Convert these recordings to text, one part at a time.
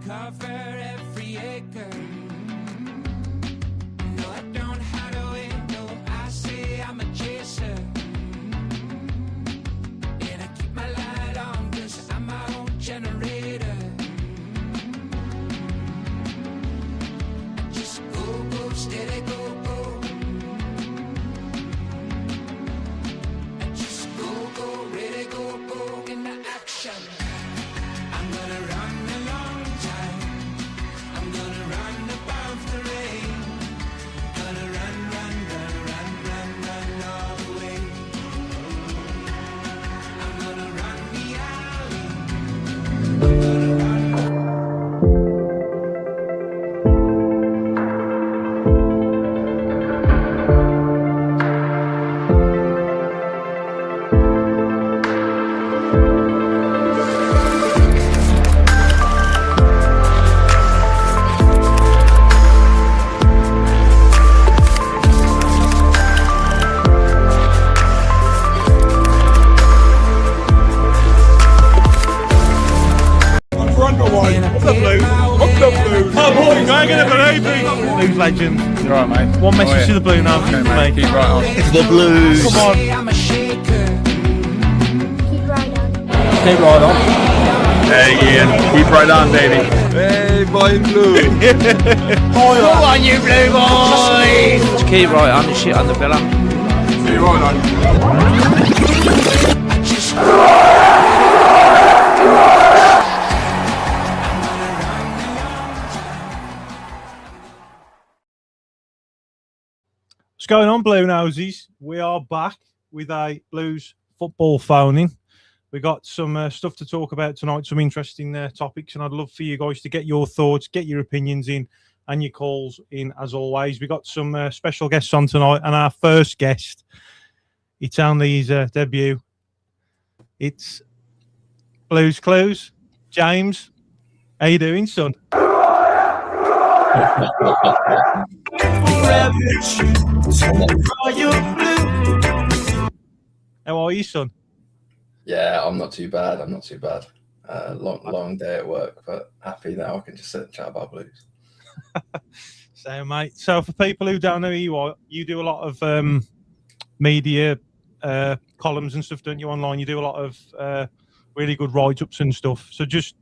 cover every acre. No, I don't hide away, no, I say I'm a chaser. And I keep my light on, cause I'm my own generator. I just go, go, steady, go, go. I just go, go, ready, go, go, into action. I'm gonna run a long time. I'm gonna run above the rain. Gonna run, run, run, run, run, run all the way. I'm gonna run the alley. I'm gonna run. Blues legend. You're right, mate. One message to the Bluenoses, Okay, mate. keep right on. It's the Blues. Come on. I'm a shaker. Keep right on. Stay right on. Hey, Ian. Keep right on, baby. Hey, boy, Blue. Come on, you Blue boys! Just keep right on and shit on the villa. Keep right on. I just What's going on, Bluenoses? We are back with a Blues football phone-in. We got some stuff to talk about tonight, some interesting topics, and I'd love for you guys to get your thoughts, get your opinions in, and your calls in as always. We got some special guests on tonight, and our first guest, it's only his debut. It's Blues Clues. James, how you doing, son? How are you, son? Yeah, I'm not too bad. I'm not too bad. Long day at work, but happy now I can just sit and chat about Blues. So, mate. So, for people who don't know who you are, you do a lot of media columns and stuff, don't you, online? You do a lot of really good write-ups and stuff. So, just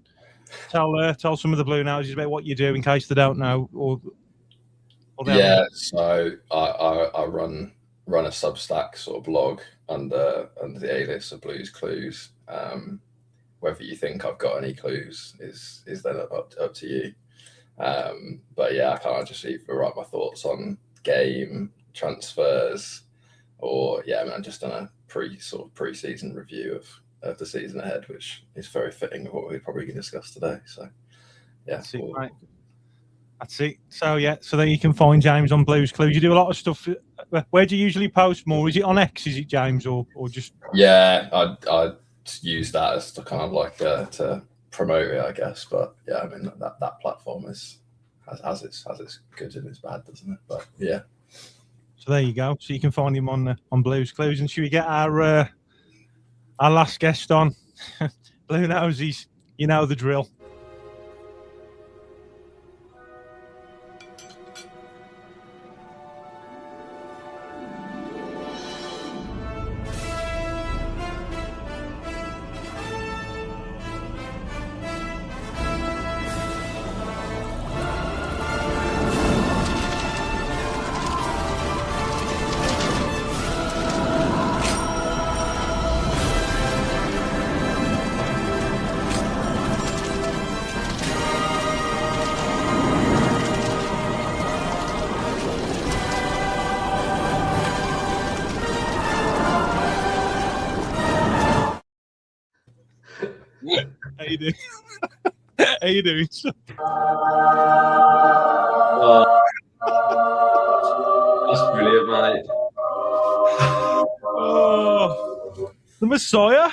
tell some of the Bluenoses about what you do in case they don't know. Or Yeah, so I run a Substack sort of blog under the alias of Blues Clues. Whether you think I've got any clues is then up to you. But yeah, I can't just either write my thoughts on game transfers, or I'm just done a pre-season review of the season ahead, which is very fitting with what we're probably going to discuss today. So yeah, that's it, mate. That's it. So so that you can find James on Blues Clues. You do a lot of stuff. Where do you usually post more? Is it on X? Is it James or just? Yeah, I use that as to kind of like to promote it, I guess. But yeah, I mean that platform has its good and its bad, doesn't it? But yeah. So there you go. So you can find him on Blues Clues. And should we get our last guest on? Bluenoses, you know the drill. How you doing? How you doing? That's brilliant, mate. Oh, the Messiah.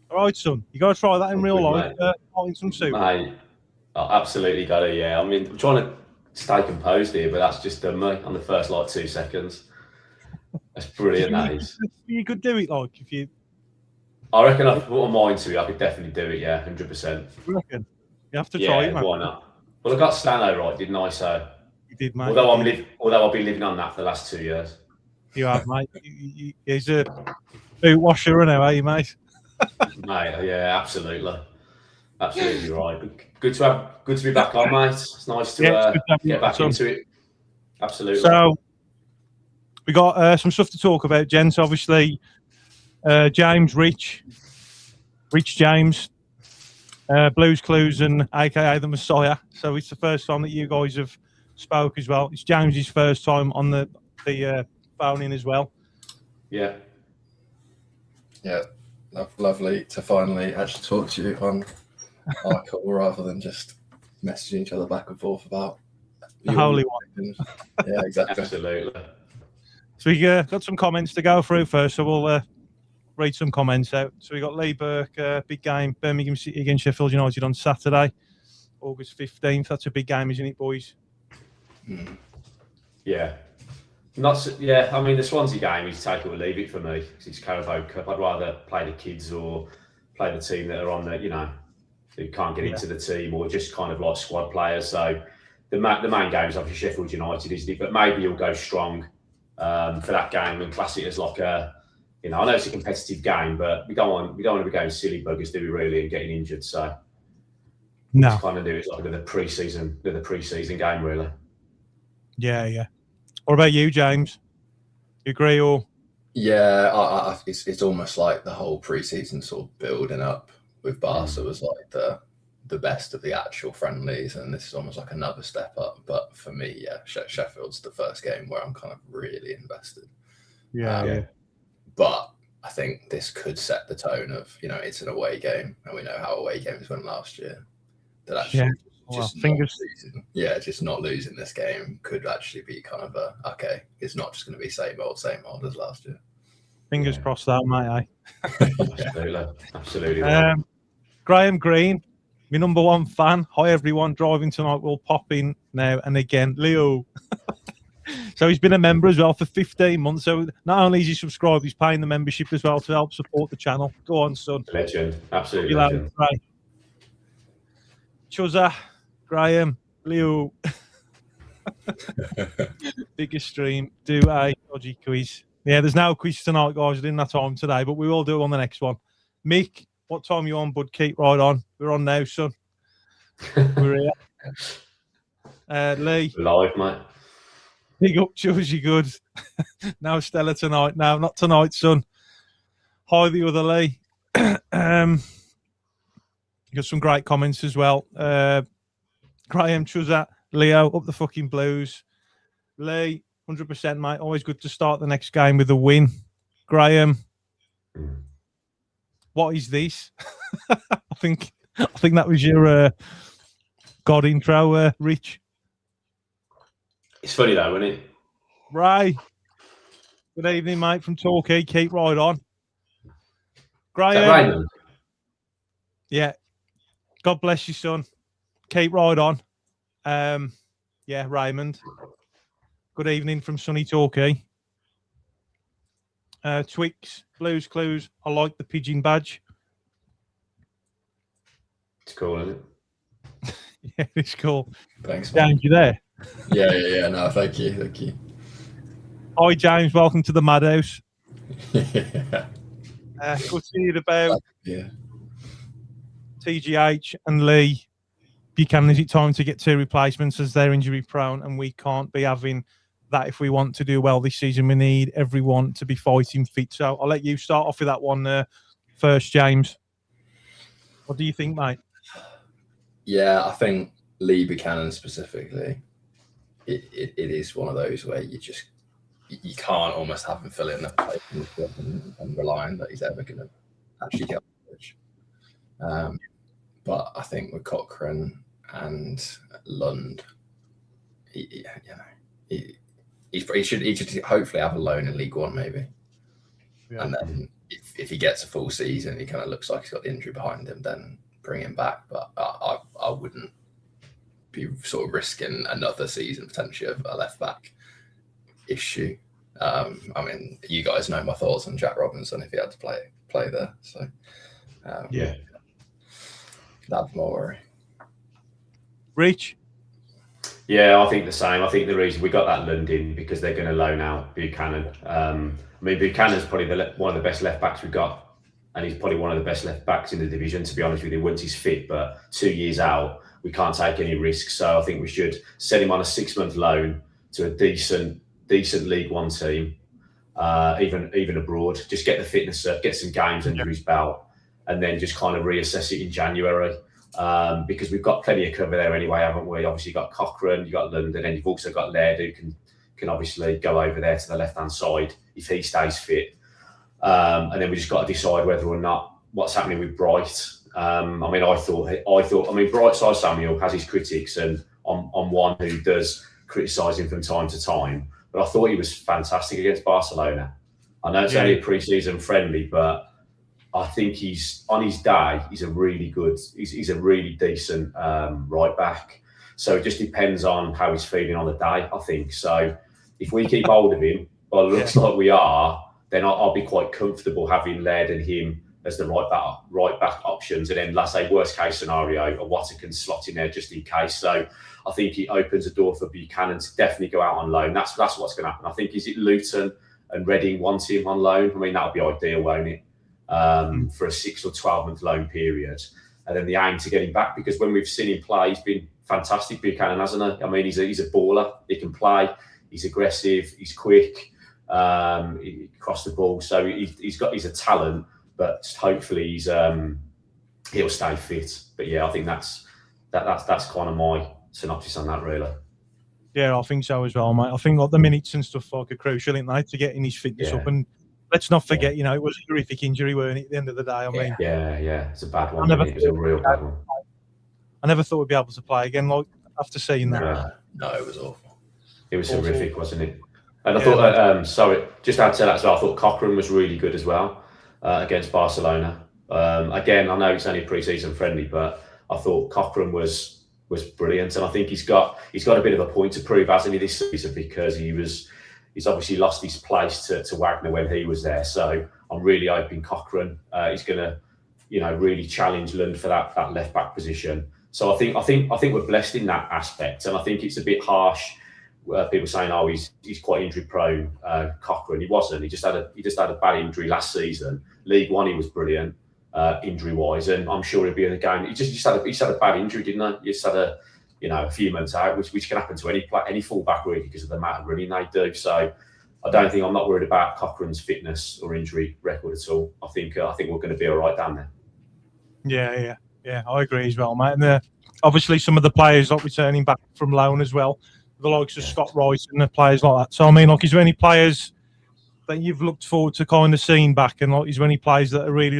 All right, son. You got to try that in real life. Eating some soup. Mate, I absolutely got it, yeah. I mean, I'm trying to stay composed here, but that's just done me on the first, 2 seconds. That's brilliant, that is. You could do it, like, if you... I reckon if I put my mind to it, I could definitely do it. Yeah, 100%. You reckon? You have to try it, man. Why not? Well, I got Stano right, didn't I? So You did, mate. although I've been living on that for the last 2 years. You have, mate. He's a boot washer, anyway, mate. Mate, yeah, absolutely right. Good to be back on, mate. It's nice to get back into it. Absolutely. So we got some stuff to talk about, gents. Obviously, James, Rich James, Blues Clues, and AKA the Messiah. So it's the first time that you guys have spoke as well. It's James's first time on the phone in as well. Yeah, lovely to finally actually talk to you on our call rather than just messaging each other back and forth about the holy one. Yeah, exactly. Absolutely. So we got some comments to go through first, so we'll read some comments out. So we got Lee Burke, big game, Birmingham City against Sheffield United on Saturday, August 15th. That's a big game, isn't it, boys? Yeah. I mean, the Swansea game is take it or leave it for me because it's KRO Cup. I'd rather play the kids or play the team that are on the, who can't get into the team, or just kind of like squad players. So the main game is obviously Sheffield United, isn't it? But maybe you'll go strong for that game and class it as like a, I know it's a competitive game, but we don't want to be going silly buggers, do we really, and getting injured. So no, just kind of do it like the pre-season game, really. Yeah. What about you, James? You agree or? Yeah, it's almost like the whole pre-season sort of building up with Barca was like the best of the actual friendlies, and this is almost like another step up. But for me, yeah, Sheffield's the first game where I'm kind of really invested. Yeah. But I think this could set the tone of, it's an away game, and we know how away games went last year. That actually just not losing this game could actually be kind of it's not just going to be same old as last year. Fingers crossed that, mate. Absolutely. Graham Green, my number one fan. Hi, everyone. Driving tonight. We'll pop in now and again. Leo. So he's been a member as well for 15 months. So not only is he subscribed, he's paying the membership as well to help support the channel. Go on, son. Legend. Absolutely legend. Right. 𝒒𝒒𝒏, Graham, Leo. Biggest stream. Do a dodgy quiz. Yeah, there's no quiz tonight, guys. I didn't have time today, but we will do it on the next one. Mick, what time are you on, bud? Keep right on. We're on now, son. We're here. Lee. Live, mate. Big up, 𝒒𝒒𝒏, good. No Stella tonight. No, not tonight, son. Hi, the other Lee. You got some great comments as well. Graham, 𝒒𝒒𝒏, Leo, up the fucking Blues. Lee, 100%, mate. Always good to start the next game with a win. Graham, what is this? I think that was your God intro, Rich. It's funny though, isn't it? Ray, good evening, mate, from Torquay. Keep right on. Graham. Raymond? Yeah. God bless you, son. Keep right on. Yeah, Raymond. Good evening from sunny Torquay. Twix, Blues Clues. I like the pigeon badge. It's cool, isn't it? Yeah, it's cool. Thanks, James, you there? Yeah. No, thank you. Hi, James. Welcome to the Madhouse. Yeah. Good to hear about Yeah. TGH and Lee Buchanan. Is it time to get two replacements as they're injury prone, and we can't be having that if we want to do well this season? We need everyone to be fighting fit. So I'll let you start off with that one first, James. What do you think, mate? Yeah, I think Lee Buchanan specifically, it is one of those where you can't almost have him fill in the place and relying that he's ever going to actually get on the pitch. But I think with Cochrane and Lund, he should hopefully have a loan in League One maybe. Yeah. And then if he gets a full season, he kind of looks like he's got the injury behind him, then bring him back. But I wouldn't be sort of risking another season potentially of a left back issue. I mean, you guys know my thoughts on Jack Robinson if he had to play play there. So Yeah. That's my worry. Rich? Yeah, I think the same. I think the reason we got that London because they're going to loan out Buchanan. I mean, Buchanan's probably one of the best left backs we've got, and he's probably one of the best left backs in the division, to be honest with you, once he's fit. But 2 years out, we can't take any risks. So I think we should send him on a 6-month loan to a decent League One team, even abroad. Just get the fitness up, get some games under his belt, and then just kind of reassess it in January. Because we've got plenty of cover there anyway, haven't we? Obviously, you've got Cochrane, you've got London, and you've also got Laird, who can obviously go over there to the left-hand side if he stays fit. And then we just got to decide whether or not what's happening with Bright. I mean, Bright side Samuel has his critics, and I'm one who does criticise him from time to time. But I thought he was fantastic against Barcelona. I know it's only a pre-season friendly, but I think he's on his day. He's a really good. He's a really decent right back. So it just depends on how he's feeling on the day, I think. So if we keep hold of him, well, it looks like we are, then I'll be quite comfortable having Laird and him as the right back options. And then, let's say, worst case scenario, a Water can slot in there just in case. So I think it opens a door for Buchanan to definitely go out on loan. That's what's going to happen. I think, is it Luton and Reading want him on loan? I mean, that would be ideal, won't it? For a 6 or 12-month loan period. And then the aim to get him back, because when we've seen him play, he's been fantastic, Buchanan, hasn't he? I mean, he's a baller. He can play. He's aggressive. He's quick. He crossed the ball. So he's a talent, but hopefully he'll stay fit. But yeah, I think that's kind of my synopsis on that, really. Yeah, I think so as well, mate. I think like the minutes and stuff are crucial, aren't they, to getting his fitness up. And let's not forget, it was a horrific injury, weren't it, at the end of the day? I mean, yeah, it's a bad one. It was a real bad one. I never thought we'd be able to play again, like, after seeing that. No, it was awful. It was horrific, wasn't it? And I thought, sorry, just to add to that as well, I thought Cochrane was really good as well against Barcelona. Again, I know it's only pre-season friendly, but I thought Cochrane was brilliant, and I think he's got a bit of a point to prove, hasn't he, this season, because he's obviously lost his place to Wagner when he was there. So I'm really hoping Cochrane is going to, really challenge Lund for that left back position. So I think we're blessed in that aspect, and I think it's a bit harsh. People saying, "Oh, he's quite injury prone." Cochrane, he wasn't. He just had a bad injury last season. League One, he was brilliant injury wise, and I'm sure he'll be in the game. He just had a bad injury, didn't he? He just had a few months out, which can happen to any fullback really because of the amount of running they do. So I'm not worried about Cochrane's fitness or injury record at all. I think we're going to be all right down there. Yeah, I agree as well, mate. And obviously some of the players like returning back from loan as well, the likes of Scott Rice and the players like that. So I mean, like, is there any players that you've looked forward to kind of seeing back, and like, is there any players that are really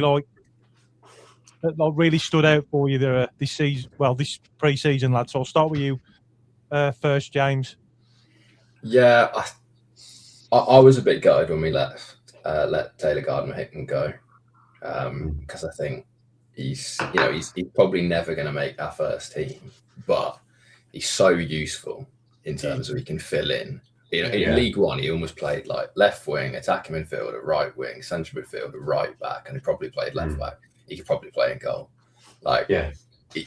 that really stood out for you there this season? Well, this pre-season, lads. So I'll start with you first, James. Yeah, I was a bit gutted when we let Taylor Gardner-Hickman go, because I think he's probably never going to make our first team, but he's so useful in terms of he can fill in. In League One, he almost played like left wing, attacking midfielder, right wing, central midfielder, right back, and he probably played left back. He could probably play in goal. To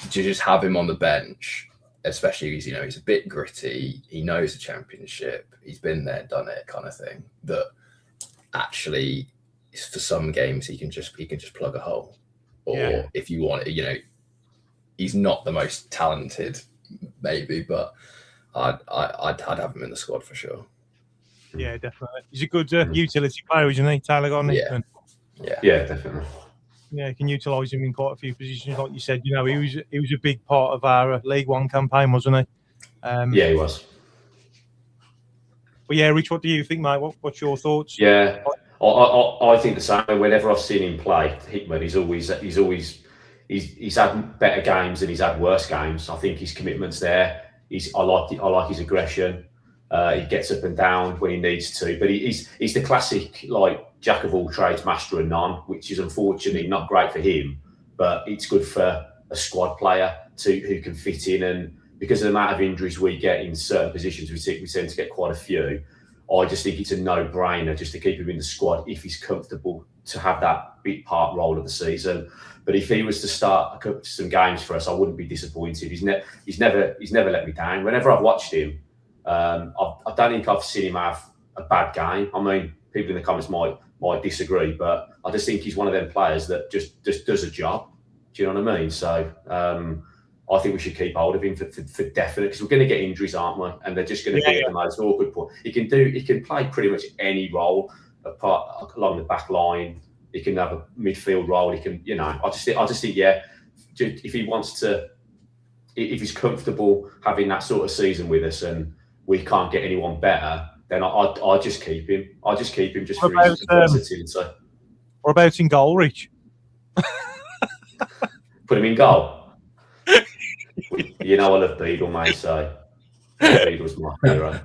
just have him on the bench, especially he's a bit gritty. He knows the Championship. He's been there, done it, kind of thing. That actually, for some games, he can just plug a hole. Or if you want, he's not the most talented, maybe, but I'd have him in the squad for sure. Yeah, definitely. He's a good utility player, isn't he, Taylor Gardner-Hickman? Yeah, definitely. Yeah, you can utilise him in quite a few positions, like you said. He was a big part of our League One campaign, wasn't he? Yeah, he was. But yeah, Rich, what do you think, mate? What's your thoughts? Yeah, I think the same. Whenever I've seen him play, Hickman, he's had better games and he's had worse games. I think his commitment's there. I like his aggression. He gets up and down when he needs to, but he's the classic jack of all trades, master of none, which is unfortunately not great for him, but it's good for a squad player who can fit in. And because of the amount of injuries we get in certain positions, we tend to get quite a few. I just think it's a no-brainer just to keep him in the squad if he's comfortable to have that big part role of the season. But if he was to start some games for us, I wouldn't be disappointed. He's never let me down. Whenever I've watched him, I don't think I've seen him have a bad game. I mean, people in the comments might disagree, but I just think he's one of them players that just does a job. Do you know what I mean? So I think we should keep hold of him for definite, because we're going to get injuries, aren't we? And they're just going to be at the most awkward point. He can play pretty much any role apart along the back line. He can have a midfield role. He can, I just think, if he wants to, if he's comfortable having that sort of season with us, and we can't get anyone better, then I just keep him. I just keep him just for his versatility. What about in goal, Rich? Put him in goal. I love Beadle, mate. So Beadle's my hero.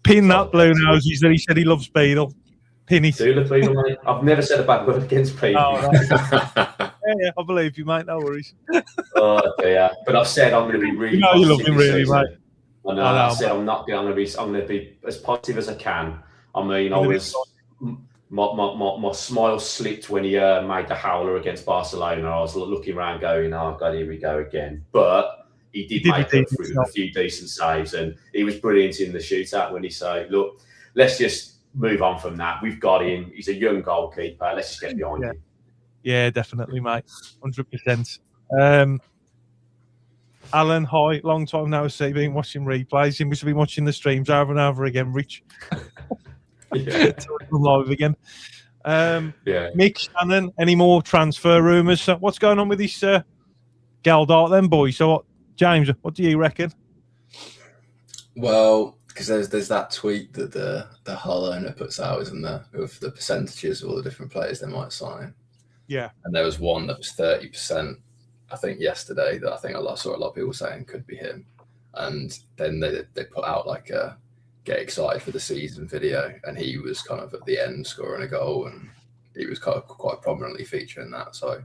Pin that Bluenoses that he said he loves Beadle. Pin it. Do love Beadle, mate. I've never said a bad word against Beadle. Oh, right. yeah, I believe you, mate. No worries. Oh dear. But I've said I'm going to be really. You love him, really, mate. I know. I said I'm going to be as positive as I can. I mean, my smile slipped when he made the howler against Barcelona. I was looking around going, oh God, here we go again. But he did make up for a few decent saves, and he was brilliant in the shootout when he said, look, let's just move on from that. We've got him. He's a young goalkeeper. Let's just get behind him. Yeah, definitely, mate. 100%. Alan, hi. Long time now see. Been watching replays. You must have been watching the streams over and over again, Rich. Live again. Mick, Shannon, any more transfer rumours? What's going on with this Galdart then, boy? So, James, what do you reckon? Well, because there's that tweet that the Hull owner puts out, isn't there, of the percentages of all the different players they might sign. Yeah. And there was one that was 30%, I think, yesterday, that I think I saw a lot of people saying could be him. And then they put out like a get excited for the season video, and he was kind of at the end scoring a goal, and he was quite prominently featuring that. So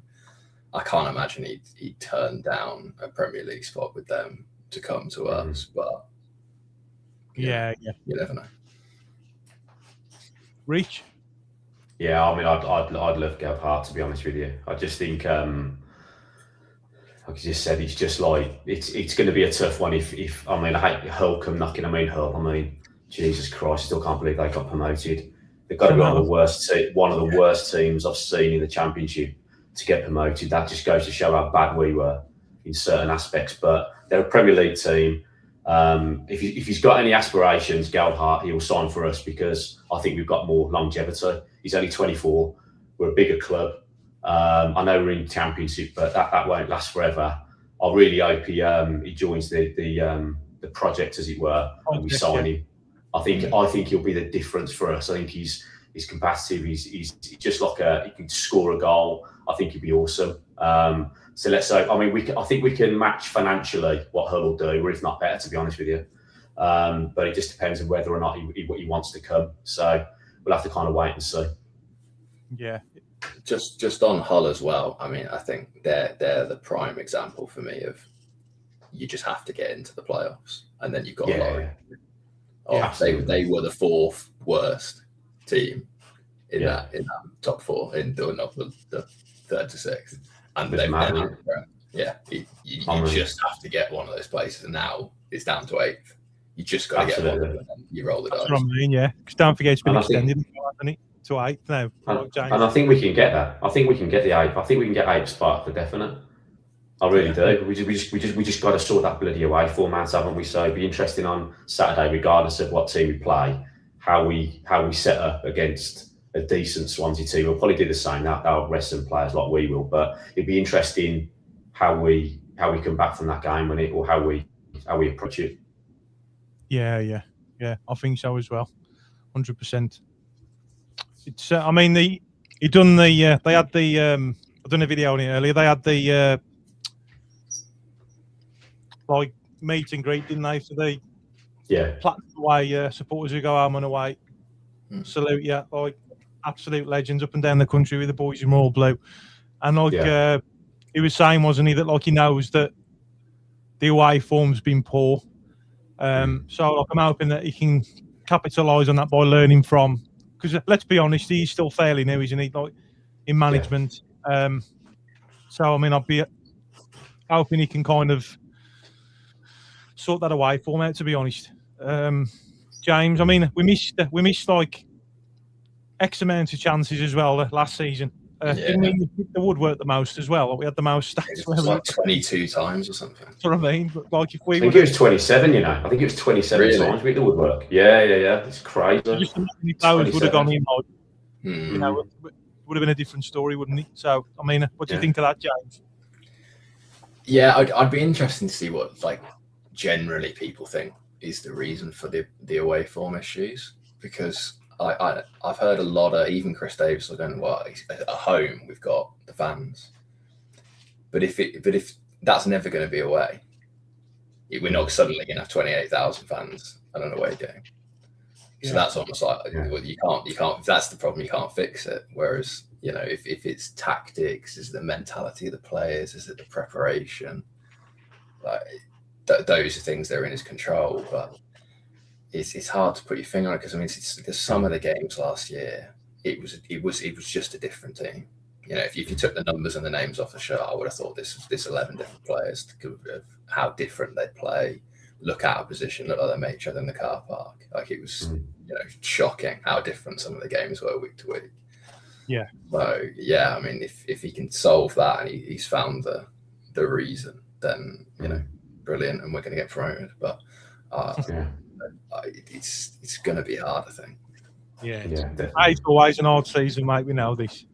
I can't imagine he'd turn down a Premier League spot with them to come to us, but yeah, you never know. Reach. Yeah, I mean, I'd love Gebhardt, to be honest with you. I just think, like I just said, it's just like it's going to be a tough one. If I mean, I hate Hull come knocking. Hull. I mean, Jesus Christ, still can't believe they got promoted. They've got to be one of the worst teams I've seen in the Championship to get promoted. That just goes to show how bad we were in certain aspects. But they're a Premier League team. If he's got any aspirations, Gebhardt, he'll sign for us, because I think we've got more longevity. He's only 24. We're a bigger club. I know we're in Championship, but that won't last forever. I really hope he joins the project, as it were, and we sign him. I think he'll be the difference for us. I think he's competitive. He's just like he can score a goal. I think he'd be awesome. So let's say, I mean, I think we can match financially what Hull will do, or if not better, to be honest with you. But it just depends on whether or not he wants to come. So we'll have to kind of wait and see. Yeah. Just on Hull as well. I mean, I think they're the prime example for me of you just have to get into the playoffs, and then you've got Laurie. They were the fourth worst team in that top four, not the third to sixth, and they you just have to get one of those places, and now it's down to eighth. You just got to get one, and then you roll the dice. That's what I mean, yeah. Because don't forget, it's been extended, hasn't it, to eighth now. And I think we can get that. I think we can get the eighth. I think we can get eighth spot for definite. I really do. We just got to sort that bloody away format, haven't we? So it'd be interesting on Saturday, regardless of what team we play, how we set up against a decent Swansea team. We'll probably do the same. They'll rest some players like we will, but it'd be interesting how we come back from that game or how we approach it. Yeah. I think so as well. 100%. It's. I mean, they had the. I done a video on it earlier. They had the like meet and greet, didn't they? So they platinum away supporters who go home and away. Salute you, like absolute legends up and down the country with the boys in all blue. And like he was saying, wasn't he, that like he knows that the away form's been poor. So like I'm hoping that he can capitalise on that by learning from, because let's be honest, he's still fairly new, isn't he? Like in management. So I mean, I'd be hoping he can kind of sort that away for me. To be honest, James. I mean, we missed like X amount of chances as well last season. Didn't we hit the woodwork the most as well? We had the most stats. It was like 22 times or something. That's what I mean. But like if we, I think it was 27. You know, I think it was 27 times we hit the woodwork. Yeah. It's crazy. Just if those would have gone in, like, you know, it would have been a different story, wouldn't it? So, I mean, what do you think of that, James? Yeah, I'd be interested to see what like generally people think is the reason for the away form issues, because I've heard a lot of even Chris Davis going, well, at home we've got the fans, but if that's never going to be away, we're not suddenly going to have 28,000 fans at an away game. So that's almost like well, you can't. If that's the problem, you can't fix it. Whereas if it's tactics, is it the mentality of the players, is it the preparation? Like those are things that are in his control, but it's hard to put your finger on it, because I mean, because some of the games last year, it was just a different team. If you took the numbers and the names off the shirt, I would have thought this 11 different players, of how different they'd play, look out of position, look like they made each other in the car park. Like it was, shocking how different some of the games were week to week. Yeah. So I mean, if he can solve that and he's found the reason, then brilliant, and we're going to get promoted. But it's going to be hard, I think. Yeah. It's always an hard season, mate. We know this.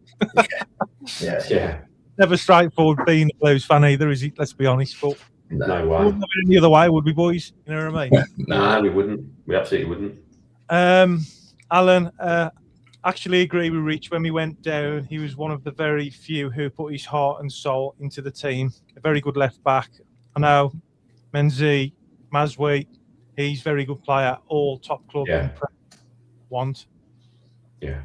Yeah. Never straightforward being a Blues fan either, is it? Let's be honest. But no way. We wouldn't have it any other way, would we, boys? You know what I mean? No, we wouldn't. We absolutely wouldn't. Alan, actually agree with Rich. When we went down, he was one of the very few who put his heart and soul into the team. A very good left back. I know Mazwi, he's a very good player. All top club want. Yeah.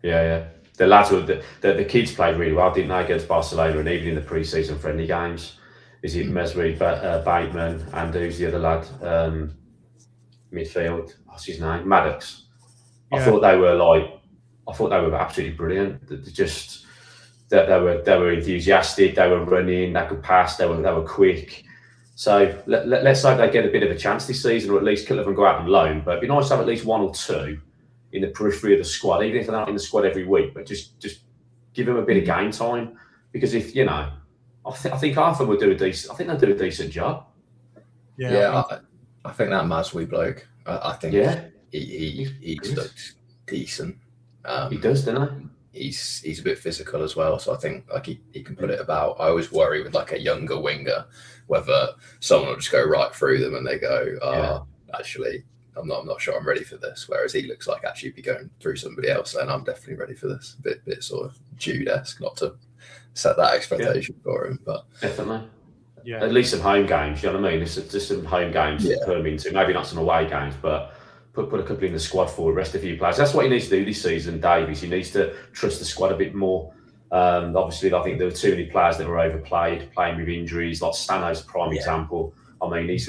The lads were the kids played really well, didn't they, against Barcelona, and even in the pre-season friendly games. Is it Mesri, Bateman, and who's the other lad? Midfield. What's his name? Maddox. I thought they were absolutely brilliant. They were enthusiastic. They were running. They could pass. They were quick. So let's hope they get a bit of a chance this season, or at least a couple of them go out on loan. But it'd be nice to have at least one or two in the periphery of the squad, even if they're not in the squad every week. But just give them a bit of game time, because if I think Arthur will do a decent. I think they'll do a decent job. I think that Mazwi bloke. I think he looks decent. He does, doesn't he? He's a bit physical as well, so I think like he can put it about. I always worry with like a younger winger whether someone will just go right through them and they go, actually, I'm not sure I'm ready for this. Whereas he looks like actually be going through somebody else, and I'm definitely ready for this. Bit sort of Jude-esque, not to set that expectation for him, but definitely. Yeah. At least some home games, you know what I mean? Just some home games to put him into. Maybe not some away games, but put a couple in the squad for rest a few players. That's what he needs to do this season, Davies. He needs to trust the squad a bit more. Obviously, I think there were too many players that were overplayed, playing with injuries. Like Stano's a prime example. I mean, he'd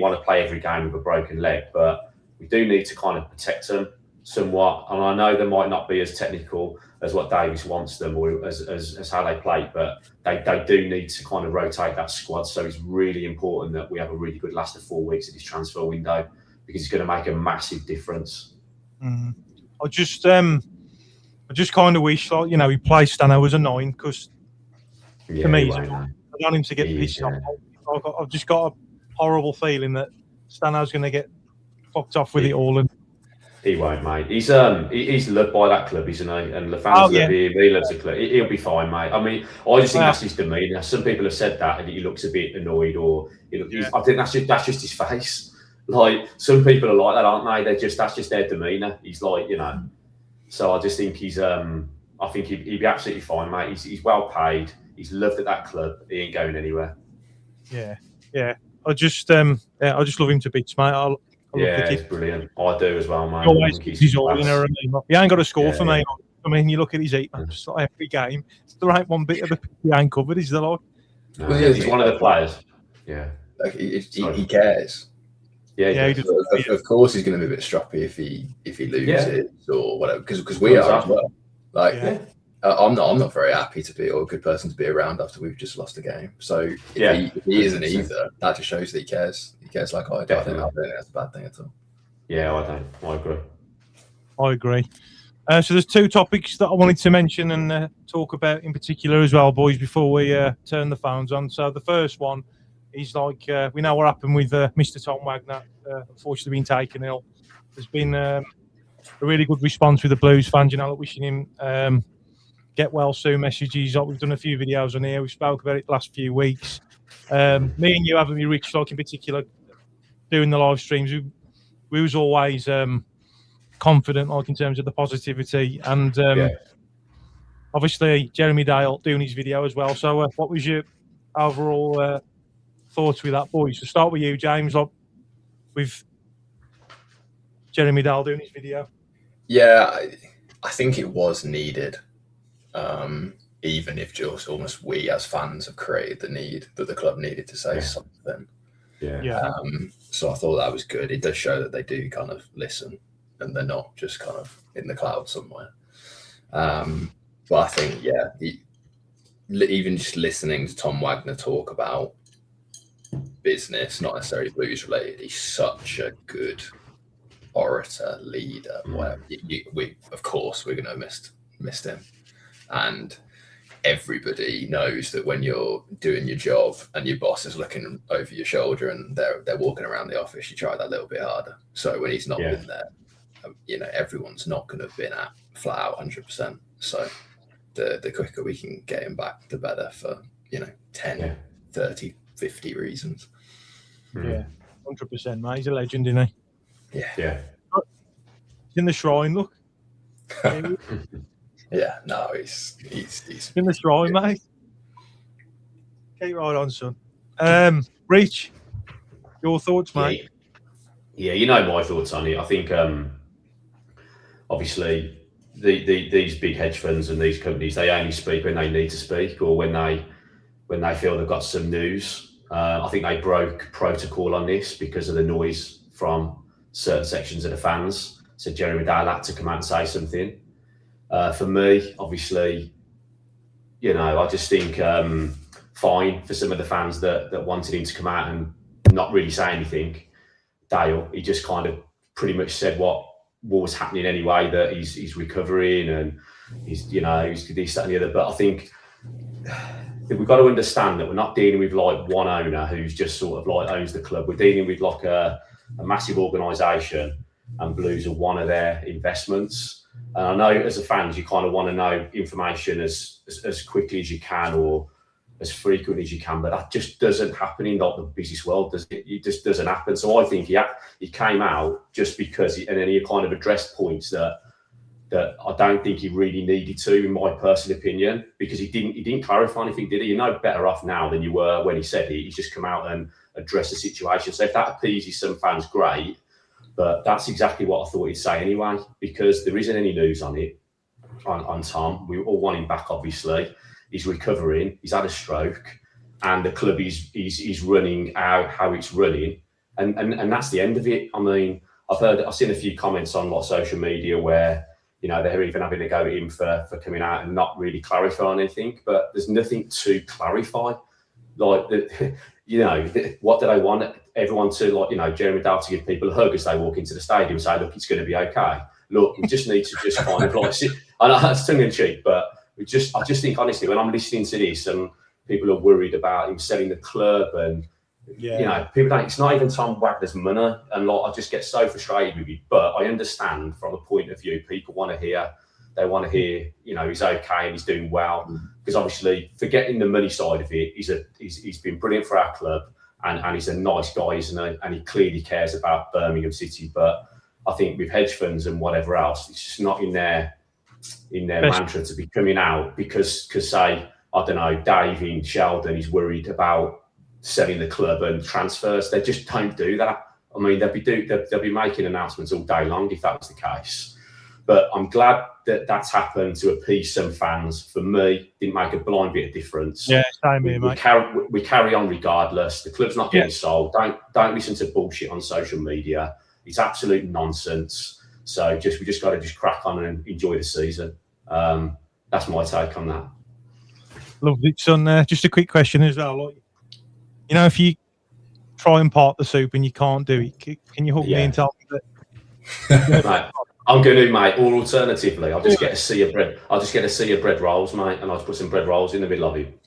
want to play every game with a broken leg, but we do need to kind of protect him somewhat. And I know they might not be as technical as what Davies wants them, or as how they play, but they do need to kind of rotate that squad. So it's really important that we have a really good last of 4 weeks of this transfer window, because it's going to make a massive difference. I just kind of wish, like, he plays Stano as a 9, because to me, I want him to get pissed off. I've just got a horrible feeling that Stano's going to get fucked off with it all. And he won't, mate. He's loved by that club, isn't he? And the fans love him. He loves the club. He'll be fine, mate. I mean, I just think that's his demeanour. Some people have said that he looks a bit annoyed, or I think that's just his face. Like, some people are like that, aren't they? That's just their demeanour. He's like, So I just think I think he'd be absolutely fine, mate. He's well paid. He's loved at that club. He ain't going anywhere. Yeah. I just love him to bits, mate. I love the kid. He's brilliant. I do as well, mate. Always, he's all, he ain't got a score for me. I mean, you look at his heat map, just like every game. There ain't one bit of the he ain't covered, is there? Like? No, he's one of the players. Yeah. Like he cares. Yeah, he does. does. Of course, he's going to be a bit stroppy if he loses or whatever. Because we Well, are as well. Like, Yeah. I'm not very happy to be, or a good person to be around after we've just lost a game. So if he isn't either, that just shows that he cares. He cares like I do. I don't think that's a bad thing at all. Yeah, I don't. I agree. I agree. So there's two topics that I wanted to mention and talk about in particular as well, boys, before we turn the phones on. So the first one is like we know what happened with Mr. Tom Wagner, unfortunately being taken ill. There's been a really good response with the Blues fans, you know, like wishing him get well soon messages. Like we've done a few videos on here. We spoke about it the last few weeks. Me and you, haven't we, Rich, like in particular, doing the live streams, we was always confident, like in terms of the positivity, and obviously Jeremy Dale doing his video as well. So what was your overall thoughts with that, boys? So start with you, James, like with Jeremy Dale doing his video. Yeah, I think it was needed, even if just almost we as fans have created the need that the club needed to say something. So I thought that was good. It does show that they do kind of listen and they're not just kind of in the cloud somewhere. But I think, even just listening to Tom Wagner talk about business, not necessarily Blues related, he's such a good orator, leader, whatever. We of course we're going to miss him, and everybody knows that when you're doing your job and your boss is looking over your shoulder and they're walking around the office, you try that a little bit harder. So when he's not been there, you know, everyone's not going to have been at flat out 100%. So the quicker we can get him back, the better for, you know, 10, 30, 50 reasons. Yeah, 100%, mate. He's a legend, isn't he? Yeah. He's in the shrine, look. Yeah, no, he's in the shrine, mate. Keep right on, son. Reach, your thoughts, mate? Yeah, you know my thoughts on it. I think obviously these big hedge funds and these companies, they only speak when they need to speak or when they feel they've got some news. I think they broke protocol on this because of the noise from certain sections of the fans. So Jeremy Dale had to come out and say something. For me, obviously, you know, I just think fine for some of the fans that wanted him to come out and not really say anything. Dale, he just kind of pretty much said what was happening anyway, that he's recovering and he's this, that and the other. But I think we've got to understand that we're not dealing with like one owner who's just sort of like owns the club. We're dealing with like a massive organisation, and Blues are one of their investments. And I know as a fan, you kind of want to know information as quickly as you can or as frequently as you can, but that just doesn't happen in like the business world, does it? It just doesn't happen. So I think he came out just because, and then he kind of addressed points that I don't think he really needed to, in my personal opinion, because he didn't clarify anything, did he? You're no better off now than you were when he said it. He's just come out and addressed the situation. So if that appeases some fans, great. But that's exactly what I thought he'd say anyway, because there isn't any news on it, on Tom. We all want him back, obviously. He's recovering. He's had a stroke, and the club is running out how it's running, and that's the end of it. I mean, I've seen a few comments on like social media where, you know, they're even having to go at him for coming out and not really clarifying anything. But there's nothing to clarify. Like, you know, what do they want? Everyone to, like, you know, Jeremy Dale to give people a hug as they walk into the stadium and say, look, it's going to be okay. Look, we just need to just kind of like sit. I know that's tongue in cheek, but I just think, honestly, when I'm listening to this and people are worried about him selling the club and, you know, people don't, it's not even Tom Wagner's money. And like, I just get so frustrated with it. But I understand from a point of view, people want to hear, you know, he's okay and he's doing well. Because obviously, forgetting the money side of it, he's been brilliant for our club and he's a nice guy, isn't he? And he clearly cares about Birmingham City. But I think with hedge funds and whatever else, it's just not in their mantra to be coming out because say, I don't know, Dave in Sheldon is worried about selling the club and transfers. They just don't do that. I mean, they'll be making announcements all day long if that was the case. But I'm glad that that's happened to appease some fans. For me, didn't make a blind bit of difference. Yeah, same here, mate. We carry on regardless. The club's not getting sold. Don't listen to bullshit on social media. It's absolute nonsense. So we just got to crack on and enjoy the season. That's my take on that. Lovely, son. Just a quick question as well. Like, you know, if you try and part the soup and you can't do it, can you hook me and tell me that? Mate, I'm going to, mate. Or alternatively, I'll just get a sea of bread. I'll just get a sea of bread rolls, mate, and I'll just put some bread rolls in the middle of it.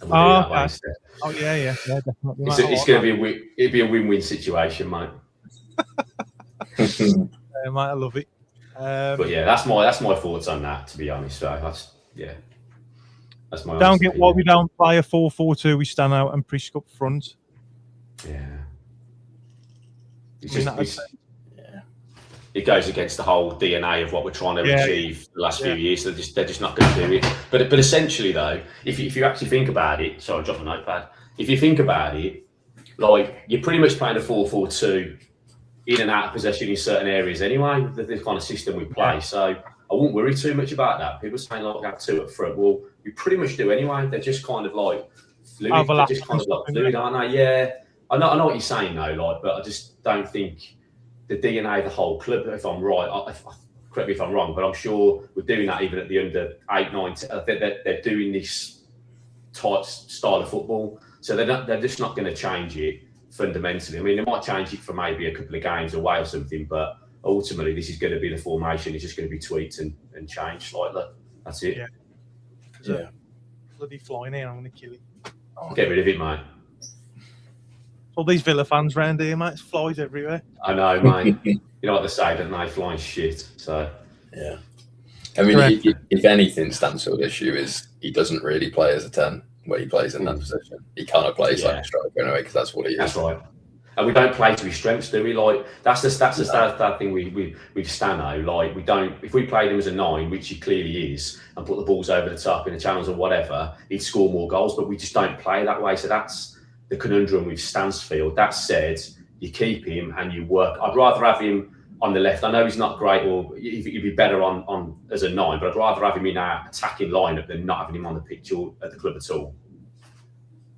And we'll do that way instead. Oh yeah, definitely. It's going to be it'd be a win-win situation, mate. Mate, I love it. But yeah, that's my thoughts on that. To be honest, so that's my. Don't get why we don't play a 4-4-2. We stand out and Prisk up front. Yeah. It goes against the whole DNA of what we're trying to achieve the last few years. So they're just not going to do it. But essentially, though, if you actually think about it, sorry, I dropped the notepad. If you think about it, like you're pretty much playing a 4-4-2 in and out of possession in certain areas anyway. The kind of system we play. So I won't worry too much about that. People saying like we have 2 up front. Well, we pretty much do anyway. They're just kind of like fluid. They're just kind of like fluid, aren't they? Yeah. I know what you're saying though, like, but I just don't think the DNA of the whole club, if I'm right, correct me if I'm wrong, but I'm sure we're doing that even at the under 8, 9, 10, they're doing this type style of football. So they're just not going to change it fundamentally. I mean, they might change it for maybe a couple of games away or something, but ultimately this is going to be the formation. It's just going to be tweaked and changed slightly. That's it. Yeah. Bloody flying here, I'm going to kill it. Get rid of it, mate. All these Villa fans round here, mate. It's flies everywhere. I know, mate. You know what they say, don't they? Flying shit. So yeah. I mean, if anything, Stansfield's issue is he doesn't really play as a 10 when he plays in that position. He kind of plays like a striker anyway because that's what he is. That's right. And we don't play to his strengths, do we? Like that's the thing we stand out. Like we don't. If we played him as a 9, which he clearly is, and put the balls over the top in the channels or whatever, he'd score more goals. But we just don't play that way. So that's the conundrum with Stansfield. That said, you keep him and you work. I'd rather have him on the left. I know he's not great, or he'd be better on as a 9, but I'd rather have him in our attacking lineup than not having him on the pitch or at the club at all.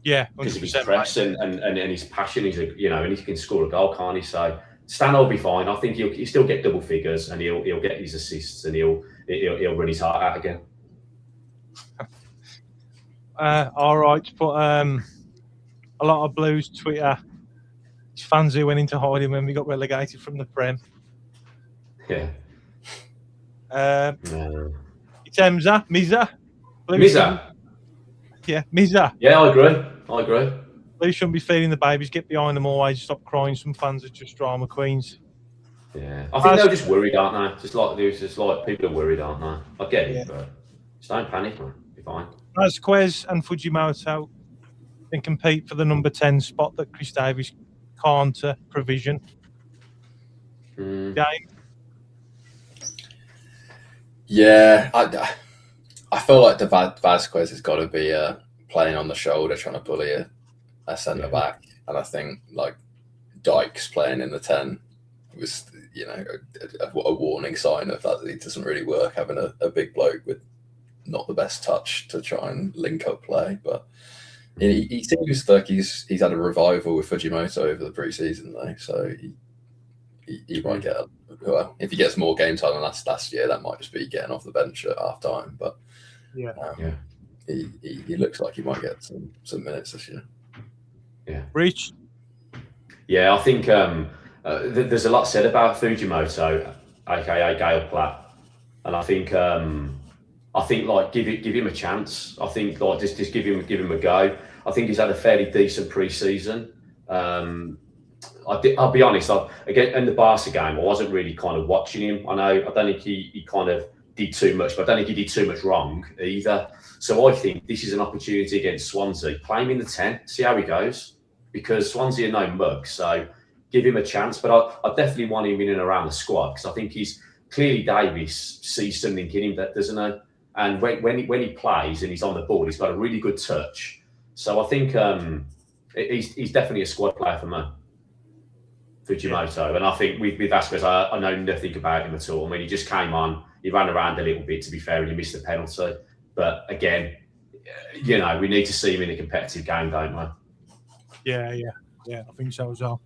Yeah, because of his press and his passion. He's and he can score a goal, can't he? So Stan will be fine. I think he'll still get double figures and he'll get his assists and he'll run his heart out again. All right, but a lot of Blues Twitter fans who went into hiding when we got relegated from the Prem. Yeah. It's Miza. Yeah, Miza. Yeah, I agree. Blues shouldn't be feeding the babies. Get behind them always. Stop crying. Some fans are just drama queens. Yeah, I think they're just worried, aren't they? Just like people are worried, aren't they? I get it, but just don't panic, man. Be fine. 𝒂𝒄𝒄𝒆𝒄 and Fujimoto can compete for the number 10 spot that Chris Davies can't provision. Game. Yeah, I feel like the 𝒂𝒂𝒄𝒆𝒄 has got to be playing on the shoulder, trying to bully a centre back, and I think like Dykes playing in the 10 was, a warning sign of that. It doesn't really work having a big bloke with not the best touch to try and link up play, but. He seems like he's had a revival with Fujimoto over the pre-season though, so he might get if he gets more game time than last year, that might just be getting off the bench at half time. But he looks like he might get some minutes this year. Yeah, Breach. Yeah, I think there's a lot said about Fujimoto, aka Gail Platt, and I think like give him a chance. I think like just give him a go. I think he's had a fairly decent pre-season. I'll be honest. Again, in the Barca game, I wasn't really kind of watching him. I don't think he kind of did too much, but I don't think he did too much wrong either. So I think this is an opportunity against Swansea. Play him in the 10, see how he goes, because Swansea are no mugs. So give him a chance. But I definitely want him in and around the squad because I think he's clearly Davies sees something in him that doesn't he? And when he plays and he's on the ball, he's got a really good touch. So I think he's definitely a squad player for me. Fujimoto. And I think with Vasquez, I know nothing about him at all. I mean, he just came on, he ran around a little bit, to be fair, and he missed the penalty. But again, you know, we need to see him in a competitive game, don't we? Yeah, I think so as well.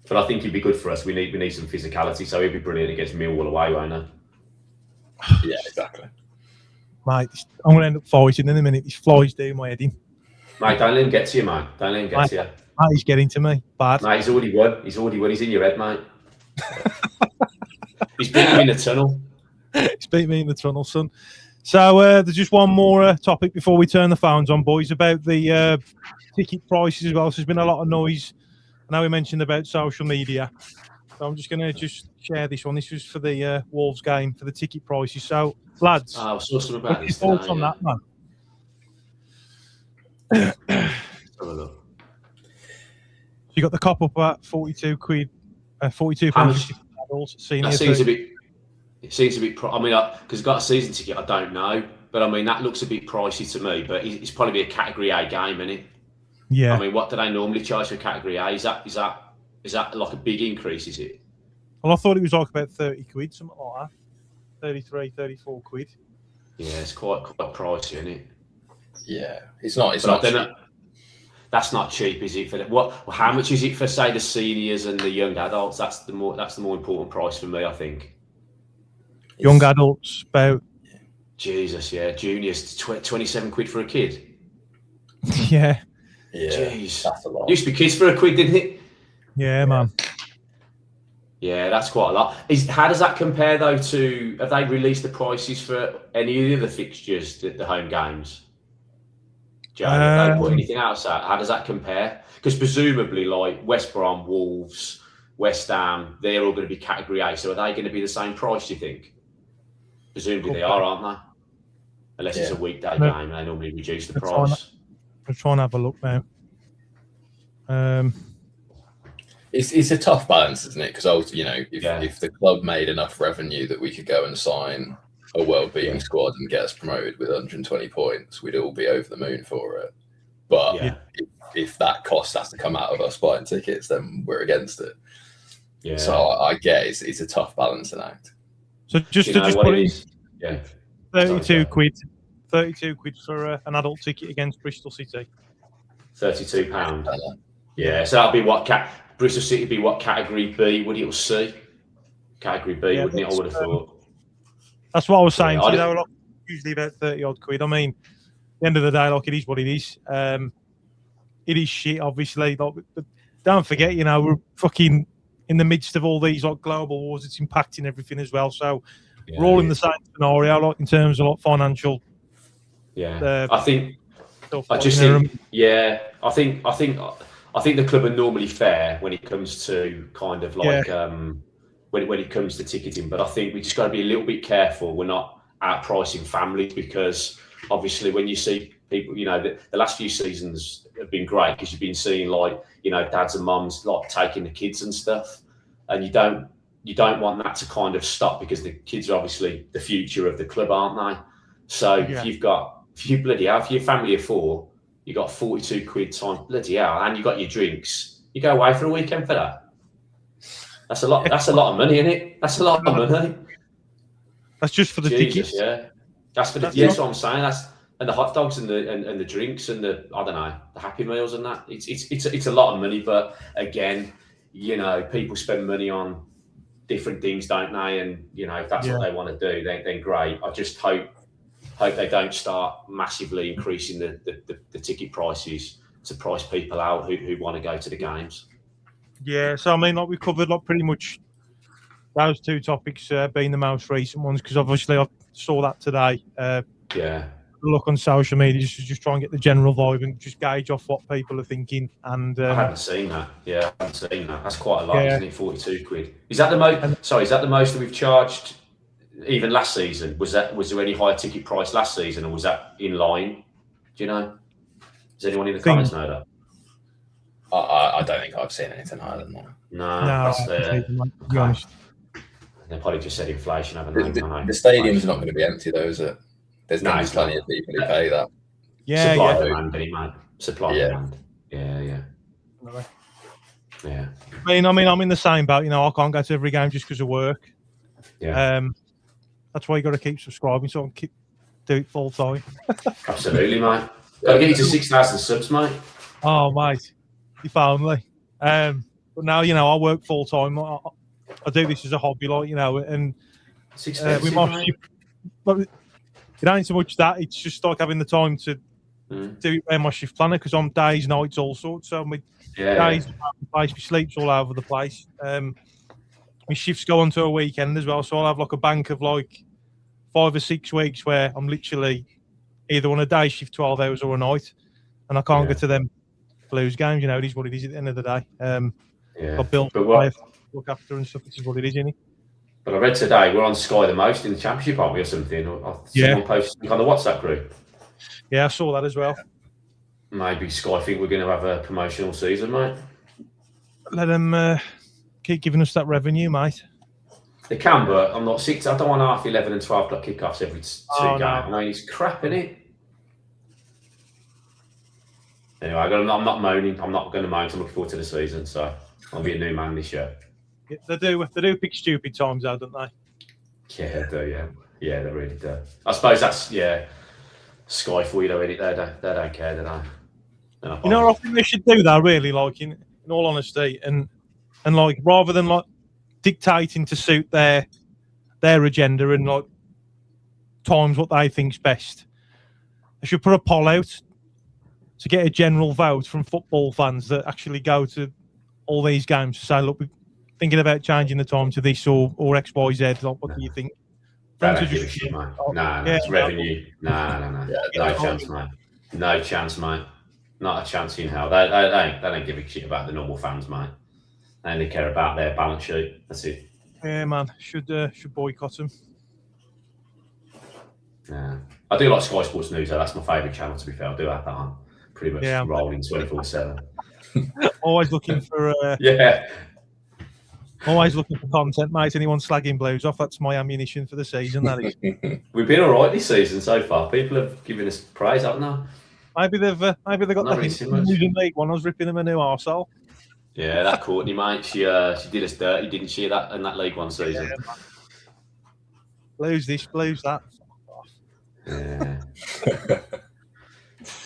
But I think he'd be good for us. We need some physicality, so he'd be brilliant against Millwall away, won't he? Yeah, exactly. Mate, I'm going to end up fighting in a minute. These flies do my head in. Mate, don't let him get to you, mate. Don't let him get to you. Mate, he's getting to me. Bad. Mate, he's already won. He's in your head, mate. He's beat me in the tunnel. He's beat me in the tunnel, son. So there's just one more topic before we turn the phones on, boys, about the ticket prices as well. So there's been a lot of noise. I know we mentioned about social media. So I'm just going to share this one. This was for the Wolves game, for the ticket prices. So, lads, I saw something about what's your thoughts on that, man? So you got the cop up at 42 quid, 42 pounds. That seems a bit. It seems a bit. I mean, because I've got a season ticket, I don't know, but I mean that looks a bit pricey to me. But it's probably be a Category A game, isn't it? Yeah. I mean, what do they normally charge for Category A? Is that like a big increase? Is it? Well, I thought it was like about 30 quid, something like that. 33, 34 quid. Yeah, it's quite pricey, isn't it? Yeah, it's not cheap. That's not cheap, is it? For what? How much is it for, say, the seniors and the young adults? That's the more important price for me, I think. Young adults, about. Jesus, yeah, juniors, 27 quid for a kid. Yeah. Yeah, jeez, that's a lot. Used to be kids for a quid, didn't it? Yeah, man. Yeah, that's quite a lot. How does that compare though to? Have they released the prices for any of the fixtures, the home games? Joe, have they put anything outside? How does that compare? Because presumably, like West Brom, Wolves, West Ham, they're all going to be Category A. So are they going to be the same price? Do you think? Presumably they are, aren't they? Unless it's a weekday game, they normally reduce the price. I'm trying to have a look now. It's a tough balance, isn't it? Because if the club made enough revenue that we could go and sign a world-beating squad and get us promoted with 120 points, we'd all be over the moon for it. But if that cost has to come out of us buying tickets, then we're against it. Yeah. So I get it's a tough balancing act. So just put it in, 32 quid. 32 quid for an adult ticket against Bristol City. £32. Yeah, so that'll be what Bristol City be what Category B? Would it or C? Category B, wouldn't it? I would have thought. That's what I was saying. Like, usually about 30 odd quid. I mean, at the end of the day, like it is what it is. It is shit, obviously. Like, but don't forget, we're fucking in the midst of all these like global wars. It's impacting everything as well. So we're all in the same scenario, like in terms of like financial. Yeah, I think the club are normally fair when it comes to kind of like when it comes to ticketing, but I think we just got to be a little bit careful. We're not outpricing families, because obviously when you see people, the last few seasons have been great because you've been seeing like dads and mums like taking the kids and stuff, and you don't want that to kind of stop, because the kids are obviously the future of the club, aren't they? So if your family of four, you got 42 quid times bloody hell, and you got your drinks, you go away for a weekend for that. That's a lot. That's a lot of money, isn't it? That's a lot of money. That's just for the tickets. Yeah, that's for the. That's what I'm saying. And the hot dogs and the drinks and the the Happy Meals and that. It's a lot of money, but again, people spend money on different things, don't they? And if that's what they want to do, then great. I just hope they don't start massively increasing the ticket prices to price people out who want to go to the games. Yeah, so I mean, like we covered like pretty much those two topics being the most recent ones, because obviously I saw that today. Look on social media just try and get the general vibe and just gauge off what people are thinking. And I haven't seen that. Yeah, I haven't seen that. That's quite a lot, isn't it? 42 quid. Is that the most? Sorry, is that the most that we've charged? Even last season, was there any higher ticket price last season, or was that in line? Do you know? Does anyone in the comments know that? I don't think I've seen anything higher than that. No, that's to be honest. They probably just said inflation, haven't they? The stadium's not going to be empty, though, is it? There's going to be plenty of people who pay that. Supply and demand, mate. Supply and demand. Yeah. Yeah. I mean, I'm in the same boat. You know, I can't go to every game just because of work. Yeah. That's why you got to keep subscribing, so I can do it full time. Absolutely, mate. Got to get you to 6,000 subs, mate. Oh, mate, you found me. But now, you know, I work full time. I do this as a hobby, like, you know, and with my shift, but it ain't so much that. It's just like having the time to do it around my shift planner, because I'm days, nights, all sorts. So my days all over the place, my sleep's all over the place. My shifts go on to a weekend as well, so I'll have like a bank of like 5 or 6 weeks where I'm literally either on a day shift 12 hours or a night, and I can't get to them Blues games. You know, it is what it is at the end of the day. Got built to look after and stuff. This is what it is, isn't it? But I read today we're on Sky the most in the Championship, aren't we, or something? Someone posted on the WhatsApp group. Yeah, I saw that as well. Maybe Sky think we're going to have a promotional season, mate. Let them keep giving us that revenue, mate. They can, but I'm not 6. I don't want half 11 and 12 o'clock kickoffs every 2 games. No. I mean, it's crap, isn't it? Anyway, I'm not moaning. I'm not going to moan. I'm looking forward to the season, so I'll be a new man this year. Yeah, they do pick stupid times out, don't they? Yeah, they do. Yeah, they really do. I suppose that's Sky for you, though. They don't care, do they? You know, I think they should do that, really. Like in all honesty, and like rather than like dictating to suit their agenda and like times what they think's best, they should put a poll out to get a general vote from football fans that actually go to all these games to say, look, we're thinking about changing the time to this or XYZ. Like, what do you think? They don't give a shit, mate. No, it's revenue. No. No chance, mate. No chance, mate. Not a chance in hell. They don't give a shit about the normal fans, mate. They only care about their balance sheet. That's it. Yeah, man. Should boycott them. Yeah. I do like Sky Sports News, though. That's my favourite channel, to be fair. I do have that on. Pretty much rolling 24/7. Always looking for always looking for content, mate. Anyone slagging Blues off, that's my ammunition for the season, that is. We've been all right this season so far. People have given us praise, haven't they? Maybe they've got the losing League One. I was ripping them a new arsehole. Yeah, that Courtney, mate. She did us dirty, didn't she? That in that League One season. Yeah, Blues this, Blues that. Yeah.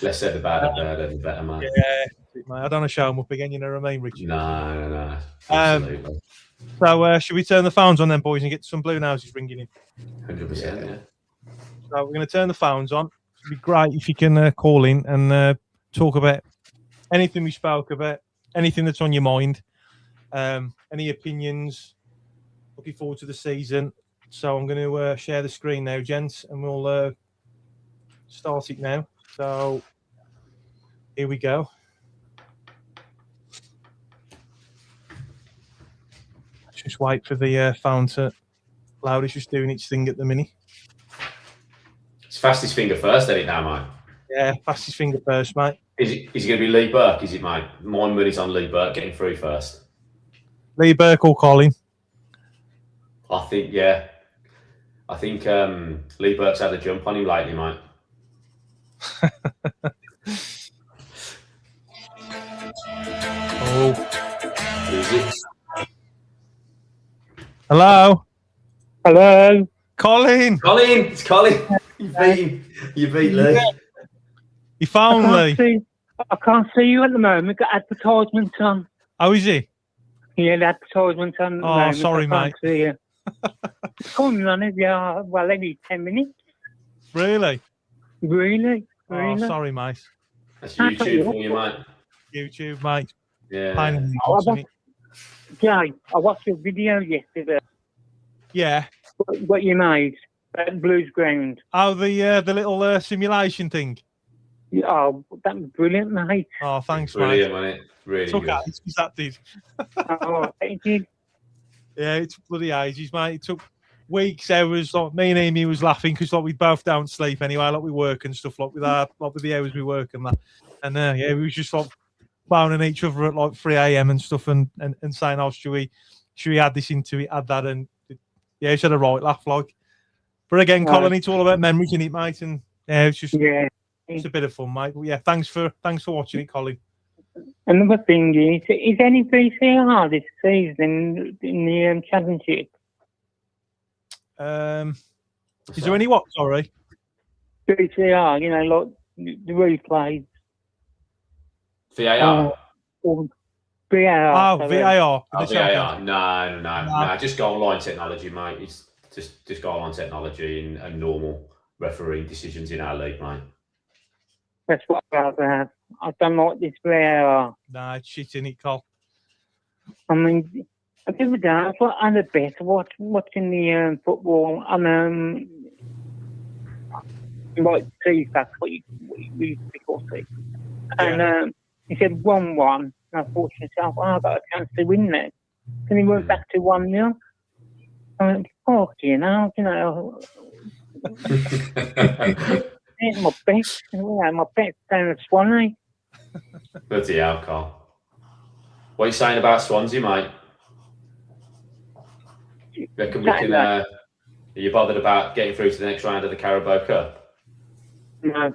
Less said about it, the better, mate. Yeah, mate. I don't want to show them up again, you know what I mean, Richard? No. Absolutely. So, should we turn the phones on then, boys, and get some Bluenoses ringing in? 100%, yeah. So, we're going to turn the phones on. It'd be great if you can call in and talk about anything we spoke about, anything that's on your mind, any opinions. Looking forward to the season. So, I'm going to share the screen now, gents, and we'll start it now. So, here we go. Just wait for the phone to loud. It's just doing its thing at the minute. It's fastest finger first, isn't it now, mate? Yeah, fastest finger first, mate. Is it going to be Lee Burke, is it, mate? My money's on Lee Burke getting through first. Lee Burke or Colin? I think Lee Burke's had a jump on him lately, mate. Who's it? Hello? Hello? Colin! It's Colin! You beat Lee. You found Lee? I can't see you at the moment. Got advertisements on. Oh, is he? Yeah, the advertisements on. Oh, sorry, mate. It's coming on it, yeah. Well, every 10 minutes. Really? Really? Oh, sorry, mate. That's YouTube for you, mate. YouTube, mate. Yeah. Jay, I watched your video yesterday. Yeah. What you made at Blues Ground. Oh, the little simulation thing. Oh, that was brilliant, mate. Oh, thanks, brilliant, mate. Really took good. Ages, that did. Oh, it did. Yeah, it's bloody ages, mate. It took weeks, hours. Like me and Amy was laughing because like we both don't sleep anyway. Like we work and stuff. Like with the hours we work and that. And yeah, we was just like phoning each other at like 3 a.m. and stuff and saying, "Oh, should we add this into it? Add that?" And yeah, it's had a right laugh. Like, but again, Colin, it's all about memories in it, mate. And yeah, it's just it's a bit of fun, mate. But yeah, thanks for watching it, Colin. Another thing is any VCR this season in the championship? Is there any what? Sorry. VCR, you know, like the replays. VAR. Or VAR. Oh, VAR. Oh, VAR. No. Just goal line technology, mate. It's just goal line technology and normal refereeing decisions in our league, mate. That's what I'd rather have. I don't like this VAR. Nah, it's shit in it, Col. I mean, I the other day I thought I had a bet watching the football and like FIFA, what you call it. And he said 1-1. And I thought to myself, I got a chance to win there. Then he went back to 1-0. I went, fuck you know. Here's my bet. My bet's down at Swansea. Bloody hell, Carl. What are you saying about Swansea, mate? Reckon we can? Are you bothered about getting through to the next round of the Carabao Cup? No.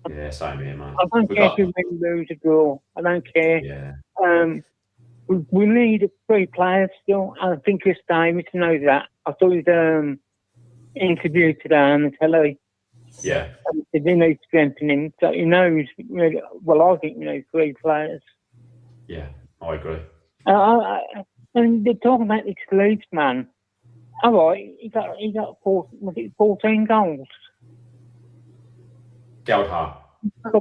Yeah, same here, mate. I don't care if you win, lose, or draw. I don't care. Yeah. We need 3 players still. I think Chris Davis knows that. I saw his interview today on the telly. Yeah. He needs strengthening. So he knows. Well, I think we need 3 players. Yeah, I agree. And they're talking about this Leeds man. All right, he got 14 goals. Geldhart.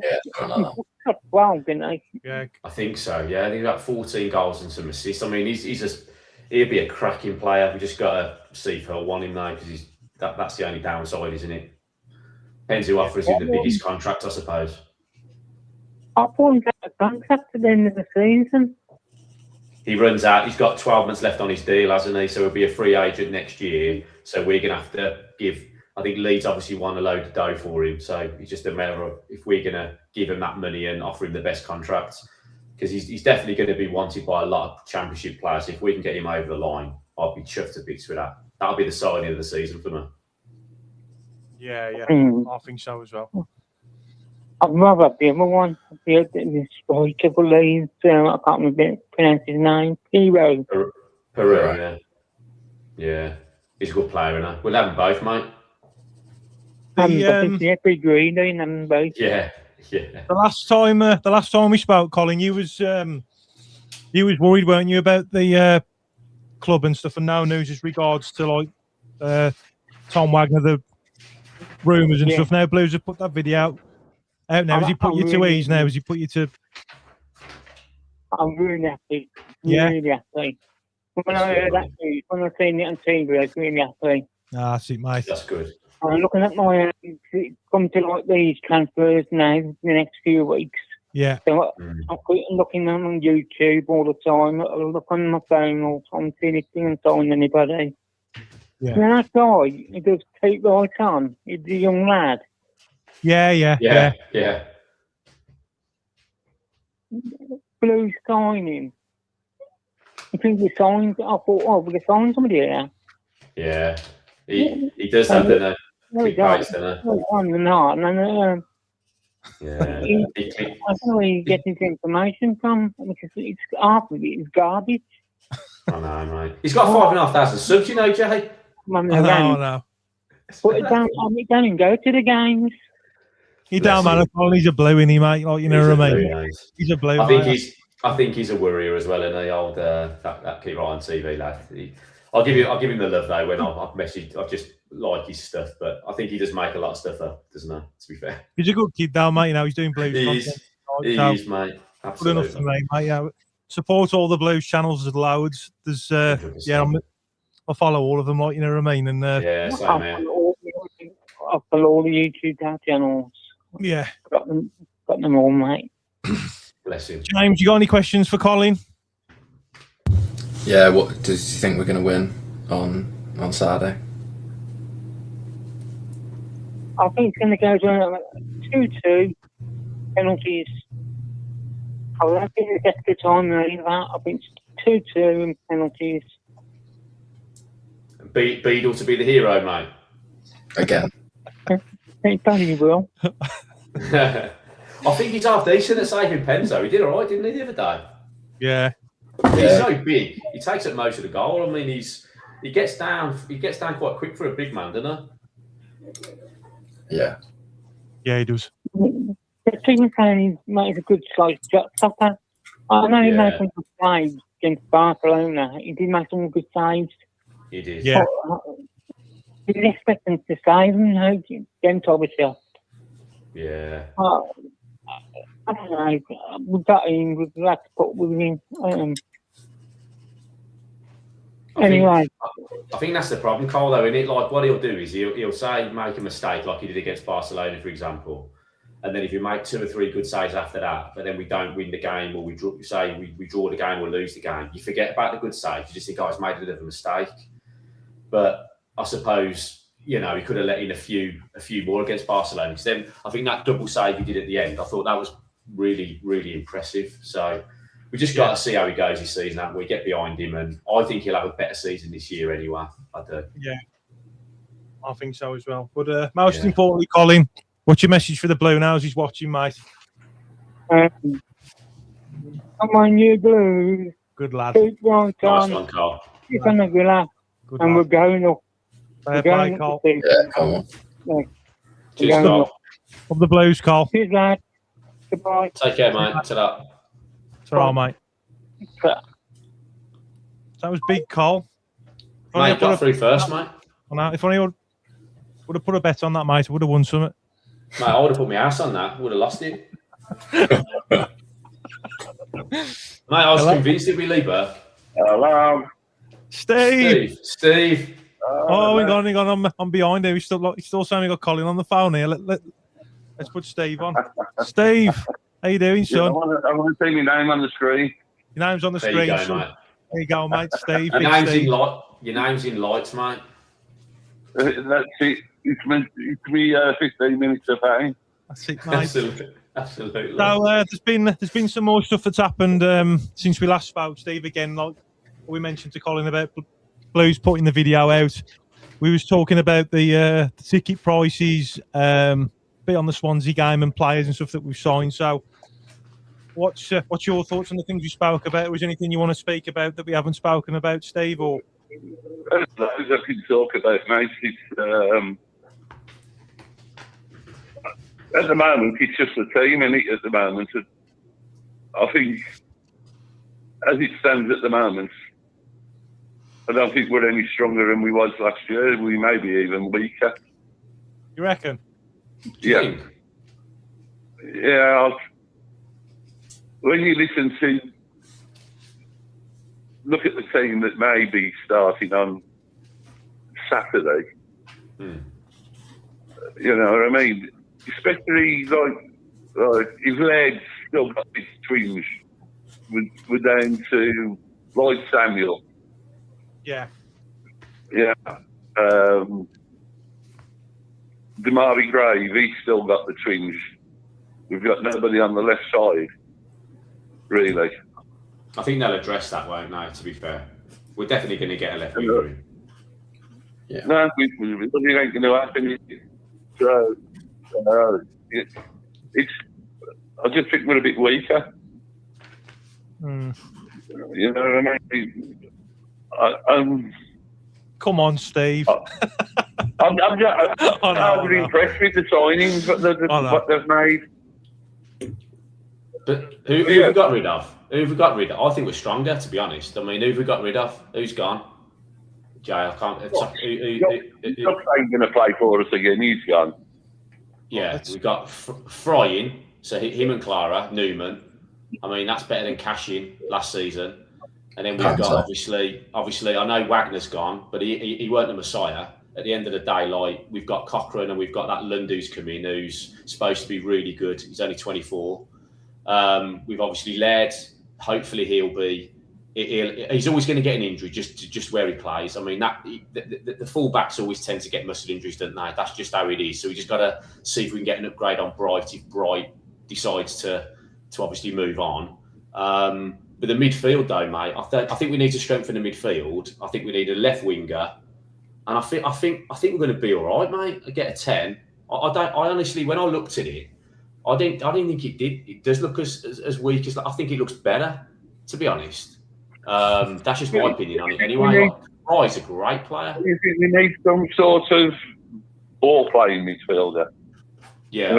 Yeah, Got 12, didn't he? Yeah. I think so. Yeah, he got 14 goals and some assists. I mean, he'll be a cracking player. We just got to see if he'll want him now because that's the only downside, isn't it? Depends who offers him the biggest contract, I suppose. I thought he got a contract at the end of the season. He runs out. He's got 12 months left on his deal, hasn't he? So he'll be a free agent next year. So we're going to have to give. I think Leeds obviously want a load of dough for him. So it's just a matter of if we're going to give him that money and offer him the best contracts. Because he's definitely going to be wanted by a lot of championship players. If we can get him over the line, I'll be chuffed to bits with that. That'll be the signing of the season for me. Yeah. I think so as well. I'd rather have the other one. The striker for Leeds. I can't pronounce his name. Hero. Pereira, yeah. He's a good player, isn't he? We'll have them both, mate. The Green doing them both. Yeah. The last time we spoke, Colin, you was worried, weren't you, about the club and stuff, and now news as regards to like Tom Wagner, the rumours and stuff. Now Blues have put that video out now. Has he put you to ease now? Has he put you to? I'm really happy. Yeah. Really happy. When I heard that news, when I seen it on TV, I was really happy. That's it, mate. That's good. I'm looking at my come to like these transfers now in the next few weeks. Yeah. So I'm looking on YouTube all the time. I look on my phone all the time, see if I can sign anybody. Yeah. And that guy, he does keep right on. He's a young lad. Yeah. Blue signing. I think we signed. I thought, we signed somebody here. Yeah. He does have the quick pace, doesn't he? Yeah. I don't know where he gets his information from because it's half of it is garbage. I know, mate. He's got 5,500 subs, you know, Jay. I know. But he don't even go to the games. He don't matter. He's a blue, isn't he, mate? Like, you know what I mean? He's a blue. I think he's a worrier as well, and the old that keep right on TV lad. I'll give him the love though when I've just like his stuff, but I think he does make a lot of stuff up, doesn't he? To be fair, he's a good kid, though, mate. You know, he's doing Blues content. He is, mate. Absolutely. Good enough for me, mate. Yeah, support all the Blues channels. There's loads. There's I follow all of them, like, you know what I mean. And same here. I follow all the YouTube channels. Yeah, got them all, mate. Bless him. James, you got any questions for Colin? Yeah, what do you think we're going to win on Saturday? I think it's going to go to 2-2 penalties. I don't think it's extra time or any of that. I think it's 2-2 and penalties. Beadle to be the hero, mate. Again. He probably will. I think he's half decent at saving pens, though. He did all right, didn't he, the other day? Yeah. He's so big. He takes up most of the goal. I mean, he gets down quite quick for a big man, doesn't he? Yeah. Yeah, he does. The team saying he makes a good slice shot stopper. I know he made some good saves against Barcelona. He did make some good saves. He did. Yeah. He was expecting to save him, against obviously. Yeah. I don't know. We got him. We'd like to put with him. Anyway. I think that's the problem, Cole, though, isn't it? Like, what he'll do is he'll say make a mistake like he did against Barcelona, for example. And then if you make 2 or 3 good saves after that, but then we don't win the game, or we draw the game or lose the game, you forget about the good saves. You just think, oh, he's made a bit of a mistake. But I suppose, you know, he could have let in a few more against Barcelona. Because then I think that double save he did at the end, I thought that was really, really impressive. So we just got to see how he goes this season, haven't we? Get behind him, and I think he'll have a better season this year anyway. I do. Yeah, I think so as well. But most importantly, Colin, what's your message for the Bluenoses watching, mate? Come on, you Blues. Good lad. Keep right on. Nice one, Carl. Keep on the villa. Good And lad. we're going up. Fair play, Cole. Yeah, come on. Cheers, Carl. Of the Blues, Cole. Cheers, lad. Goodbye. Take care, mate. Ta-da. It's all right, mate. That was big, Cole. Mate, got through first, mate. If only would have put a bet on that, mate, I would have won something. Mate, I would have put my house on that. Would have lost it. Mate, I was convinced it'd be Lee Burke. Hello. Steve. Oh, hang on. I'm behind here. He's still saying we got Colin on the phone here. Let's put Steve on. Steve, how you doing, son? I want to see my name on the screen. Your name's on the There screen, you go, son. mate. There you go, mate. Steve. Your name's in lights, mate. That's it. It's meant to be 15 minutes of fame. That's it, mate. Absolutely. So there's been some more stuff that's happened since we last spoke, Steve. Again, like we mentioned to Colin about Blues putting the video out. We was talking about the ticket prices, bit on the Swansea game and players and stuff that we've signed. So, what's your thoughts on the things we spoke about? Was there anything you want to speak about that we haven't spoken about, Steve? Or As I can talk about, mate, it's, at the moment, it's just a team, isn't it, at the moment? I think, as it stands at the moment, I don't think we're any stronger than we was last year. We may be even weaker. you reckon? Yeah. Yeah. When you listen to, look at the team that may be starting on Saturday, you know what I mean? Especially like his legs still got his twinge. We're down to Lloyd Samuel. Yeah. Yeah. Demarai Gray, he's still got the twinge. We've got nobody on the left side, really. I think they'll address that, won't they, to be fair? We're definitely going to get a left winger in. Yeah. No, it ain't going to happen. So, it's. I just think we're a bit weaker. You know what I mean? Come on, Steve. I'm really impressed with the signings what they've made. But who have we got rid of? Who have we got rid of? I think we're stronger, to be honest. I mean, who have we got rid of? Who's gone? Jay, I can't. He's not going to play for us again. He's gone. Yeah, we've got Frying, so him and Clara, Newman. I mean, that's better than Cashin last season. And then we've got, obviously, I know Wagner's gone, but he weren't the Messiah. At the end of the day, like, we've got Cochrane and we've got that Lund who's come in, who's supposed to be really good. He's only 24. We've obviously led. Hopefully he's always going to get an injury just where he plays. I mean, the full-backs always tend to get muscle injuries, don't they? That's just how it is. So we just got to see if we can get an upgrade on Bright if Bright decides to obviously move on. But the midfield, though, mate, I think we need to strengthen the midfield. I think we need a left winger, and I think we're going to be all right, mate. I get a 10. I honestly, when I looked at it, I didn't think it did. It does look as weak as I think it looks better, to be honest. That's just my opinion on it. Anyway, he's a great player. You think we need some sort of ball playing midfielder? Yeah,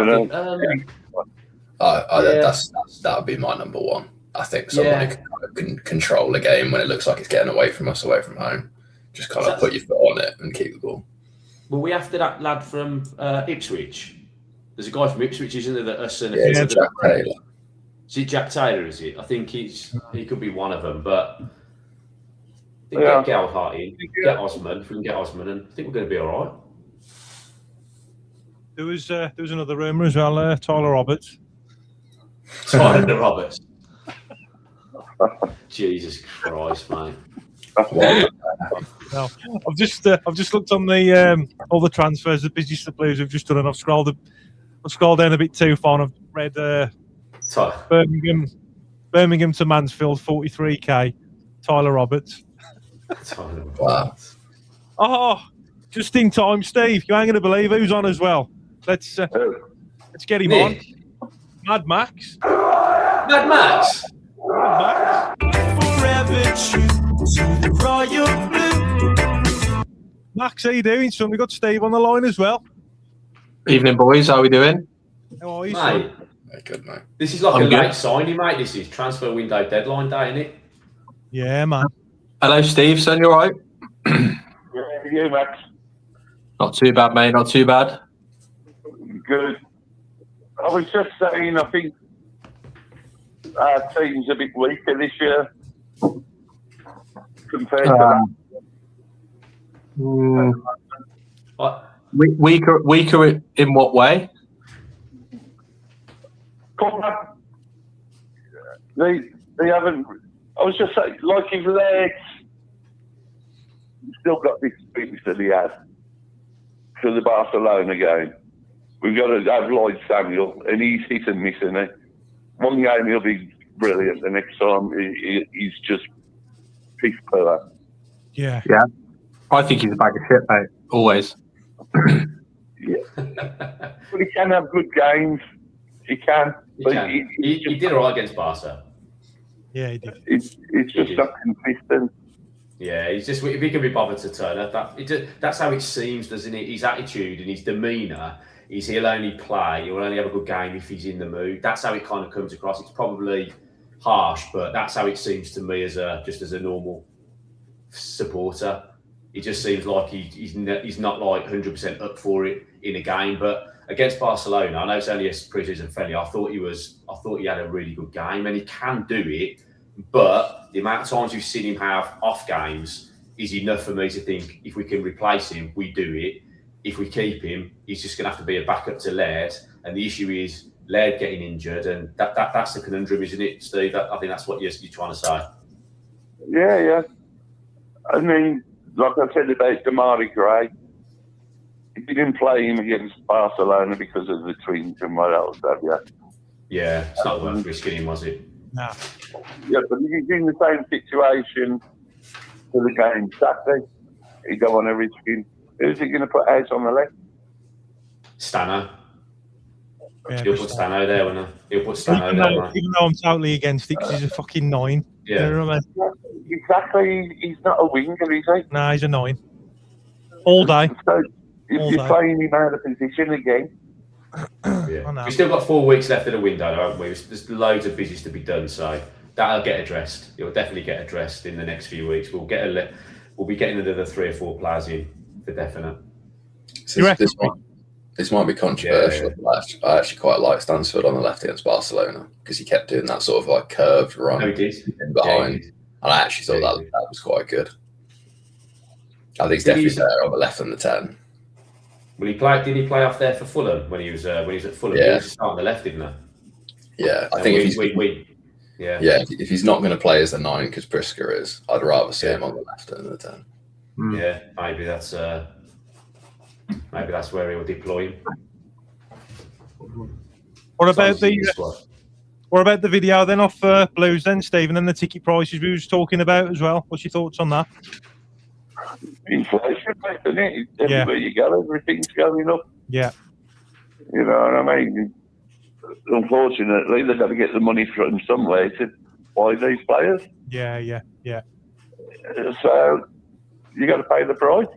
that would be my number one. I think someone who can control the game when it looks like it's getting away from us, away from home. Just kind of put your foot on it and keep the ball. Well, we after that lad from Ipswich. There's a guy from Ipswich, isn't there? That us and Jack Taylor. Is it Jack Taylor? Is it? I think he could be one of them. But get Gallagher in, get Osman. If we can get Osman, and I think we're going to be all right. There was another rumour as well. Tyler Roberts. Tyler Roberts. Jesus Christ, mate. No, I've just looked on the all the transfers the busiest the Blues have just done, and I've scrolled down a bit too far, and I've read Birmingham to Mansfield 43k. Tyler Roberts. Wow. Oh, just in time, Steve. You ain't gonna believe who's on as well. Let's get him on. Mad Max. Mad Max. Forever true to the royal blue. Max, how you doing, son? We got Steve on the line as well. Evening, boys. How are we doing? How are you, mate? Good, mate. This is like a late signing, mate. This is transfer window deadline day, isn't it? Yeah, man. Hello, Steve. Son, you all right? Yeah, you, Max. Not too bad, mate. Not too bad. Good. I was just saying, I think our team's a bit weaker this year compared to that. Weaker in what way? They haven't. I was just saying, like if they're still got this experience that he had for the Barcelona game. We've got to have Lloyd Samuel, and he's hit and miss, isn't he? One game he'll be brilliant, the next time he's just piece poor. Yeah. I think he's a bag of shit, mate. Always. Yeah. But he can have good games. He can. He did all right against Barca. Yeah, he did. It's just not consistent. Yeah, he's just if he can be bothered to turn up, that's how it seems, doesn't it? His attitude and his demeanour is he'll only play, he'll only have a good game if he's in the mood. That's how it kind of comes across. It's probably harsh, but that's how it seems to me as a normal supporter. It just seems like he's not like 100% up for it in a game. But against Barcelona, I know it's only a pre-season friendly. I thought he had a really good game, and he can do it. But the amount of times you've seen him have off games is enough for me to think if we can replace him, we do it. If we keep him, he's just going to have to be a backup to Laird. And the issue is Laird getting injured, and that's the conundrum, isn't it, Steve? I think that's what you're trying to say. Yeah. I mean, like I said about 𝒂𝒏𝒅, if you didn't play him against Barcelona because of the twins and what else have you? Yeah, it's not worth risking him, was it? No. Yeah, but if he's in the same situation for the game Saturday, you don't want to risk him. Who's he going to put out on the left? Stano. Yeah, He'll put Stano there, won't he? He'll put Stano there. Even though I'm totally against it because he's a fucking 9. Yeah. You know what I mean? Exactly. He's not a winger, is he? Nah, he's a 9. All day. So if you're playing him out of position again. Yeah. We've still got 4 weeks left of the window, haven't we? There's loads of business to be done, so that'll get addressed. It'll definitely get addressed in the next few weeks. We'll be getting another 3 or 4 players in for definite. This might be controversial, but I actually quite like Stansford on the left against Barcelona because he kept doing that sort of like curved run he did. in behind, and I actually thought that was quite good. I think he's definitely better on the left than the 10. Did he play off there for Fulham when he was at Fulham? Yeah. He was starting on the left, didn't he? Yeah, I think if he's not going to play as the 9 because 𝒃𝒆𝒃 is, I'd rather see him on the left than the 10. Yeah, maybe that's where he'll deploy him. What about the video then off Blues then, Stephen, and the ticket prices we was talking about as well? What's your thoughts on that? Inflation, isn't it? Everywhere you go, everything's going up. Yeah. You know what I mean? unfortunately, they've got to get the money from somewhere to buy these players. Yeah. So you got to pay the price.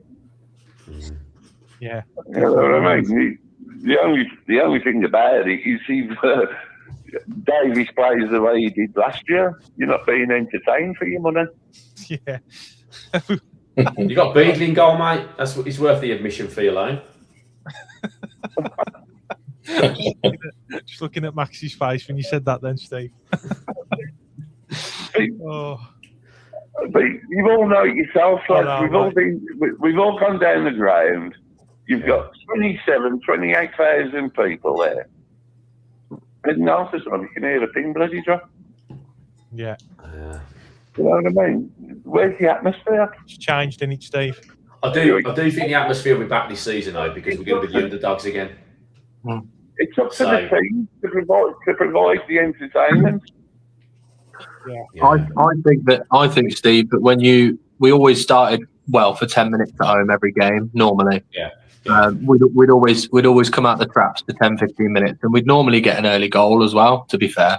Yeah. You know what I mean? The only thing about it is if Davies plays the way he did last year, you're not being entertained for your money. Yeah. You got Beadley in goal, mate. That's what it's worth the admission fee alone. Just looking at Max's face when you said that, then, Steve. Oh. But you all know it yourself. Like we've all gone down the ground. You've got 28,000 people there. And now for something, you can hear a pin bloody drop. Yeah. You know what I mean? Where's the atmosphere? It's changed, isn't it, Steve? I do think the atmosphere will be back this season, though, because we're going to be the underdogs again. It's up to the team to provide the entertainment. Yeah. I think, Steve, that when we always started for 10 minutes at home every game normally. Yeah. We'd always come out the traps for 10-15 minutes, and we'd normally get an early goal as well, to be fair.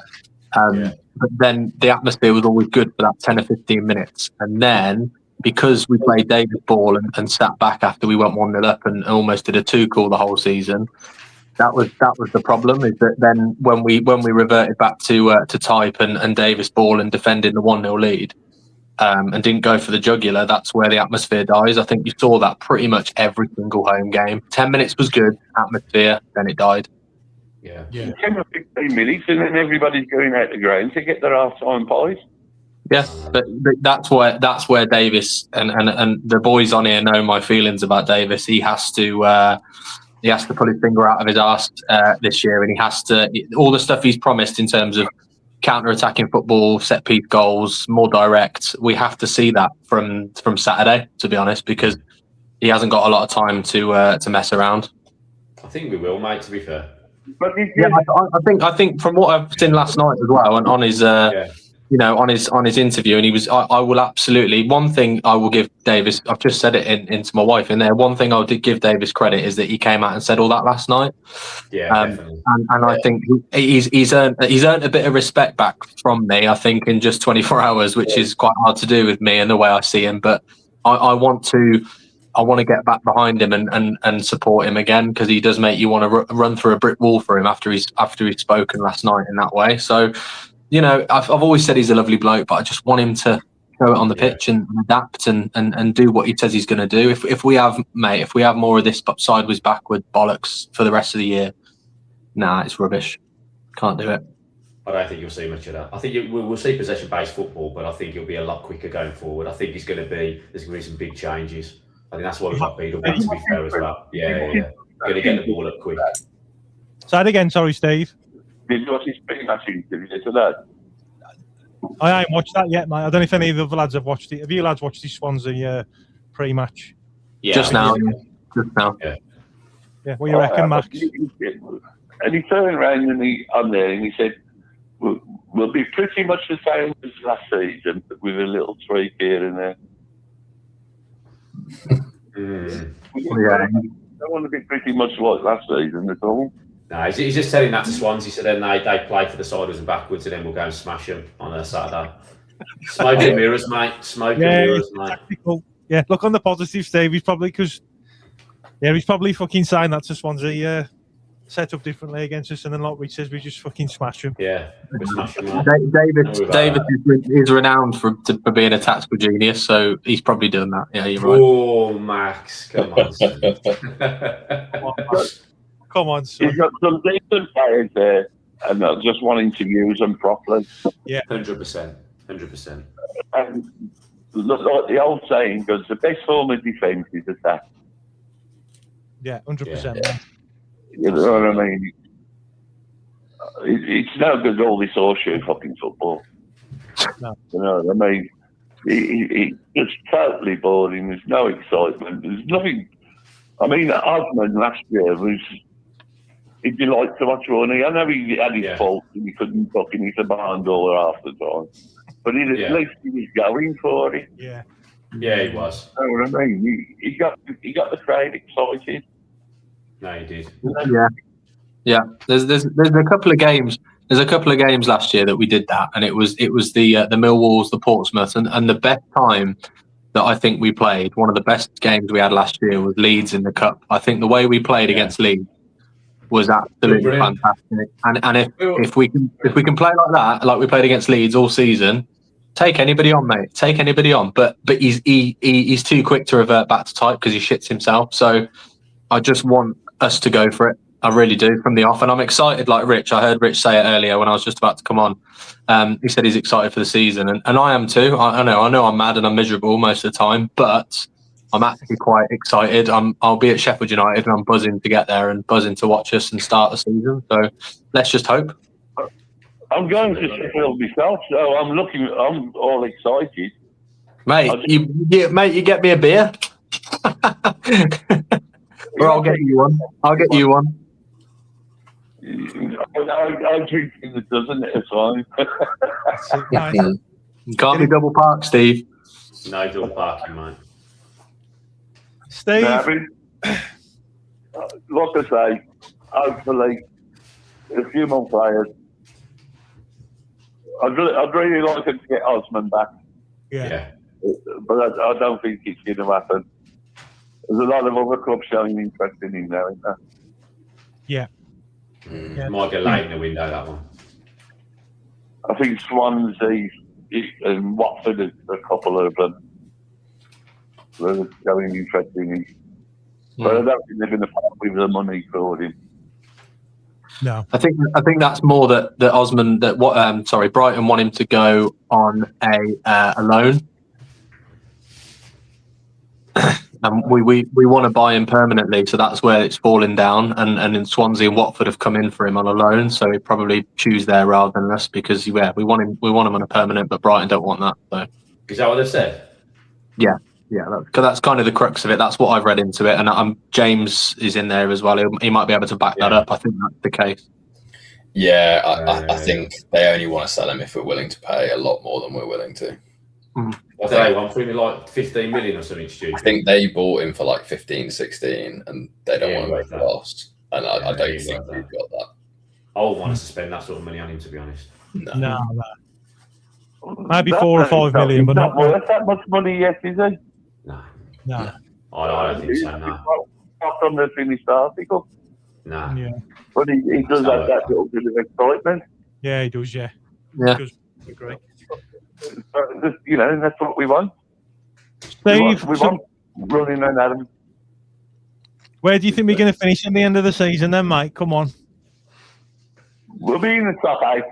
But then the atmosphere was always good for that 10 or 15 minutes, and then because we played Davis ball and sat back after we went 1-0 up and almost did a 2-call the whole season. That was the problem. Is that then when we reverted back to type and Davis ball and defending the 1-0 lead, and didn't go for the jugular, that's where the atmosphere dies. I think you saw that pretty much every single home game. 10 minutes was good, atmosphere, then it died. Yeah. 10 or 15 minutes, and then everybody's going out the ground to get their half-time pies. Yeah, but that's where Davis and the boys on here know my feelings about Davis. He has to pull his finger out of his arse this year, and he has to all the stuff he's promised in terms of counter-attacking football, set-piece goals, more direct. We have to see that from Saturday, to be honest, because he hasn't got a lot of time to mess around. I think we will, mate. To be fair. But I think from what I've seen last night as well, and on his on his interview, and he was. I will absolutely. One thing I will give Davis. I've just said it into my wife in there. One thing I did give Davis credit is that he came out and said all that last night. Yeah, definitely. And I think he's earned a bit of respect back from me. I think in just 24 hours, which is quite hard to do with me and the way I see him. But I want to get back behind him and support him again, because he does make you want to run through a brick wall for him after he's spoken last night in that way. So. I've always said he's a lovely bloke, but I just want him to show it on the pitch and adapt and do what he says he's going to do. If we have more of this sideways backward bollocks for the rest of the year, it's rubbish. Can't do it. I don't think you'll see much of that. I think we'll see possession-based football, but I think it'll be a lot quicker going forward. I think there's going to be some big changes. I think that's why we've got Beadle back, to be fair, as well. Yeah. Going to get the ball up quick. Say that again, sorry, Steve. Did you watch his pre-match interview today? I haven't watched that yet, mate. I don't know if any of the other lads have watched it. Have you lads watched his Swansea pre-match? Yeah, just now. Yeah. What do you reckon, Max? And he turned around and he said, "We'll be pretty much the same as last season, but with a little tweak here and there." Yeah. I don't want to be pretty much like last season at all. No, he's just telling that to Swansea, so then they play for the sideways and backwards, and then we'll go and smash them on a Saturday. Smoke and mirrors, mate. Smoke and mirrors, mate. Tactical. Yeah, look on the positive, Steve. He's probably fucking saying that to Swansea. Set up differently against us, and then like Rich says, we just fucking smash them. Yeah, we smash them. David is renowned for being a tactical genius, so he's probably done that. Yeah, you're right. Oh, Max, come on. Come on, son. He's got some decent players there, and not just wanting to use them properly. Yeah, 100%. And like the old saying goes, the best form of defence is attack. Yeah, 100%. You know what I mean? It's no good all this horseshoe fucking football. No. You know what I mean? It's just totally boring. There's no excitement. There's nothing. I mean, Osman last year he'd be like to watch running. I know he had his faults and he couldn't fucking hit a barn door half the time. But at least he was going for it. Yeah. Yeah, he was. You know what I mean? He got the crowd excited. No, he did. Yeah, there's a couple of games. There's a couple of games last year that we did that, and it was the Millwalls, the Portsmouth, and the best time that I think we played. One of the best games we had last year was Leeds in the cup. I think the way we played against Leeds was absolutely fantastic. And if we can play like that, like we played against Leeds all season, take anybody on, mate. Take anybody on. But he's too quick to revert back to type because he shits himself. So I just want us to go for it. I really do from the off, and I'm excited. Like Rich, I heard Rich say it earlier when I was just about to come on. He said he's excited for the season, and I am too. I know I'm mad and I'm miserable most of the time, but I'm actually quite excited. I'll be at Sheffield United, and I'm buzzing to get there and buzzing to watch us and start the season. So let's just hope. I'm going to Sheffield myself, so I'm all excited. Mate, you get me a beer, or I'll get you one. I'll get you one. I drink in the dozen at a time. Can't be double parked, Steve. No double parking, mate. Steve. Like I say, hopefully, a few more players. I'd really like him to get Osman back. Yeah. But I don't think it's going to happen. There's a lot of other clubs showing interest in him now, isn't there? Yeah. Might get late in the window, that one. I think Swansea and Watford is a couple of them. They're showing interest in him. But I don't think they're going to part with the money for him. No, I think that's more that Osman Brighton want him to go on a loan, and we want to buy him permanently. So that's where it's falling down. And in Swansea and Watford have come in for him on a loan, so he'd probably choose there rather than us because we want him on a permanent, but Brighton don't want that. So is that what they've said? Yeah. Yeah, because that's kind of the crux of it. That's what I've read into it, and James is in there as well. He might be able to back that up. I think that's the case. Yeah, I think they only want to sell him if we're willing to pay a lot more than we're willing to. What do they want for him, like 15 million or something stupid? I think they bought him for like 15, 16, and they don't want to make a loss. And I don't think we've got that. I wouldn't want to spend that sort of money on him, to be honest. No. Maybe 4 or 5 million, but not worth that much money yet, is he? No. I don't think so, no. Not from the finished article. No. Yeah. But he does have that little bit of excitement. Yeah, he does, yeah. Yeah. He does. Agree. That's what we want. Steve, we want running and Adam. Where do you think we're going to finish in the end of the season then, mate? Come on. We'll be in the top 8.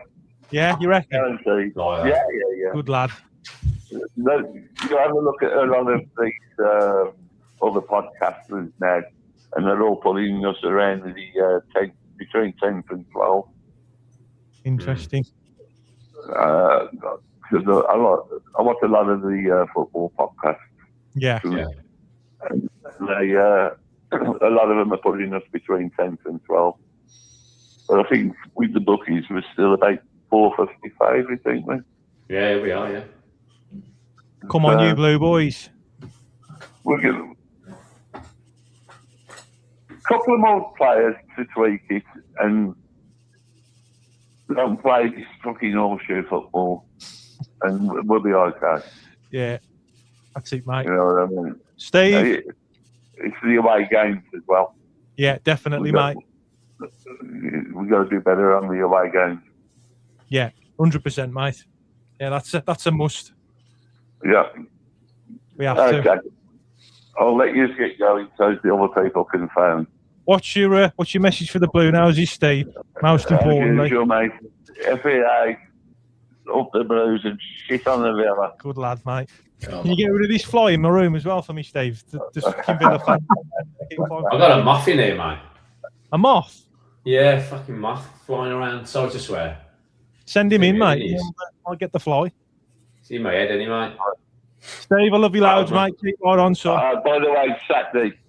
Yeah, you reckon? Guaranteed. Yeah. Good lad. You have a look at a lot of these other podcasters now, and they're all putting us around the between 10th and 12th. Interesting. Because I watch a lot of the football podcasts. Yeah. And they, a lot of them are putting us between 10th and 12th. But I think with the bookies, we're still about 455, I think we. Yeah, we are, yeah. Come on, you blue boys. We'll get a couple of more players to tweak it and don't play this fucking horseshoe football, and we'll be okay. Yeah, that's it, mate. You know what I mean? Steve? It's the away games as well. Yeah, definitely, mate. We've got to do better on the away games. Yeah, 100%, mate. Yeah, that's a must. Yeah. We have to. I'll let you get going so the other people can phone. What's your message for the Bluenoses, Steve? Most importantly. Usual, mate. FEA, up the Blues and shit on the Villa. Good lad, mate. Can you get rid of this fly in my room as well for me, Steve? Just give Villa fan. I've got a moth in here, mate. A moth? Yeah, fucking moth flying around. Sorry to swear. Send him in, mate. I'll get the fly. See in my head, any mate. Steve, I love you loads, mate. Keep right on, son. By the way, Saturday,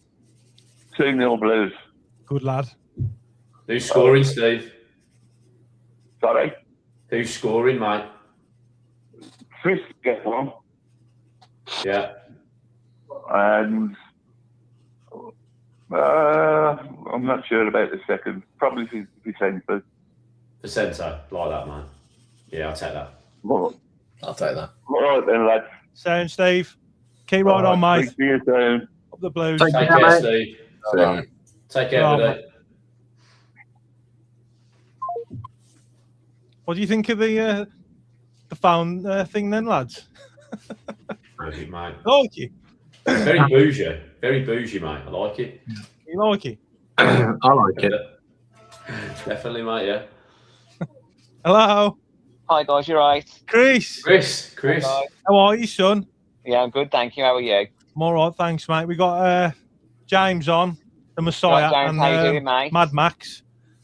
2-0 Blues. Good lad. Who's scoring, Steve? Sorry? Who's scoring, mate? Chris gets one. Yeah. And I'm not sure about the second. Probably Vicente. Vicente, like that, man. Yeah, I'll take that. I'll take that. All right then, lads. Sound, Steve. Keep right on, mate. See you soon. Up the Blues. Take Take care, care, mate. Steve. So, Take care, buddy. What do you think of the phone thing then, lads? Perfect, mate. I like it. Very bougie. Very bougie, mate. I like it. You like it? I like it. Definitely, mate, yeah. Hello, Hi guys, you're right. Chris. Chris. How are you, son? Yeah, I'm good, thank you. How are you? I'm all right, thanks, mate. We got James on, the Messiah, Right, James, and how you doing, mate? Mad Max.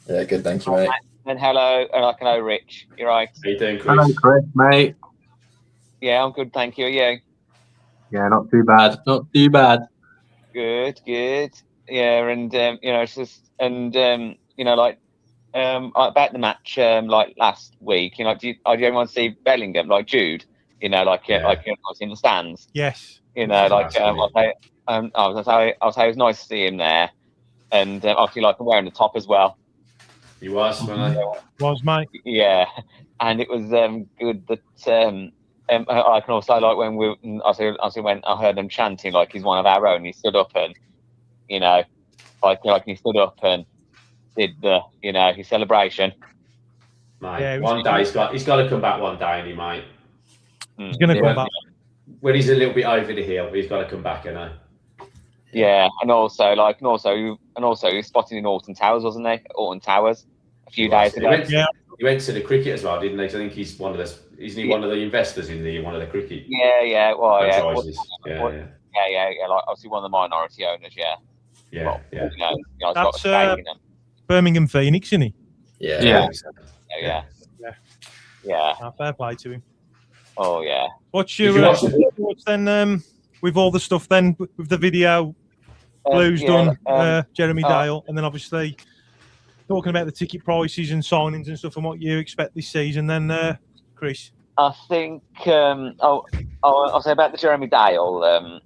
yeah, good. Thank you, mate. And hello, Rich. You're right. How you doing, Hello, Chris? Chris, mate. Yeah, I'm good, thank you. Are you? Yeah, not too bad. Not too bad. Good. Yeah, and it's just like about the match like last week. Do you want to see Bellingham like Jude? I was in the stands. Yes. I was it was nice to see him there, and obviously like I'm wearing the top as well. He was, wasn't he? Was, mate. Yeah, and it was good that I can also like when when I heard them chanting like he's one of our own. He stood up and he stood up and did the his celebration. Mate, Yeah, one day he's got to come back one day, and he might. He's going to come back. When he's a little bit over the hill, he's got to come back, Yeah, and also he was spotted in Alton Towers, wasn't he? Alton Towers a few days ago. He went to the cricket as well, didn't he? I think he's one of the. Isn't he one of the investors in one of the cricket? Yeah. Well, franchises? yeah. Like obviously one of the minority owners. Yeah. Yeah. It's got a That's stake in them. Birmingham Phoenix, isn't he? Yeah. Fair play to him. Oh yeah. What's Did you your watch it? thoughts then with all the stuff then with the video? Blues done, Jeremy Dale, and then obviously talking about the ticket prices and signings and stuff and what you expect this season. Then, Chris, I think I'll say about the Jeremy Dale.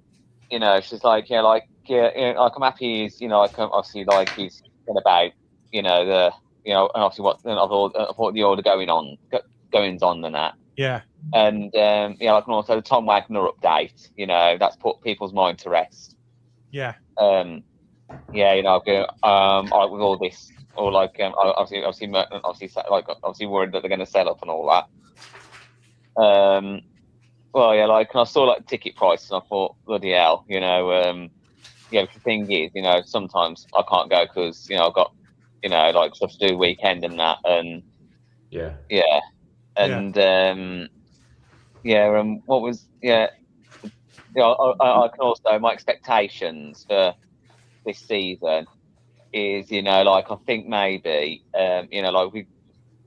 It's just like I'm happy. Obviously like he's about and obviously what the order goings on and that. Yeah. And I can also the Tom Wagner update. That's put people's mind to rest. Yeah. With all this, or obviously worried that they're going to sell up and all that. I saw like ticket prices and I thought, bloody hell, the thing is, sometimes I can't go because I've got stuff to do weekend and that, and and what was I can also my expectations for this season is I think maybe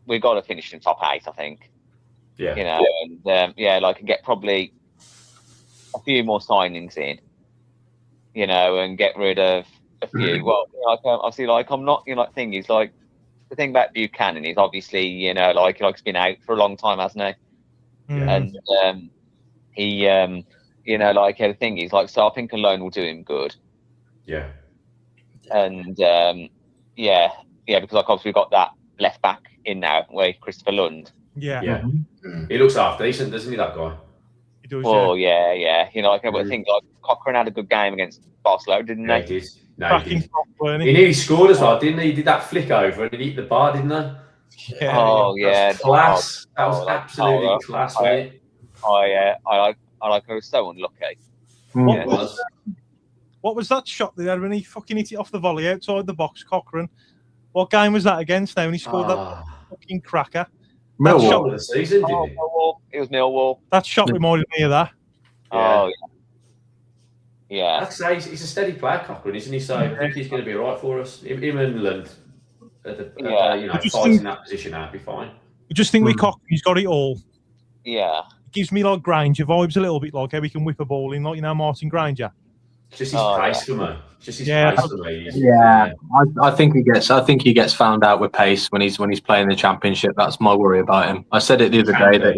we've got to finish in top 8. I think and get probably a few more signings in and get rid of a few. Well, obviously I'm not thing is the thing about Buchanan is obviously he's been out for a long time, hasn't he? And he the thing is so I think alone will do him good. Yeah. And because obviously we've got that left back in now, where Christopher Lund. Yeah. He looks half decent, doesn't he, that guy? He does. Oh yeah. But things like Cochrane had a good game against Barcelona, didn't Yeah, they? he did. No, he did. He He nearly scored as well, didn't he? He did that flick over and he hit the bar, didn't he? Yeah. Oh yeah. Class. That was absolutely class, wasn't it? Oh yeah. I was so unlucky. It was. What was that shot they had when he fucking hit it off the volley outside the box, Cochrane? What game was that against now when he scored that fucking cracker? Millwall. Shot of the season, didn't he? Millwall. It was Millwall. That shot reminded me of that. Oh yeah. I'd say he's a steady player, Cochrane, isn't he? So I think he's going to be all right for us. Him and Lund, fighting that position out, be fine. I just think with Cochrane, he's got it all. Yeah. It gives me like Granger vibes a little bit, like how he can whip a ball in, like Martin Granger. Just his pace for me. Just his Yeah. pace for me. Yeah, I think he gets found out with pace when he's playing the championship. That's my worry about him. I said it the other day that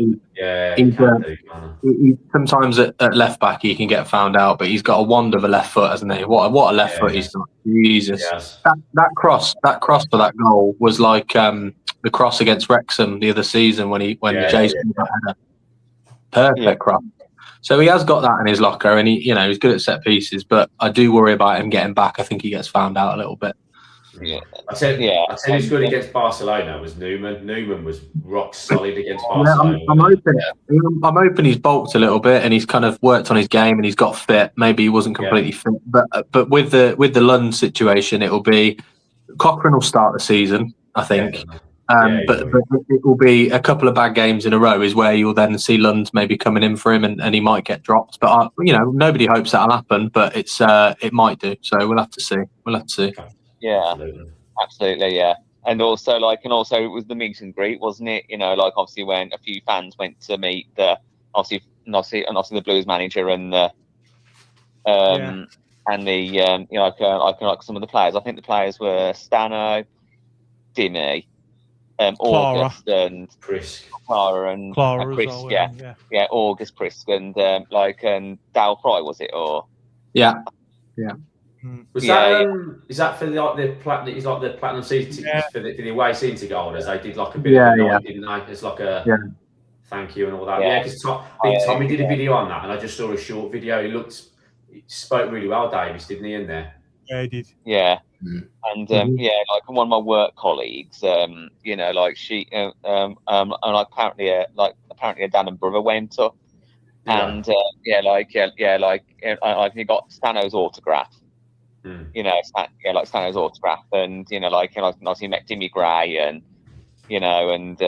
he sometimes at left back he can get found out, but he's got a wand of a left foot, hasn't he? What a left foot he's got. Jesus, that cross for that goal was like the cross against Wrexham the other season when Jason had a perfect cross. So he has got that in his locker, and he's good at set pieces. But I do worry about him getting back. I think he gets found out a little bit. Yeah, I tell you who's good against Barcelona was Newman. Newman was rock solid against Barcelona. I'm hoping he's bulked a little bit, and he's kind of worked on his game, and he's got fit. Maybe he wasn't completely fit, but with the Lund situation, it will be Cochrane will start the season, I think. But it will be a couple of bad games in a row is where you'll then see Lund maybe coming in for him and he might get dropped. But nobody hopes that'll happen, but it might do. So we'll have to see. Yeah, absolutely. Yeah, and also it was the meet and greet, wasn't it? Obviously when a few fans went to meet the obviously the Blues manager and the some of the players. I think the players were Stano, Dimmy, August and Clara and Chris. Well, August, Chris and and Dale Fry, was it? Or was that is that for the platinum season tickets for the away season ticket holders? They did like a bit of a night, didn't they? It's like a thank you and all that. Because Tommy did a video on that, and I just saw a short video. He spoke really well, Davis, didn't he? In there. Yeah, he did. Yeah. And one of my work colleagues, she and apparently a dad and brother went up, and he got Stano's autograph. Stano's autograph, and obviously met Timmy Gray, and it's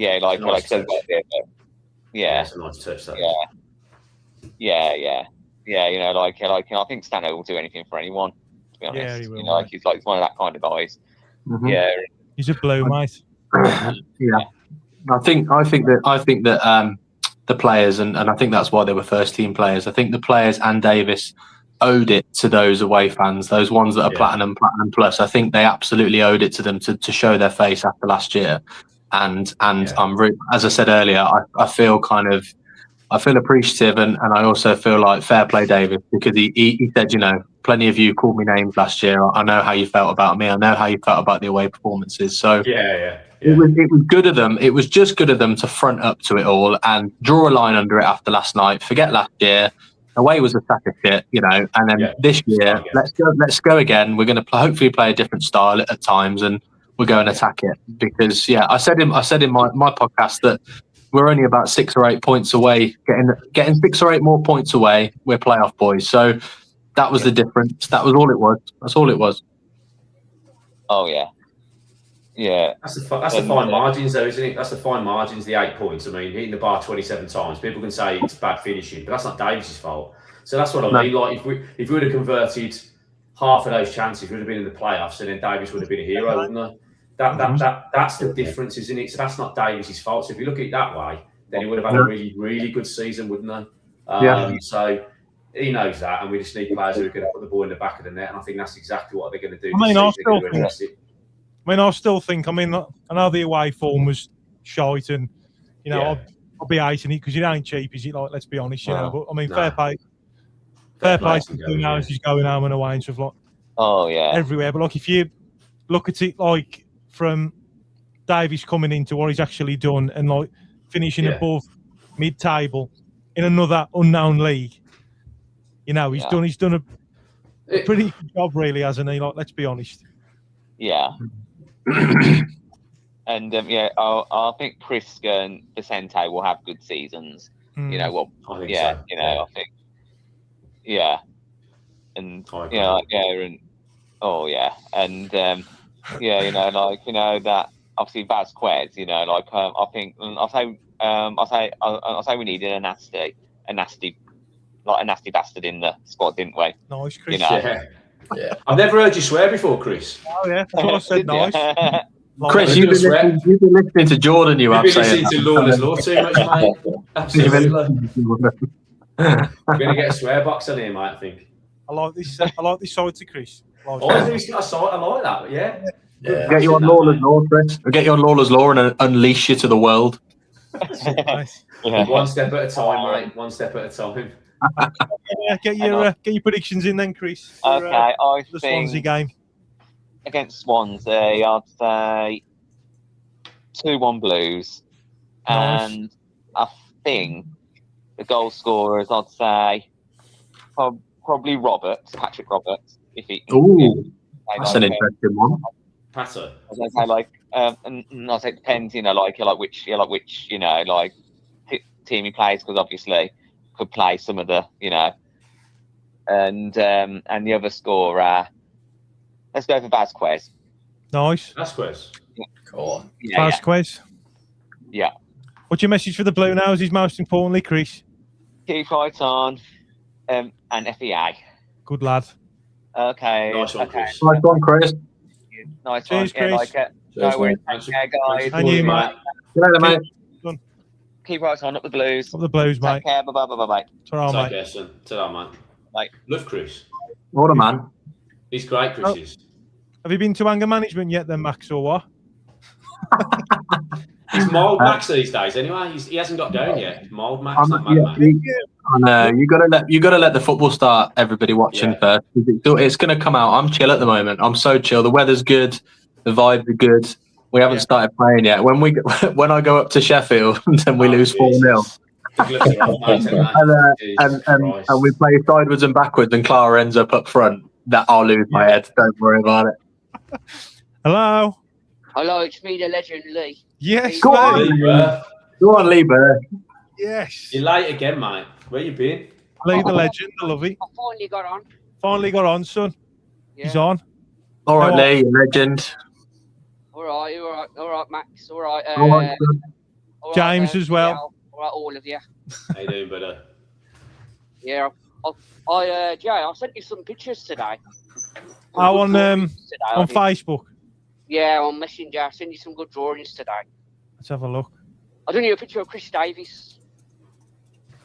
a nice touch. I think Stano will do anything for anyone. To be honest, yeah, he will, he's one of that kind of guys. Mm-hmm. Yeah, he's a blue mate. Yeah, I think that the players and I think that's why they were first team players. I think the players and Davis owed it to those away fans, those ones that are platinum plus. I think they absolutely owed it to them to show their face after last year. And as I said earlier, I feel appreciative and I also feel like fair play, David, because he said, plenty of you called me names last year. I know how you felt about me. I know how you felt about the away performances. So it was good of them. It was just good of them to front up to it all and draw a line under it after last night. Forget last year. Away was a sack of shit, and then this year, let's go again. We're going to hopefully play a different style at times, and we're going to attack it. Because I said in my podcast that we're only about 6 or 8 points away, getting 6 or 8 more points away. We're playoff boys. So that was the difference. That was all it was. That's all it was. Oh yeah. That's the fine margins, though, isn't it? That's the fine margins. The 8 points. I mean, hitting the bar 27 times. People can say it's bad finishing, but that's not Davis's fault. So that's what I mean. Like if we would have converted half of those chances, we'd have been in the playoffs, and then Davis would have been a hero, wouldn't he? That's the difference, isn't it? So that's not Davis's fault. So if you look at it that way, then he would have had a really, really good season, wouldn't he? So he knows that, and we just need players who are going to put the ball in the back of the net, and I think that's exactly what they're going to do. I still think. I know the away form was shite, and I'll be hating it because it ain't cheap, is it? Like, let's be honest, But fair play to Bluenoses going home and away and stuff everywhere. But if you look at it from Davis coming into what he's actually done and finishing above mid-table in another unknown league, he's done a pretty good job, really, hasn't he? Let's be honest. Yeah. And I think Chris and Vicente will have good seasons. I think so. I think. Yeah. And that obviously Vazquez, I think I'll say we needed a nasty bastard in the squad, didn't we? Nice, Chris. Yeah. I've never heard you swear before, Chris. Oh yeah, that's what I said. Nice. Chris, you've been listening to Jordan. You've been listening to Lawler's Law too much, mate. Absolutely. We're going to get a swear box on here, mate, I think. I like this. I like this side to Chris. Oh, he's got a side. I like that. Yeah. Yeah. Get you on Lawler's Law, Chris. We'll get you on Lawler's Law and unleash you to the world. Nice. One step at a time, mate. One step at a time. Yeah, get your predictions in then, Chris. For, Okay, I the think Swansea game against Swansea, I'd say 2-1 Blues, Nice. and I think the goal scorers, I'd say probably Patrick Roberts. If he, Ooh, that's an interesting one. Patter. I say like, and I say it depends, which team he plays, because obviously could play some of the, and the other scorer. Let's go for Vazquez. Nice. Vazquez. Go on. Yeah, Vazquez. yeah. What's your message for the Bluenoses, most importantly, Chris? Keep right on, and FEA. Good lad. Okay. Nice one, okay. Chris. Nice one, Chris. Nice Cheers, one. Yeah, Chris. like it. Cheers, No worries. mate. Take care, guys. And you, mate. See you later, mate. Keep right on up the Blues. Up the Blues, Take mate. care. Bye. Ta-ra, Take mate. care, son. Ta-ra, mate. Bye. Love Chris. What a man. He's great, Chris is. Have you been to anger management yet, then, Max, or what? He's mild Max these days, anyway. He hasn't got going yet. Mild Max, not Mad Max. I know you gotta let the football start. Everybody watching first. It's gonna come out. I'm chill at the moment. I'm so chill. The weather's good. The vibes are good. We haven't started playing yet. When I go up to Sheffield and we lose 4-0, and we play sideways and backwards, and Clara ends up front, that I'll lose my head. Don't worry about it. Hello. Hello, it's me, the legend, Lee. Yes, Go on, mate. Go on, Lee Burr. Yes. You're late again, mate. Where you been? Lee the legend, I love it. I finally got on. Finally got on, son. He's on. All right, Lee, legend. All right, Max. All right. All right, all right, James as well. All right, all of you. How you doing, brother? Yeah. Jay, I sent you some pictures today. On drawings Facebook. Yeah, on Messenger. I sent you some good drawings today. Let's have a look. I done you a picture of Chris Davis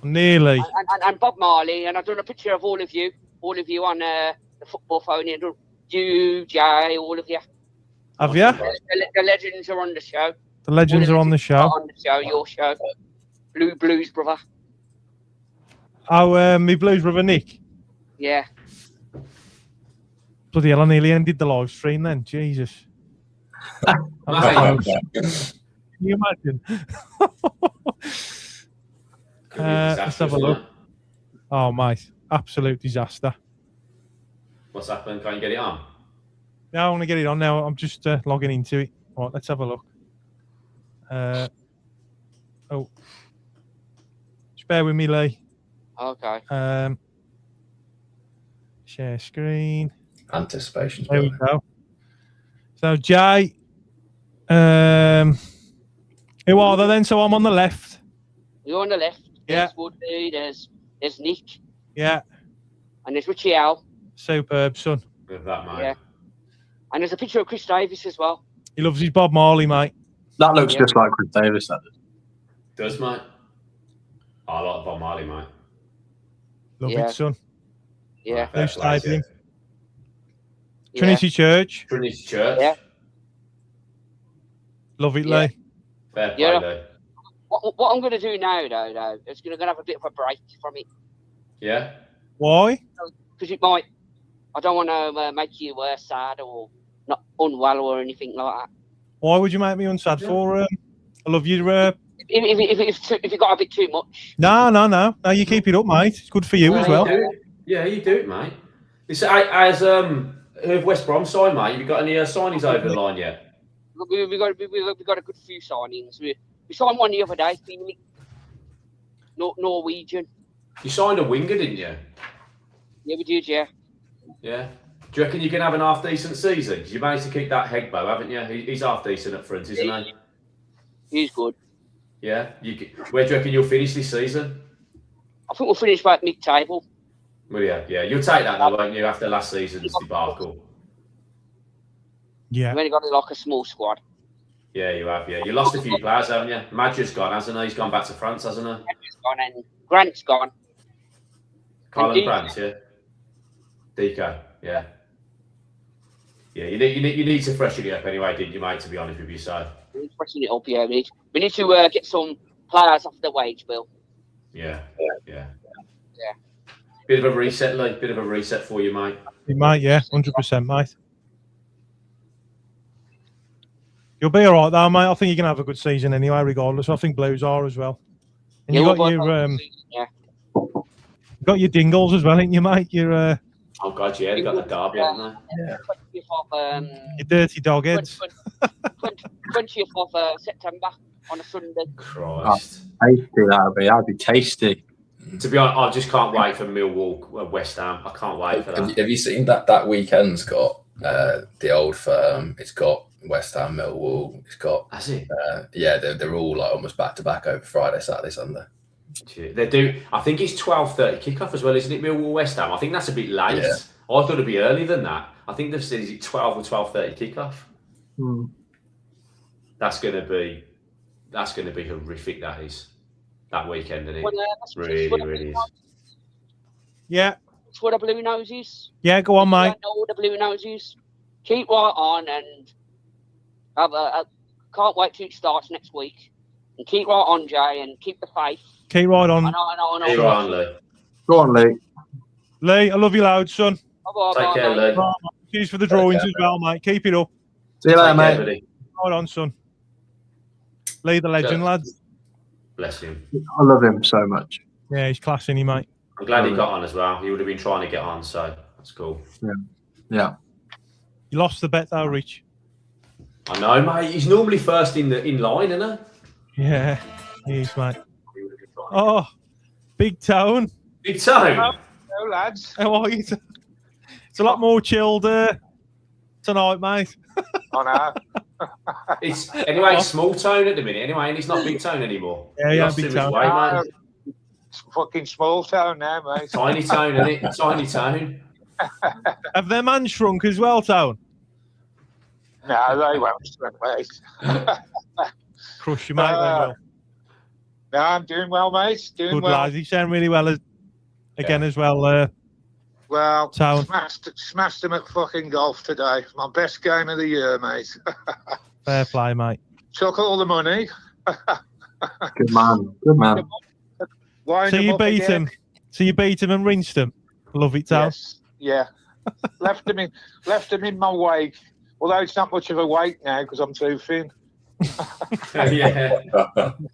Nearly. and Bob Marley, and I've done a picture of all of you on the football phone. And you, Jay, all of you. Have you? The legends are on the show. The legends are on the show. On the show, your show. Blues brother. Oh, my Blues brother Nick. Yeah. Bloody hell, I nearly ended the live stream then. Jesus. Can you imagine? Let's have a look. Oh, mate. Absolute disaster. What's happened? Can't you get it on? Now I want to get it on now. I'm just logging into it. Right, let's have a look. Just bear with me, Lee. Okay. Share screen. Anticipation. There we go. So, Jay, who are they then? So I'm on the left. You're on the left. Yeah. There's Woody, there's Nick. Yeah. And there's Richie Al. Superb, son. With that, mate. Yeah. And there's a picture of Chris Davis as well. He loves his Bob Marley, mate. That looks just like Chris Davis, that does, mate. I like Bob Marley, mate. Love it, son. Yeah. New stadium. Trinity Church. Trinity Church. Yeah. Love it, Lee. Fair play, Lee. What I'm going to do now, though, is going to have a bit of a break from it. Yeah. Why? Because it might. I don't want to make you sad or not unwell or anything like that. Why would you make me unsad for? I love you. If you got a bit too much. No. No, you keep it up, mate. It's good for you as well. Yeah, you do it, mate. As West Brom signed, mate, have you got any signings over the line yet? We got a good few signings. We signed one the other day, Phoenix. Norwegian. You signed a winger, didn't you? Yeah, we did, yeah. Yeah. Do you reckon you can have an half-decent season? Because you managed to keep that Hegbo, haven't you? He's half-decent up front, isn't he? He's good. Yeah. Where do you reckon you'll finish this season? I think we'll finish about mid-table. Well, yeah. You'll take that, though, won't you, after last season's debacle? Yeah. We've only got like a small squad. Yeah, you have, yeah. You lost a few players, haven't you? Madger's gone, hasn't he? He's gone back to France, hasn't he? Madger's gone and Grant's gone. Colin Brandt, yeah. Deco, yeah. Yeah, you need to freshen it up anyway, didn't you, mate, to be honest with you, so. We need to freshen it up, yeah. We need to get some players off the wage bill. Yeah. Bit of a reset, Lee. Bit of a reset for you, mate. You might, yeah, 100%, mate. You'll be all right, though, mate. I think you're gonna have a good season anyway, regardless. I think Blues are as well. And you got your dingles as well, ain't you, mate? Your oh God, yeah, they got the derby, haven't they? Yeah. Your dirty dog heads. 20th of September on a Sunday. Christ, tasty that'd be tasty. To be honest, I just can't wait for Millwall, West Ham. I can't wait for that. Have you seen that weekend's got the Old Firm? It's got West Ham, Millwall. It's got. Has it? Yeah, they're all like almost back to back over Friday, Saturday, Sunday. They do. I think it's 12:30 kickoff as well, isn't it? Millwall, West Ham. I think that's a bit late. Yeah. I thought it'd be earlier than that. I think they've said is it 12 or 12:30 kickoff. That's gonna be horrific. That weekend, isn't it? Well, really is. Yeah. It's for the Bluenoses. Yeah, go on, mate. All the Bluenoses. Keep right on and can't wait till it starts next week. And keep right on, Jay, and keep the faith. Keep right on. I know. Keep right on, Lee. Go on, Lee. Lee, I love you loud, son. Take care, Lee. Cheers for the drawings as well, mate. Keep it up. See you later, mate. Right on, son. Lee, the legend, lads. Bless him. I love him so much. Yeah, he's class, isn't he, mate? I'm glad he got on as well. He would have been trying to get on, so that's cool. Yeah. You lost the bet, though, Rich. I know, mate. He's normally first in line, isn't he? Yeah, he is, mate. Oh, Big Tone. Big Tone. Hello, lads. How are you? It's a lot more chilled tonight, mate. I know. It's small tone at the minute. Anyway, and it's not Big Tone anymore. Yeah, Big Tone. It's fucking small tone now, mate. Tiny tone, isn't it? Tiny tone. Have their man shrunk as well, Tone? No, they won't shrunk, mate. Crush you, mate. They will. No, I'm doing well, mate. Doing Good well. lads. You sound really well as well. Well, Tone. smashed him at fucking golf today. My best game of the year, mate. Fair play, mate. Took all the money. Good man. Good man. So you beat him. So you beat him and rinsed him. Love it, Tone. Yes. Yeah. left him in my wake. Although it's not much of a wake now because I'm too thin. Yeah.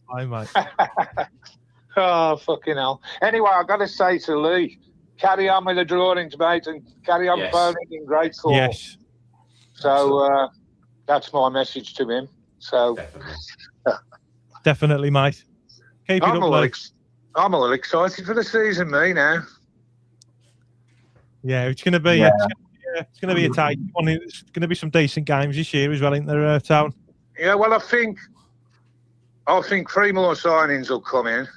Hi, mate. Oh, fucking hell. Anyway, I got to say to Lee, carry on with the drawings, mate, and carry on phoning in great form. Yes. So that's my message to him. So Definitely, mate. Keep it up, mate. I'm all excited for the season, me now. Yeah, it's going to be. It's going to be a tight one. It's going to be some decent games this year as well, isn't there, Town? Yeah, well, I think 3 more signings will come in.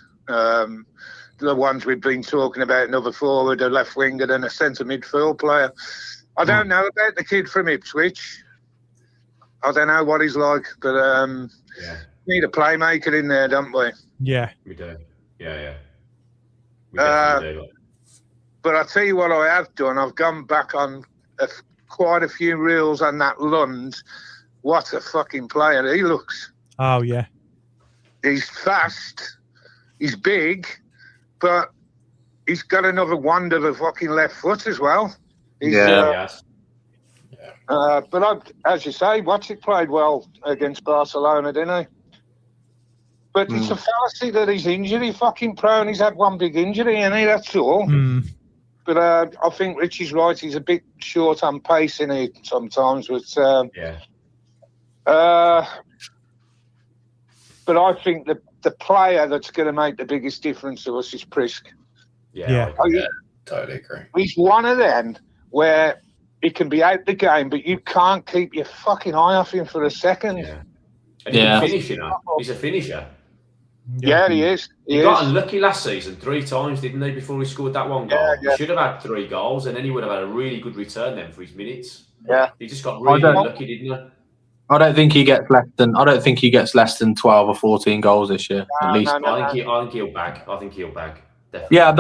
The ones we've been talking about, another forward, a left winger, and a centre midfield player. I don't know about the kid from Ipswich. I don't know what he's like, but we need a playmaker in there, don't we? Yeah. We do. Yeah. We definitely do. But I tell you what I have done. I've gone back on quite a few reels on that Lund. What a fucking player he looks. Oh, yeah. He's fast. He's big. But he's got another wonder of a fucking left foot as well. But as you say, 𝒂𝒄𝒄 played well against Barcelona, didn't he? But it's a fallacy that he's injury fucking prone. He's had one big injury, and that's all. But I think Richie's right. He's a bit short on pace in it sometimes. But I think the player that's going to make the biggest difference to us is Prisk. Yeah, totally agree. He's one of them where he can be out the game, but you can't keep your fucking eye off him for a second. And he can finish, He's a finisher. Yeah, he is. He got unlucky last season 3 times, didn't he, before he scored that one goal? Yeah. He should have had 3 goals, and then he would have had a really good return then for his minutes. Yeah. He just got really unlucky, didn't he? I don't think he gets less than 12 or 14 goals this year. At least. I think he'll bag. definitely. Yeah,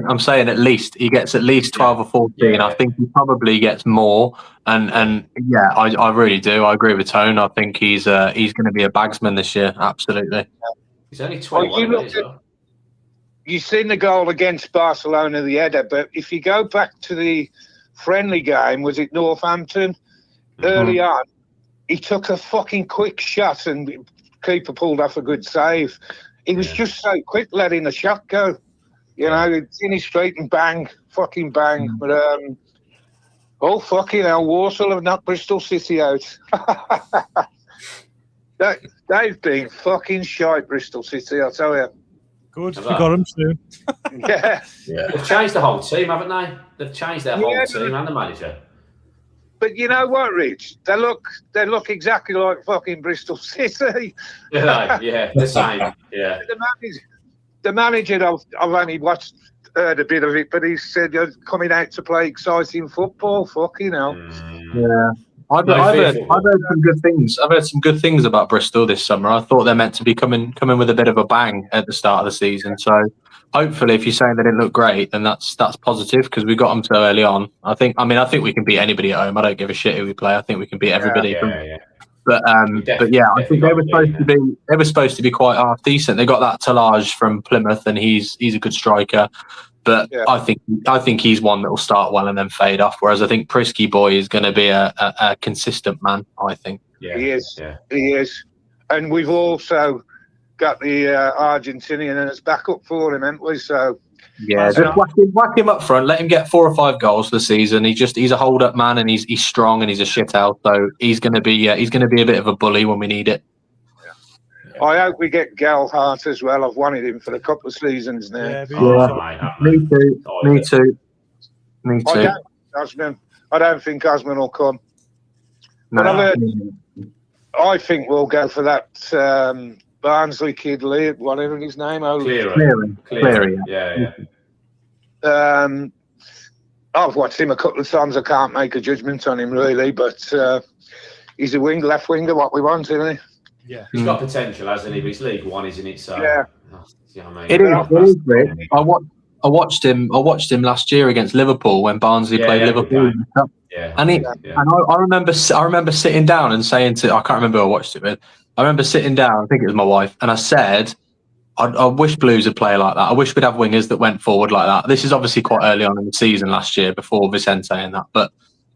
I'm saying at least he gets at least 12 or 14. I think he probably gets more. And yeah, I really do. I agree with Tone. I think he's going to be a bagsman this year. Absolutely. He's only 21 as well. You've seen the goal against Barcelona, the header, but if you go back to the friendly game, was it Northampton? Early on, he took a fucking quick shot and keeper pulled off a good save. He was just so quick letting the shot go. You know, it's in his straight and bang, fucking bang. But, oh, fucking hell, Walsall have knocked Bristol City out. They've been fucking shite, Bristol City, I'll tell you. Good, we got them soon. Yeah. They've changed the whole team, haven't they? They've changed their whole team and the manager. But you know what, Rich? They look exactly like fucking Bristol City. Yeah, the same. Yeah. The manager, I've only heard a bit of it, but he said you're coming out to play exciting football. Fucking hell. Yeah. I've heard some good things. I've heard some good things about Bristol this summer. I thought they're meant to be coming with a bit of a bang at the start of the season. So hopefully, if you're saying they didn't look great, then that's positive because we got them so early on. I think we can beat anybody at home. I don't give a shit who we play. I think we can beat everybody. But yeah, I think they were supposed to be quite half decent. They got that 𝒕𝒕𝒕 from Plymouth, and he's a good striker. But I think he's one that will start well and then fade off. Whereas I think Prisky boy is going to be a consistent man. I think. Yeah, he is. Yeah. He is. And we've also got the Argentinian as backup for him, haven't we? So yeah, just whack him up front. Let him get 4 or 5 goals for the season. He's a hold up man, and he's strong and he's a shit out. So he's going to be a bit of a bully when we need it. I hope we get Gelhardt as well. I've wanted him for a couple of seasons now. Me too. I don't think Osman will come. No. I think we'll go for that Barnsley kid, Lee, whatever his name. Cleary. Yeah. I've watched him a couple of times. I can't make a judgment on him really, but he's a left winger. What we want, isn't he? Yeah, he's got potential, hasn't he? But it's League One, isn't it? So yeah, you know what I mean? It is great. I watched him last year against Liverpool when Barnsley played Liverpool. And I remember sitting down and saying I can't remember who I watched it with. I remember sitting down, I think it was my wife, and I said, I wish Blues would play like that. I wish we'd have wingers that went forward like that. This is obviously quite early on in the season last year before Vicente and that, but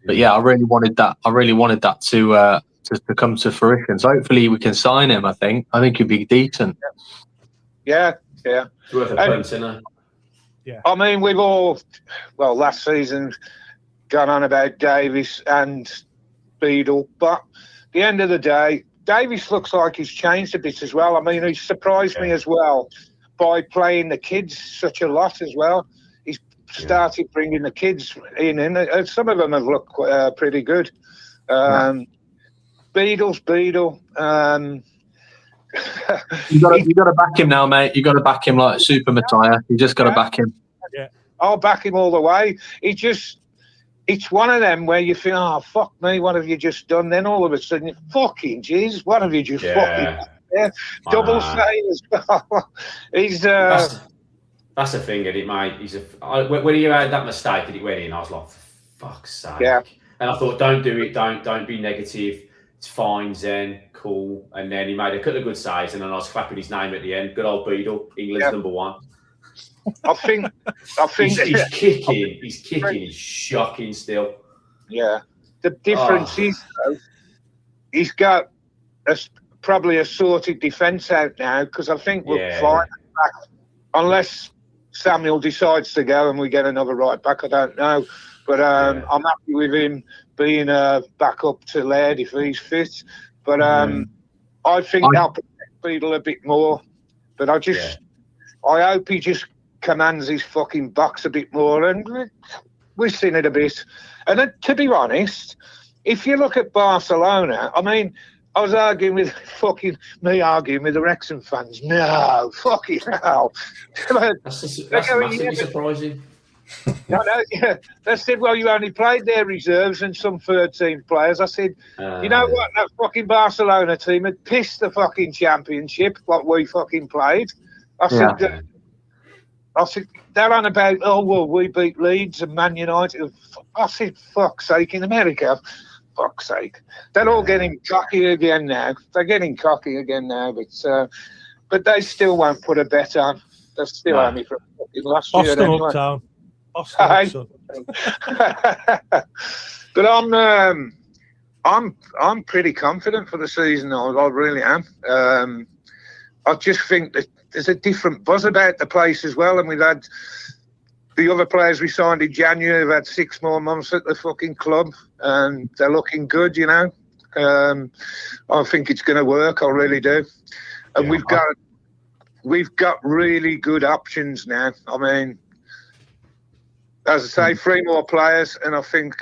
yeah, I really wanted that to come to fruition. So hopefully we can sign him. I think he'd be decent. Yeah. It's worth a punt, isn't it? Yeah. I mean, we've all last season gone on about Davis and Beadle, but at the end of the day, Davis looks like he's changed a bit as well. I mean, he surprised me as well by playing the kids such a lot as well. He's started bringing the kids in, and some of them have looked pretty good. Beadle's Beadle. You got to back him now, mate. You got to back him like Super Mattia. You just got to back him. Yeah, I'll back him all the way. It's one of them where you feel, oh fuck me, what have you just done? Then all of a sudden, fucking jeez, what have you just fucking? Yeah, double save as well. He's that's the thing, isn't it, mate? When he had that mistake and it went in, I was like, for fuck's sake. Yeah. And I thought, don't do it. Don't be negative. It's fine, Zen, cool. And then he made a couple of good saves, and then I was clapping his name at the end. Good old Beadle, England's number 1. I think he's kicking. He's shocking still. Yeah. The difference is, though, he's got probably a sorted defence out now, because I think we'll fly back unless Samuel decides to go and we get another right back. I don't know. But I'm happy with him being back up to Laird if he's fit. But I think I'll protect Beadle a bit more. But I hope he just commands his fucking box a bit more. And we've seen it a bit. And then, to be honest, if you look at Barcelona, I mean, I was arguing with the Wrexham fans. No, fucking hell. That's massively surprising. No, yeah. They said, well, you only played their reserves and some third-team players. I said, you know what? That fucking Barcelona team had pissed the fucking championship, what we fucking played. I I think they're on about, oh, well, we beat Leeds and Man United. I said, fuck's sake, in America, fuck's sake. They're all getting cocky again now. They're getting cocky again now, but they still won't put a bet on. They're still only from last year anyway. But I'm pretty confident for the season. I really am. I just think that there's a different buzz about the place as well, and we've had the other players we signed in January have had 6 more months at the fucking club, and they're looking good, you know. I think it's going to work. I really do. And we've got really good options now. I mean, as I say, 3 more players, and I think,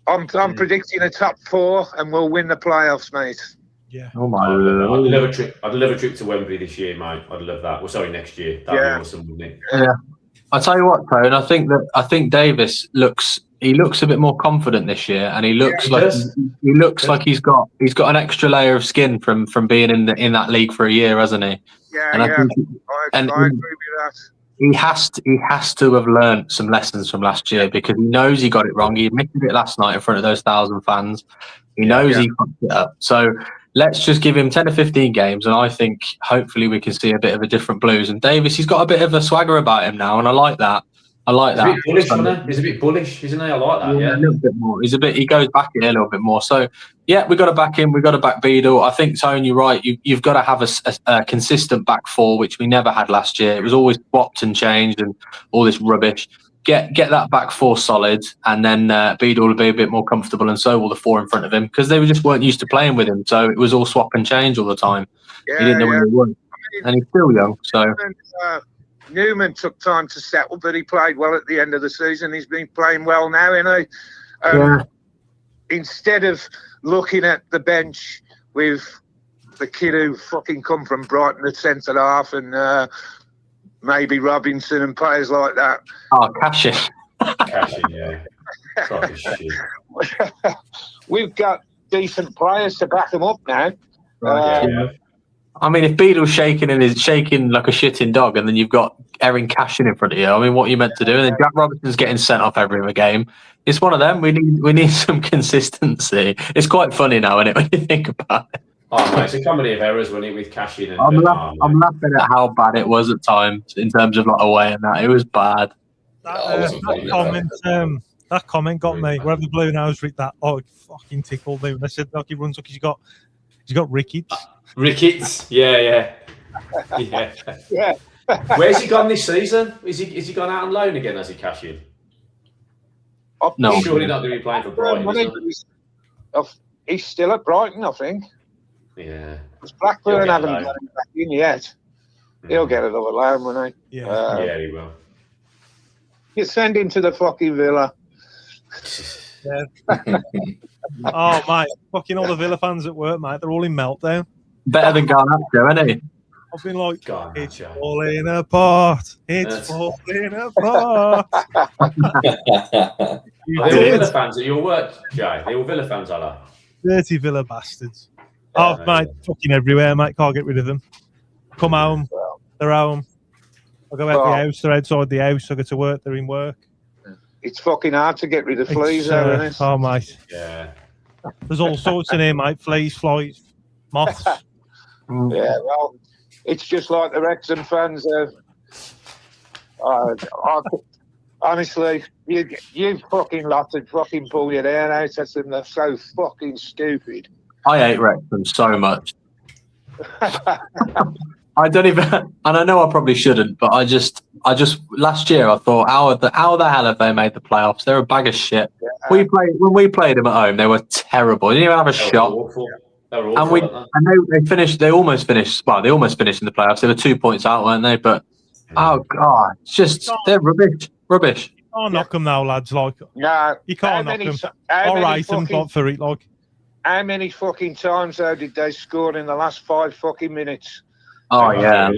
I'm predicting a top 4, and we'll win the playoffs, mate. Yeah. Oh my! I'd love a trip to Wembley this year, mate. I'd love that. Well, sorry, next year. That'd be awesome, wouldn't it? Yeah. I tell you what, Tone. I think Davis looks a bit more confident this year, and he looks like he's got an extra layer of skin from being in that league for a year, hasn't he? Yeah, and I agree with that. He has to have learned some lessons from last year, because he knows he got it wrong. He admitted it last night in front of those 1,000 fans. He knows he fucked it up. So let's just give him 10 or 15 games, and I think hopefully we can see a bit of a different Blues. And Davis, he's got a bit of a swagger about him now, and I like that. He's a bit bullish, isn't he? He's a bit bullish, isn't he? I like that. Yeah, a little bit more. He goes back in a little bit more. So yeah, we got to back him. We got to back Beadle. I think, Tone, you're right. You've got to have a consistent back 4, which we never had last year. It was always swapped and changed and all this rubbish. Get that back 4 solid, and then Beadle will be a bit more comfortable, and so will the 4 in front of him, because they just weren't used to playing with him. So it was all swap and change all the time. He didn't know where he was, and he's still young. So Newman took time to settle, but he played well at the end of the season. He's been playing well now, you know. Instead of looking at the bench with the kid who fucking come from Brighton at centre half, and maybe Robinson and players like that. Oh, Cashin, yeah. Shit. We've got decent players to back them up now. I mean, if Beadle's shaking like a shitting dog, and then you've got Erin Cashin in front of you, I mean, what are you meant to do? And then Jack Robinson's getting sent off every other game. It's one of them. We need some consistency. It's quite funny now, isn't it, when you think about it? Oh, mate, it's a comedy of errors, wasn't it, with Cashin? I'm laughing at how bad it was at times in terms of like away and that. It was bad. That comment got me. Wherever the Bluenoses read that, it fucking tickled me. And I said, look, he runs like he's got rickets. Rickets, yeah. Where's he gone this season? Is he gone out on loan again? Has he cashed in? No, surely not going to be playing for Brighton. He's still at Brighton, I think. Yeah. Because Blackburn haven't got him back in yet. He'll get another loan, won't he? Yeah, he will. You send him to the fucking Villa. Yeah. Oh, mate, fucking all the Villa fans at work, mate, they're all in meltdown. Better than Garnacho, isn't he? I've been like, it's falling apart. It's falling apart. Are they all Villa fans at your work, Jay? They all Villa fans, are they? Dirty Villa bastards. Oh, mate, fucking everywhere, mate. Can't get rid of them. Come home. They're home. I go out the house. They're outside the house. I go to work. They're in work. It's fucking hard to get rid of fleas, isn't it? Oh, mate. Yeah. There's all sorts in here, mate. Fleas, flies, moths. Yeah, well, it's just like the Wrexham fans. Honestly, you fucking lot would fucking pull your hair out at them. They're so fucking stupid. I hate Wrexham so much. I don't even, and I know I probably shouldn't, but I just last year I thought, how the hell have they made the playoffs? They're a bag of shit. Yeah. When we played them at home, they were terrible. They didn't even have a shot. Awful. They were awful. They almost finished. Well, they almost finished in the playoffs. They were 2 points out, weren't they? But oh god, it's just they're rubbish. You can't knock them now, lads. Like, no, you can't knock them. All right, them for it, like. How many fucking times though did they score in the last 5 fucking minutes? Oh yeah,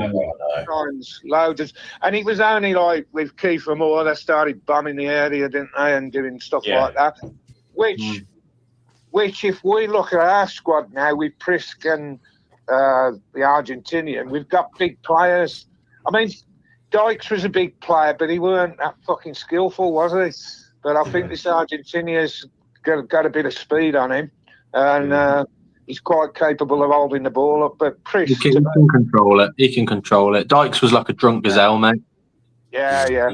times, loads. And it was only like with Kiefer Moore, they started bombing the area, didn't they, and doing stuff like that. Which, if we look at our squad now with Prisk and the Argentinian, we've got big players. I mean, Dykes was a big player, but he weren't that fucking skillful, was he? But I think this Argentinian's got a bit of speed on him, and he's quite capable of holding the ball up. But Chris, he can control it. He can control it. Dykes was like a drunk gazelle, mate. Yeah.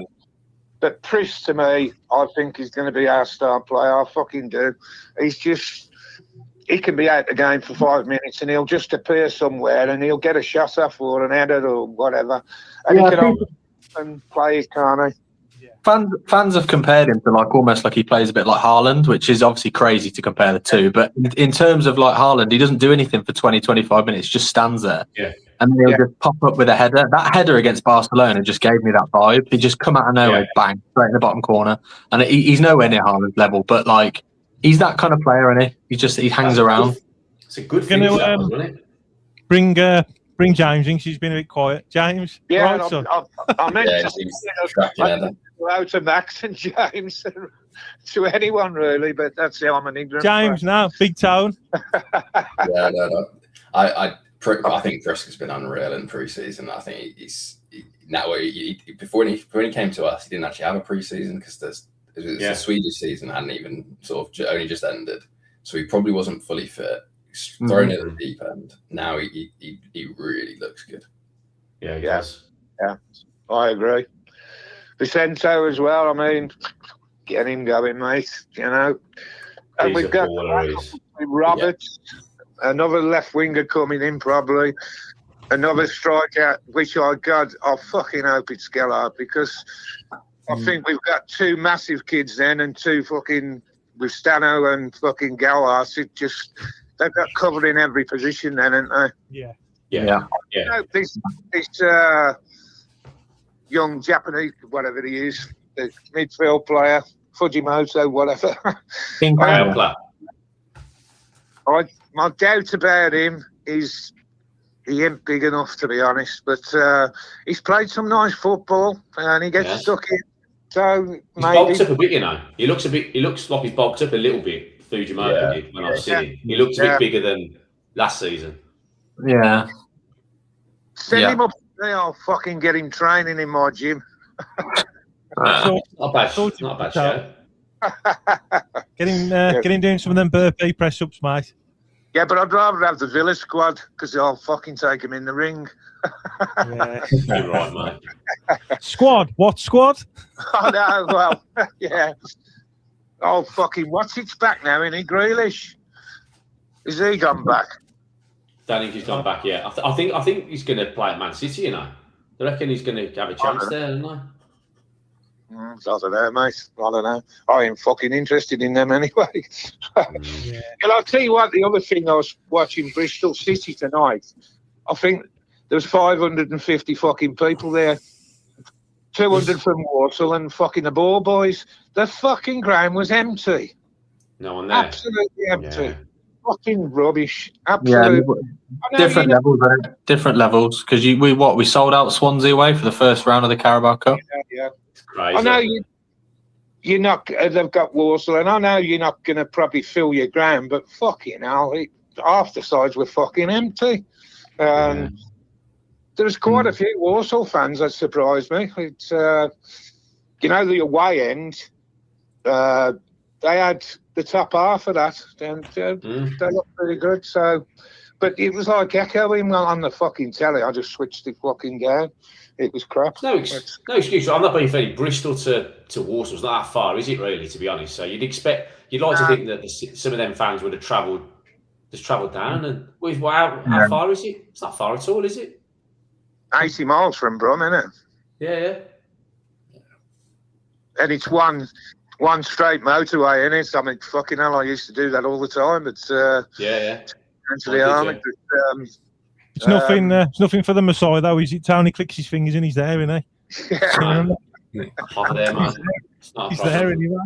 But Chris, to me, I think he's going to be our star player. I fucking do. He can be out the game for 5 minutes and he'll just appear somewhere and he'll get a shot off or an header or whatever. And he can play, can't he? Fans have compared him to like almost like he plays a bit like Haaland, which is obviously crazy to compare the two. But in terms of like Haaland, he doesn't do anything for 20, 25 minutes, just stands there. Yeah. And he'll just pop up with a header. That header against Barcelona just gave me that vibe. He just come out of nowhere, bang, straight in the bottom corner. And he's nowhere near Haaland's level, but like he's that kind of player, isn't he? He hangs around. It's a good thing, isn't it? Bring James in. She's been a bit quiet. James, yeah, right, son? I meant to out of Max and James to anyone really, but that's how I'm an ignorant. James, now big tone. No. I think Frisk been unreal in pre-season. I think before he came to us, he didn't actually have a pre-season because the Swedish season hadn't even only just ended, so he probably wasn't fully fit. He's thrown at the deep end. Now he really looks good. Yeah, he does. Yeah, I agree. Vicento as well. I mean, get him going, mate. You know, and we've got Roberts. Another left winger coming in, probably. Another striker, which I fucking hope it's Gellard because I think we've got two massive kids then and two fucking, with Stano and fucking Gallas. They've got covered in every position then, haven't they? Yeah. You know, this young Japanese, whatever he is, the midfield player, Fujimoto, whatever. My doubt about him is he ain't big enough, to be honest. But he's played some nice football and he gets stuck in. So he's bulked up a bit, you know. He looks like he's bulked up a little bit. Fujimoto did when I've seen him. He looked a bit bigger than last season. Yeah. Send him up there. I'll fucking get him training in my gym. Not a bad show. Get him doing some of them burpee press ups, mate. Yeah, but I'd rather have the Villa squad because I'll fucking take him in the ring. Yeah. You're right, mate. Squad? What squad? Oh, no, well, yeah. Oh, fucking, what's it's back now, isn't he? Grealish? Is he gone back? Don't think he's gone back yet. I think he's going to play at Man City, you know. I reckon he's going to have a chance there, isn't he? I don't know, mate. I don't know. I ain't fucking interested in them anyway. And I'll tell you what, the other thing, I was watching Bristol City tonight. I think there was 550 fucking people there. 200 from Walsall and fucking the Ball Boys. The fucking ground was empty. No one there. Absolutely empty. Yeah. Fucking rubbish. Absolutely. Yeah, different levels. Because we sold out Swansea away for the first round of the Carabao Cup. Yeah. Crazy. I know you're not. They've got Walsall, and I know you're not going to probably fill your ground, but fucking hell, half the sides were fucking empty. There was quite a few Walsall fans that surprised me. It's the away end. They had the top half of that, and they looked pretty good. So, but it was like echoing on the fucking telly. I just switched it fucking down. It was crap. No excuse. I'm not being funny. Bristol to Walsall's not that far, is it really? To be honest, so you'd like to think that some of them fans would have travelled down. And how far is it? It's not far at all, is it? 80 miles from Brum, isn't it? Yeah. And it's one straight motorway, isn't it? I mean, fucking hell, I used to do that all the time. It's into the army. It's nothing for the Messiah though, is it? Tony clicks his fingers and he's there, isn't he? Yeah. Hot there, man. He's there anyway.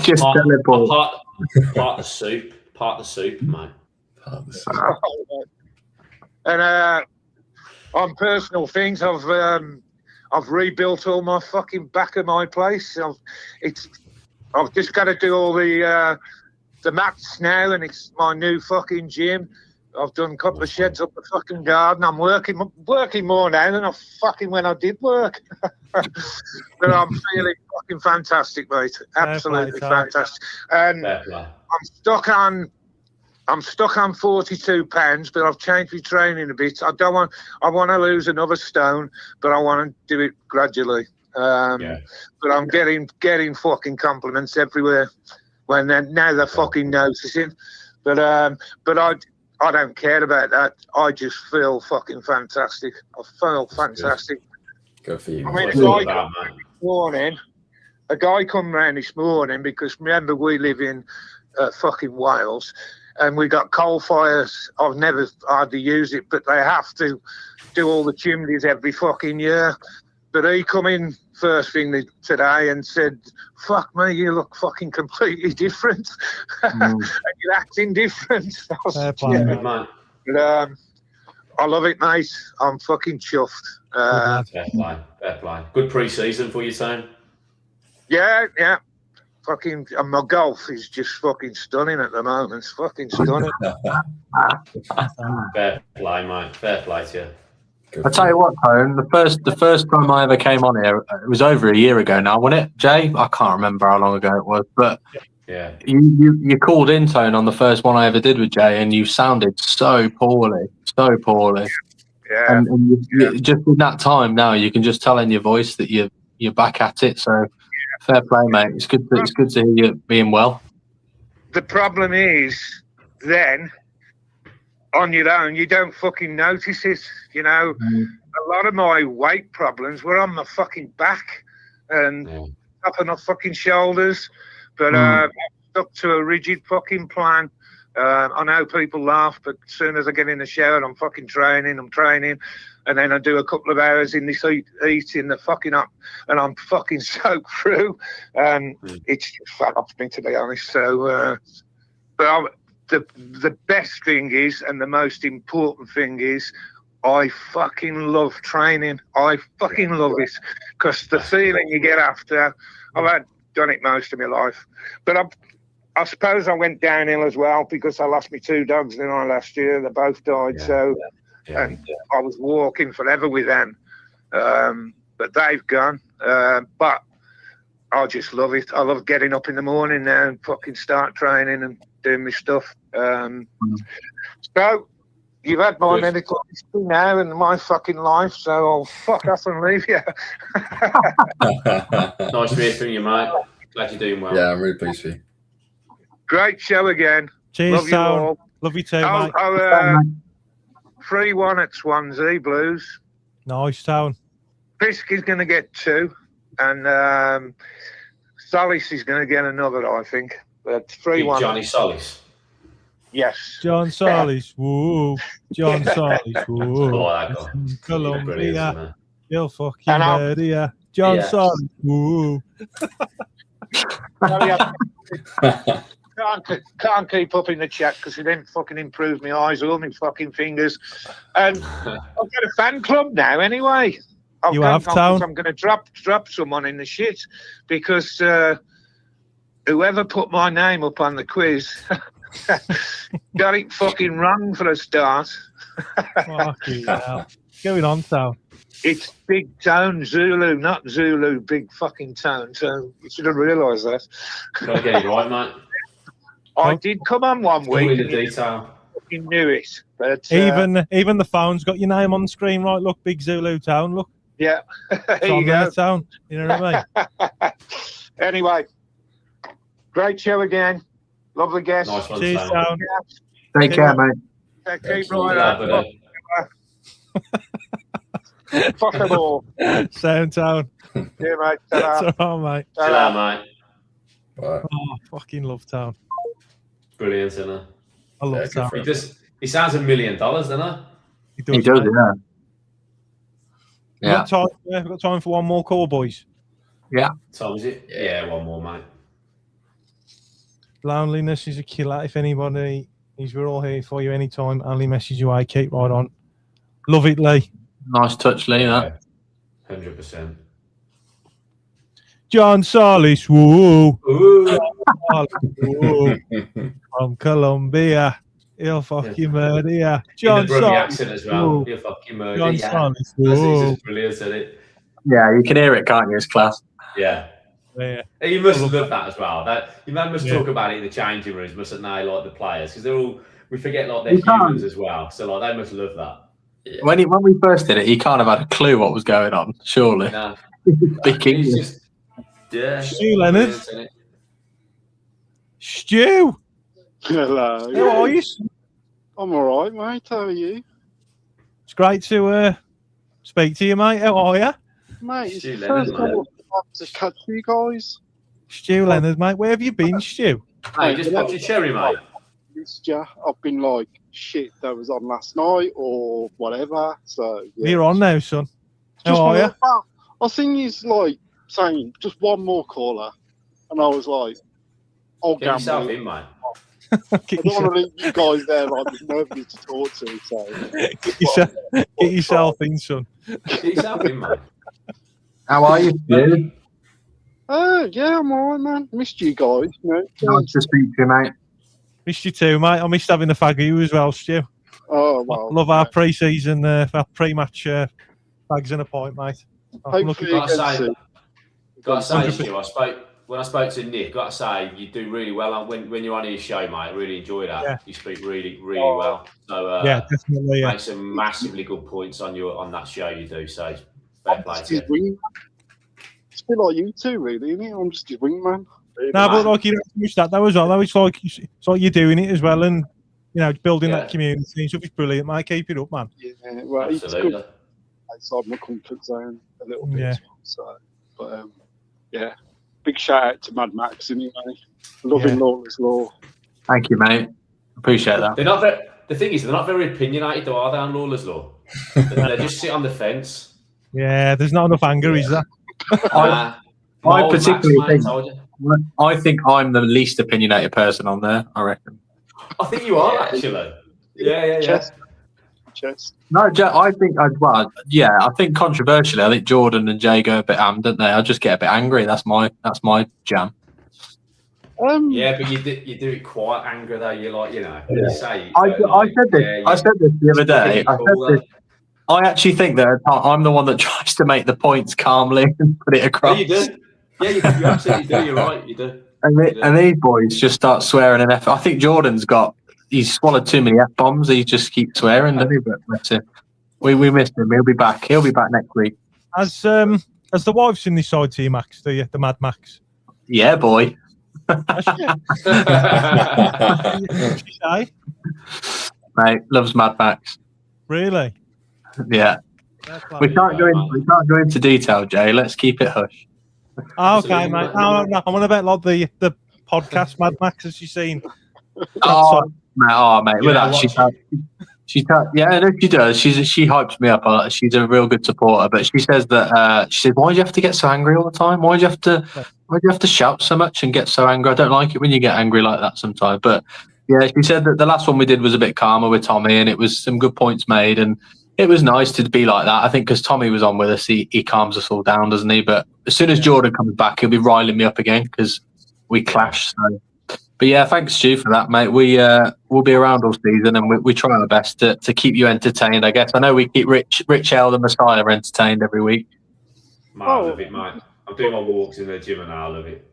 Just teleport. Part the soup, mate. Part the soup. And on personal things, I've rebuilt all my fucking back of my place. I've just got to do all the mats now, and it's my new fucking gym. I've done a couple of sheds up the fucking garden. I'm working more now than I fucking when I did work. But I'm feeling fucking fantastic, mate. Absolutely fantastic. And I'm stuck on 42 pounds, but I've changed my training a bit. I want to lose another stone, but I want to do it gradually. But I'm getting fucking compliments everywhere when now they're fucking noticing. But I don't care about that. I just feel fucking fantastic. I feel fantastic. Good for you. I mean, a guy come round this morning because remember we live in fucking Wales and we got coal fires. I've never hardly used it, but they have to do all the chimneys every fucking year. But he come in first thing today and said, "Fuck me, you look fucking completely different, and you're acting different." But, I love it, mate. I'm fucking chuffed. Fair play. Good pre-season for you, Tone. Yeah. Fucking, and my golf is just fucking stunning at the moment. It's fucking stunning. Fair play, mate. Fair play to you. I tell you what, Tone. The first time I ever came on here, it was over a year ago now, wasn't it, Jay? I can't remember how long ago it was, but yeah, you called in, Tone, on the first one I ever did with Jay, and you sounded so poorly. Yeah. And just in that time now, you can just tell in your voice that you're back at it. So fair play, mate. It's good to hear you being well. The problem is then, on your own, you don't fucking notice it. You know, a lot of my weight problems were on my fucking back and up on my fucking shoulders. But I'm stuck to a rigid fucking plan. I know people laugh, but as soon as I get in the shower, I'm fucking training. And then I do a couple of hours in this heat in the fucking up, and I'm fucking soaked through. And it's just fat off me, to be honest. So, the best thing is, and the most important thing is, I fucking love training. I fucking love it because the feeling you get after, I've done it most of my life. But I suppose I went downhill as well because I lost my two dogs last year. They both died. And I was walking forever with them. But they've gone. But I just love it. I love getting up in the morning now and fucking start training and doing my stuff. So you've had my medical history now in my fucking life, so I'll fuck off and leave you. Nice to hear from you, mate. Glad you're doing well. Yeah, I'm really pleased with you. Great show again. Cheers, love you all. Love you too, mate. 3-1 at Swansea Blues. Nice, Town. Fisk is going to get 2, and Solis is going to get another, I think. But 3-1. Johnny Solis. Yes. John Solis, woo. John Solis, woo. Oh, that guy. Colombia. You'll fucking murder. John Solis, woo. Can't keep up in the chat because it didn't fucking improve my eyes or my fucking fingers. And I've got a fan club now anyway. I'm going to drop someone in the shit because whoever put my name up on the quiz got it fucking wrong for a start. Fucking hell. Going on, Town. It's Big Tone Zulu, not Zulu, Big fucking Tone. So you should have realised that. Gotta get it right, mate. I did come on one week. In the detail. You knew it, but even the phone's got your name on the screen, right? Look, Big Zulu Town. Look. Yeah, there you go. Town. You know what I mean? Anyway, great show again. Lovely guest. Nice one, Cheers, Town. Take care, mate. Keep right up. Fuck them all. Sound, Town. Yeah, mate. That's all right, mate. Ta-ra, mate. Bye. Oh, fucking love Town. Brilliant, isn't it? I love Town. He sounds $1 million, doesn't he? He does, yeah. We've got time for one more call, boys. Yeah. Tom, is it? Yeah, one more, mate. Loneliness is a killer. If anybody we're all here for you anytime. Only message you. I keep right on. Love it, Lee. Nice touch, Lee. That 100%. John Solis, woo. Ooh. Woo. From Colombia. He'll fucking murder you. In John the Brummie Solly. accent as well. He'll fucking murder John you. Solly. He's just brilliant, isn't it? Yeah, you can hear it, can't you? It's class. Yeah. Yeah. You must love that as well. You must talk about it in the changing rooms, mustn't they? Like the players, because they're all. We forget like they're humans as well, so like they must love that. Yeah. When we first did it, he can't have had a clue what was going on. Surely. No. Big He's just. Yeah. Stu Leonard. Stu. Hello. How are you? I'm all right, mate. How are you? It's great to speak to you, mate. How are you? Mate, it's Stu the Leonard, first time I've to catch you guys. Stu Leonard, mate. Where have you been, Stu? Mate, just popped your cherry, mate. Missed ya. I've been like, shit, that was on last night or whatever. So yeah. You're on now, son. How are you? I seen you like saying just one more caller, and I was like, "I'll Get yourself gamble." in, mate. I don't want to leave you guys there like there's nobody to talk to. So Get yourself in, son. Get yourself in, mate. How are you, Stu? Yeah, I'm all right, man. Missed you guys. You know. Nice to speak to you, mate. Missed you too, mate. I missed having a fag of you as well, Stu. Oh, well. Love our pre-season, our pre-match fags and a point, mate. Hopefully Gotta say, Stu, when I spoke to Nick, gotta say you do really well when you're on his show, mate. I really enjoy that. Yeah. You speak really well. So yeah, definitely. Yeah. Make some massively good points on that show you do. So fair play to you. It's a bit like you two, really, isn't it? I'm just his wingman. No, but like you don't miss that though as well. Though it's like you're doing it as well, and you know, building that community and stuff is brilliant, mate. Keep it up, man. Yeah, well, absolutely. It's good outside my comfort zone a little bit. Yeah. As well, so, but yeah, big shout out to Mad Max anyway. Loving Lawless Law. Thank you, mate. Appreciate that. They're not the thing is, they're not very opinionated, though, are they, on Lawless Law? They just sit on the fence. Yeah, there's not enough anger, is there? I particularly think I'm the least opinionated person on there, I reckon. I think you are, actually. Yeah. Chest. No, I think, I think controversially, I think Jordan and Jay go a bit am, don't they? I just get a bit angry. That's my jam. Yeah, but you do it quite angry though. You're like, you know, Yeah. say. I said this. I said this the other day. I actually think that I'm the one that tries to make the points calmly and put it across. Yeah, you do. Yeah, you absolutely do. You're right. You do. And these boys just start swearing and F. I think Jordan's he's swallowed too many F-bombs. He just keeps swearing, doesn't he? But bless him. We missed him. He'll be back. He'll be back next week. Has the wife seen this side to you, Max? The Mad Max? Yeah, boy. Mate, loves Mad Max. Really? Yeah. We can't go into detail, Jay. Let's keep it hush. Oh, okay, mate. No, I'm on about like the podcast Mad Max. Has she seen? Mate. With that, she does. She hypes me up a lot. She's a real good supporter. But she says that why do you have to get so angry all the time? Why do you have to shout so much and get so angry? I don't like it when you get angry like that sometimes. But yeah, she said that the last one we did was a bit calmer with Tommy, and it was some good points made, and it was nice to be like that. I think because Tommy was on with us, he calms us all down, doesn't he? But as soon as Jordan comes back, he'll be riling me up again because we clash. So. But yeah, thanks, Stu, for that, mate. We'll be around all season, and we try our best to keep you entertained. I guess I know we keep Rich L, the Messiah, entertained every week. Mate, I love it, mate. I'm doing my walks in the gym, and I love it.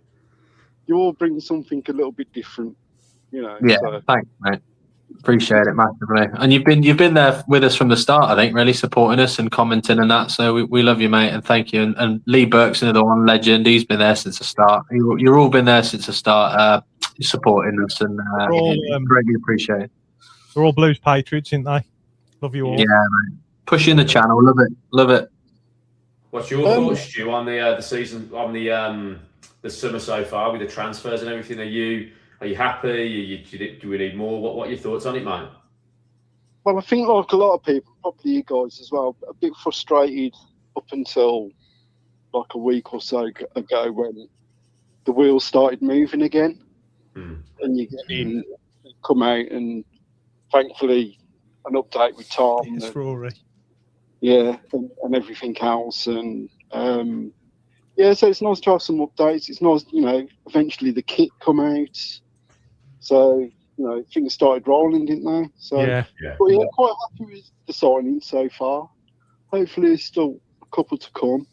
You all bring something a little bit different, you know. Yeah, so. thanks, mate. Appreciate it massively. And you've been there with us from the start, I think, really supporting us and commenting and that. So we love you, mate, and thank you. And Lee Burke's another one, legend. He's been there since the start. You're all been there since the start, supporting us, and greatly appreciate. We're all Blues Patriots, aren't they? Love you all. Yeah, mate. Pushing the channel, love it. What's your thoughts, Stu, on the season, on the summer so far with the transfers and everything? Are you happy? Do we need more? What are your thoughts on it, mate? Well, I think like a lot of people, probably you guys as well, a bit frustrated up until like a week or so ago when the wheels started moving again. And you get in, come out, and thankfully an update with Tom. It's Rory. Yeah, and everything else. And yeah, so it's nice to have some updates. It's nice, you know, eventually the kit come out. So, things started rolling, didn't they? So, Yeah. But yeah, quite happy with the signing so far. Hopefully, there's still a couple to come.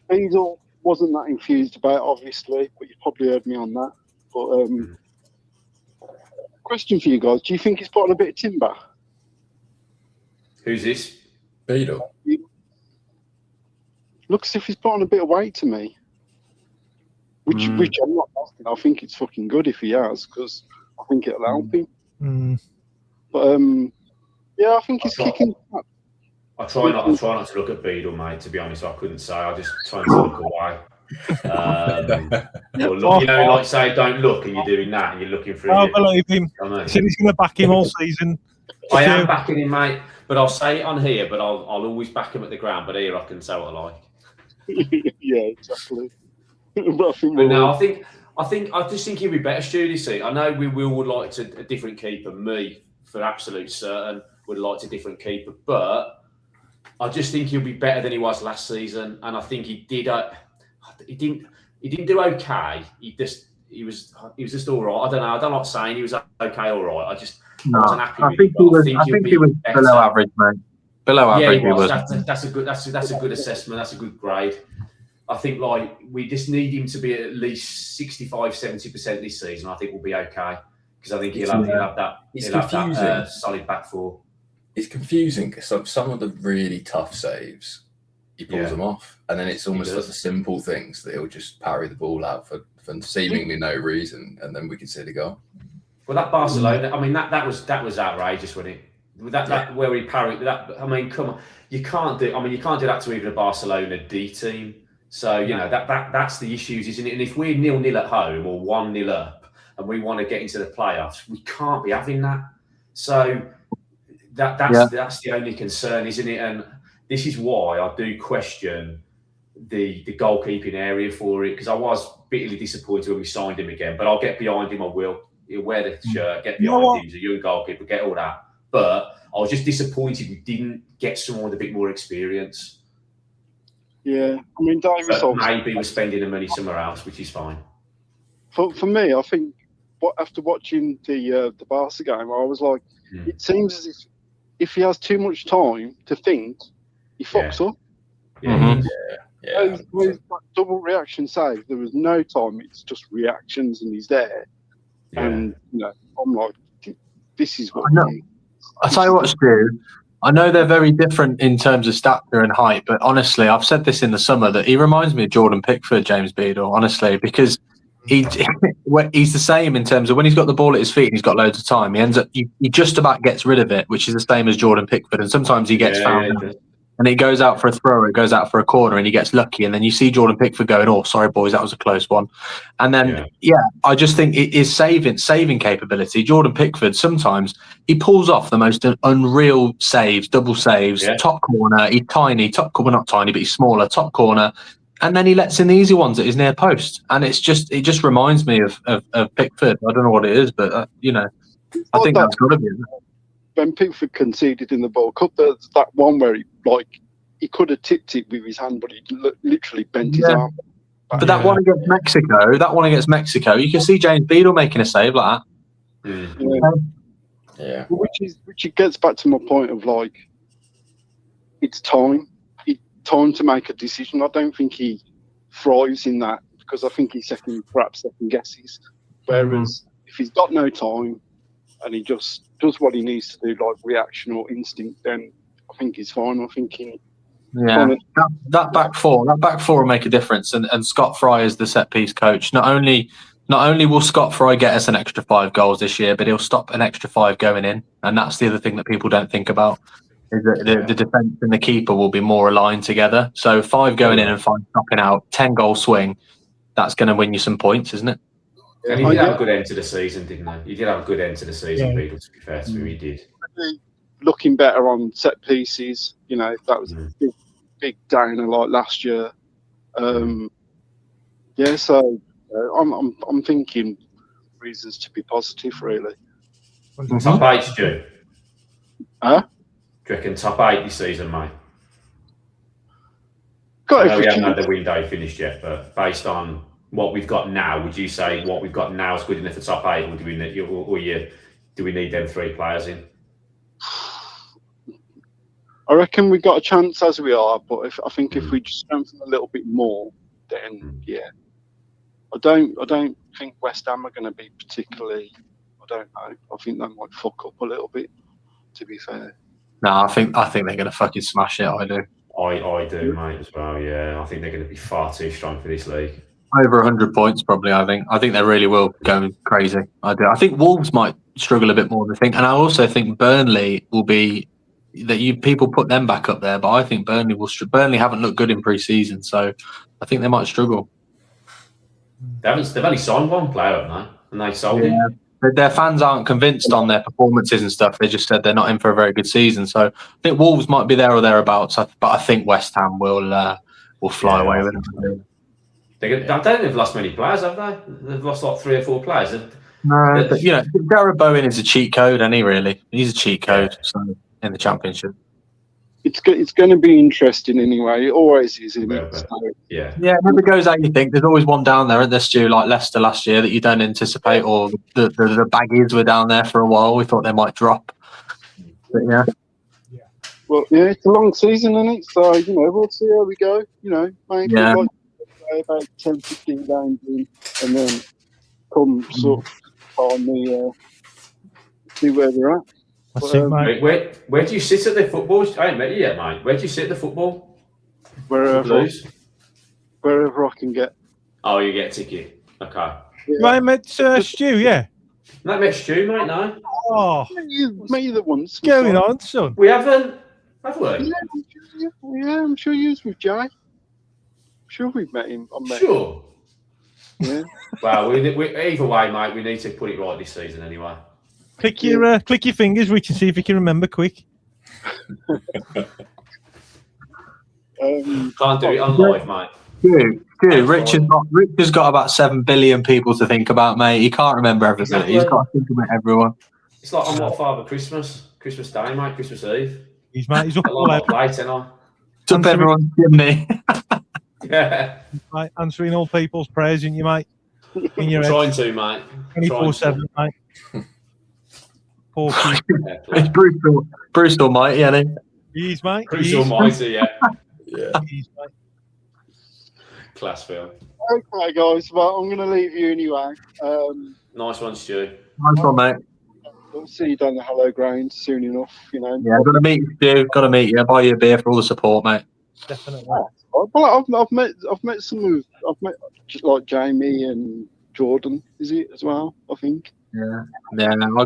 Beadle wasn't that enthused about, obviously, but you probably heard me on that. But question for you guys: do you think he's put on a bit of timber? Who's this? Beadle. Looks as if he's put on a bit of weight to me. Which I'm not asking. I think it's fucking good if he has, because I think it'll help him. But yeah, I think he's kicking. I try not to look at Beadle, mate. To be honest, I couldn't say. I just try to look away. Or look, like say, don't look, and you're doing that, and you're looking through. I believe him. He said he's going to back him all season. I am backing him, mate. But I'll say it on here. But I'll always back him at the ground. But here I can say what I like. Yeah, exactly. No, I just think he'll be better, Stu, this season. I know we would like a different keeper. Me, for absolute certain, would like a different keeper. But I just think he'll be better than he was last season. And I think he did. He didn't do okay. He was just all right. I don't know. I don't like saying he was okay, all right. I wasn't happy with him. I think he was below average, man. Below average, he was. was. That's a good assessment. That's a good grade. I think we just need him to be at least 65-70% this season. I think we'll be okay, because I think he'll have that solid back four. It's confusing because some of the really tough saves, he pulls them off, and then it's almost like the simple things that he'll just parry the ball out for seemingly no reason, and then we can see the goal. Well, that Barcelona, I mean, that was outrageous, wasn't it? That where he parried that. I mean, come on, you can't do that to even a Barcelona D team. So that's the issues, isn't it? And if we're 0-0 at home or 1-0 up, and we want to get into the playoffs, we can't be having that. So that's the only concern, isn't it? And this is why I do question the goalkeeping area for it, because I was bitterly disappointed when we signed him again. But I'll get behind him. I will. He'll wear the shirt, get behind him. He's a young goalkeeper, get all that. But I was just disappointed we didn't get someone with a bit more experience. Yeah, I mean, maybe we're spending the money somewhere else, which is fine. For me, I think after watching the Barca game, I was like, it seems as if he has too much time to think, he fucks up. Those double reaction save, there was no time. It's just reactions, and he's there. And I'm like, this is what. I tell you what, Stu. I know they're very different in terms of stature and height, but honestly, I've said this in the summer that he reminds me of Jordan Pickford, James Beadle, honestly, because he's the same in terms of when he's got the ball at his feet and he's got loads of time, he ends up, he just about gets rid of it, which is the same as Jordan Pickford. And sometimes he gets found out. And he goes out for a throw, or it goes out for a corner, and he gets lucky. And then you see Jordan Pickford going, "Oh, sorry, boys, that was a close one." And then, I just think it is saving capability. Jordan Pickford, sometimes he pulls off the most unreal saves, double saves, top corner. He's tiny, not tiny, but he's smaller, top corner. And then he lets in the easy ones at his near post. And it just reminds me of Pickford. I don't know what it is, but, I think that's got to be it. When Pickford conceded in the World Cup, there's that one where he could have tipped it with his hand, but he literally bent his arm. But that one against Mexico, you can see James Beadle making a save like that. Yeah. Which gets back to my point of it's time. It's time to make a decision. I don't think he thrives in that, because I think he perhaps second guesses. Whereas if he's got no time and he just does what he needs to do, like reaction or instinct, then I think he's fine. I think that back four will make a difference. And Scott Fry is the set piece coach. Not only will Scott Fry get us an extra 5 goals this year, but he'll stop an extra 5 going in. And that's the other thing that people don't think about, is that the defence and the keeper will be more aligned together. So 5 going in and 5 stopping out, 10 goal swing, that's going to win you some points, isn't it? And he did have a good end to the season, didn't he? He did have a good end to the season, Beadle, to be fair to him, he did. Looking better on set pieces, that was a big downer like last year. So I'm thinking reasons to be positive, really. Top 8, Stu? Huh? Do you reckon top 8 this season, mate? We haven't had the window finished yet, but based on what we've got now, would you say what we've got now is good enough for top 8, or do we need them 3 players in? I reckon we've got a chance as we are, but I think if we just strengthen a little bit more, then yeah. I don't think West Ham are going to be particularly. I don't know. I think they might fuck up a little bit. To be fair. No, I think they're going to fucking smash it. I do. I do, mate, as well. Yeah, I think they're going to be far too strong for this league. Over 100 points, probably. I think they really will go crazy. I do. I think Wolves might struggle a bit more than I think, and I also think Burnley will be. People put them back up there, but I think Burnley will. Burnley haven't looked good in pre-season, so I think they might struggle. They've only signed 1 player, haven't they? And they sold him. Their fans aren't convinced on their performances and stuff. They just said they're not in for a very good season. So I think Wolves might be there or thereabouts, but I think West Ham will fly away with it. I don't think they've lost many players, have they? They've lost like 3 or 4 players. No, but Gareth Bowen is a cheat code, isn't he? Really, he's a cheat code. So in the Championship. It's going to be interesting anyway. It always is, isn't it? Yeah. Yeah, it never goes how you think. There's always one down there, isn't there, Stu, like Leicester last year that you don't anticipate, or the Baggies were down there for a while. We thought they might drop. But yeah. Well, yeah, it's a long season, isn't it? So, we'll see how we go. Maybe like about 10, 15 games in, and then come sort of finally see where they're at. Where do you sit at the football? I ain't met you yet, mate. Where do you sit at the football? Wherever I can get. Oh, you get a ticket. Okay. Yeah. I met Stu, yeah. Not met Stu, mate, no. Oh. Me the ones. What's going on, son? We haven't, have we? Yeah, I'm sure you was with Jay. I'm sure we've met him. Sure. Yeah. Well, we either way, mate, we need to put it right this season anyway. Click your fingers, Rich, and see if you can remember quick. Can't do it on live, mate. Dude, Rich has got about 7 billion people to think about, mate. He can't remember everything. Exactly. He's got to think about everyone. It's like I'm not Father Christmas Day, mate, Christmas Eve. He's up all over plate, and on. It's up everyone's chimney. Yeah. Mate, answering all people's prayers, in you, mate. In your Trying to, mate. 24/7, mate. Poor It's Bruce Almighty, isn't he? He's, mate. Bruce Almighty, yeah. Yeah. He's, mate. Class film. Okay, guys. Well, I'm going to leave you anyway. Nice one, Stu. Nice one, mate. We'll see you down the Hello Ground soon enough. Yeah, got to meet you, Stu. Got to meet you. Buy you a beer for all the support, mate. Definitely. Well, I've met some of like Jamie and Jordan. Is it as well? I think. Yeah.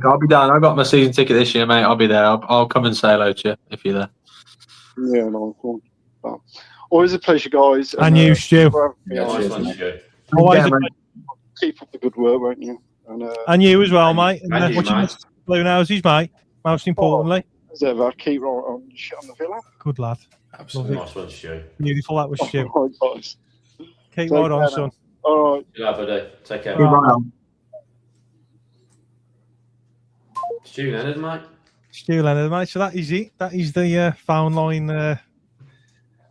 I'll be down. I got my season ticket this year, mate. I'll be there. I'll come and say hello to you if you're there. Yeah, no, cool. Well, always a pleasure, guys. And you, Stu. Nice one, Stu. Always keep up the good work, won't you? And you as well, mate. And you, watching mate. Bluenoses, mate. Most importantly. I keep right on shit on the villa. Good lad. Absolutely. Nice one, Stu. Beautiful, that was Stu. All right, guys. Keep right on, son. All right. Good buddy. Take care. Right. Stu Leonard, mate. Stu Leonard, mate. So that is it. That is the phone line.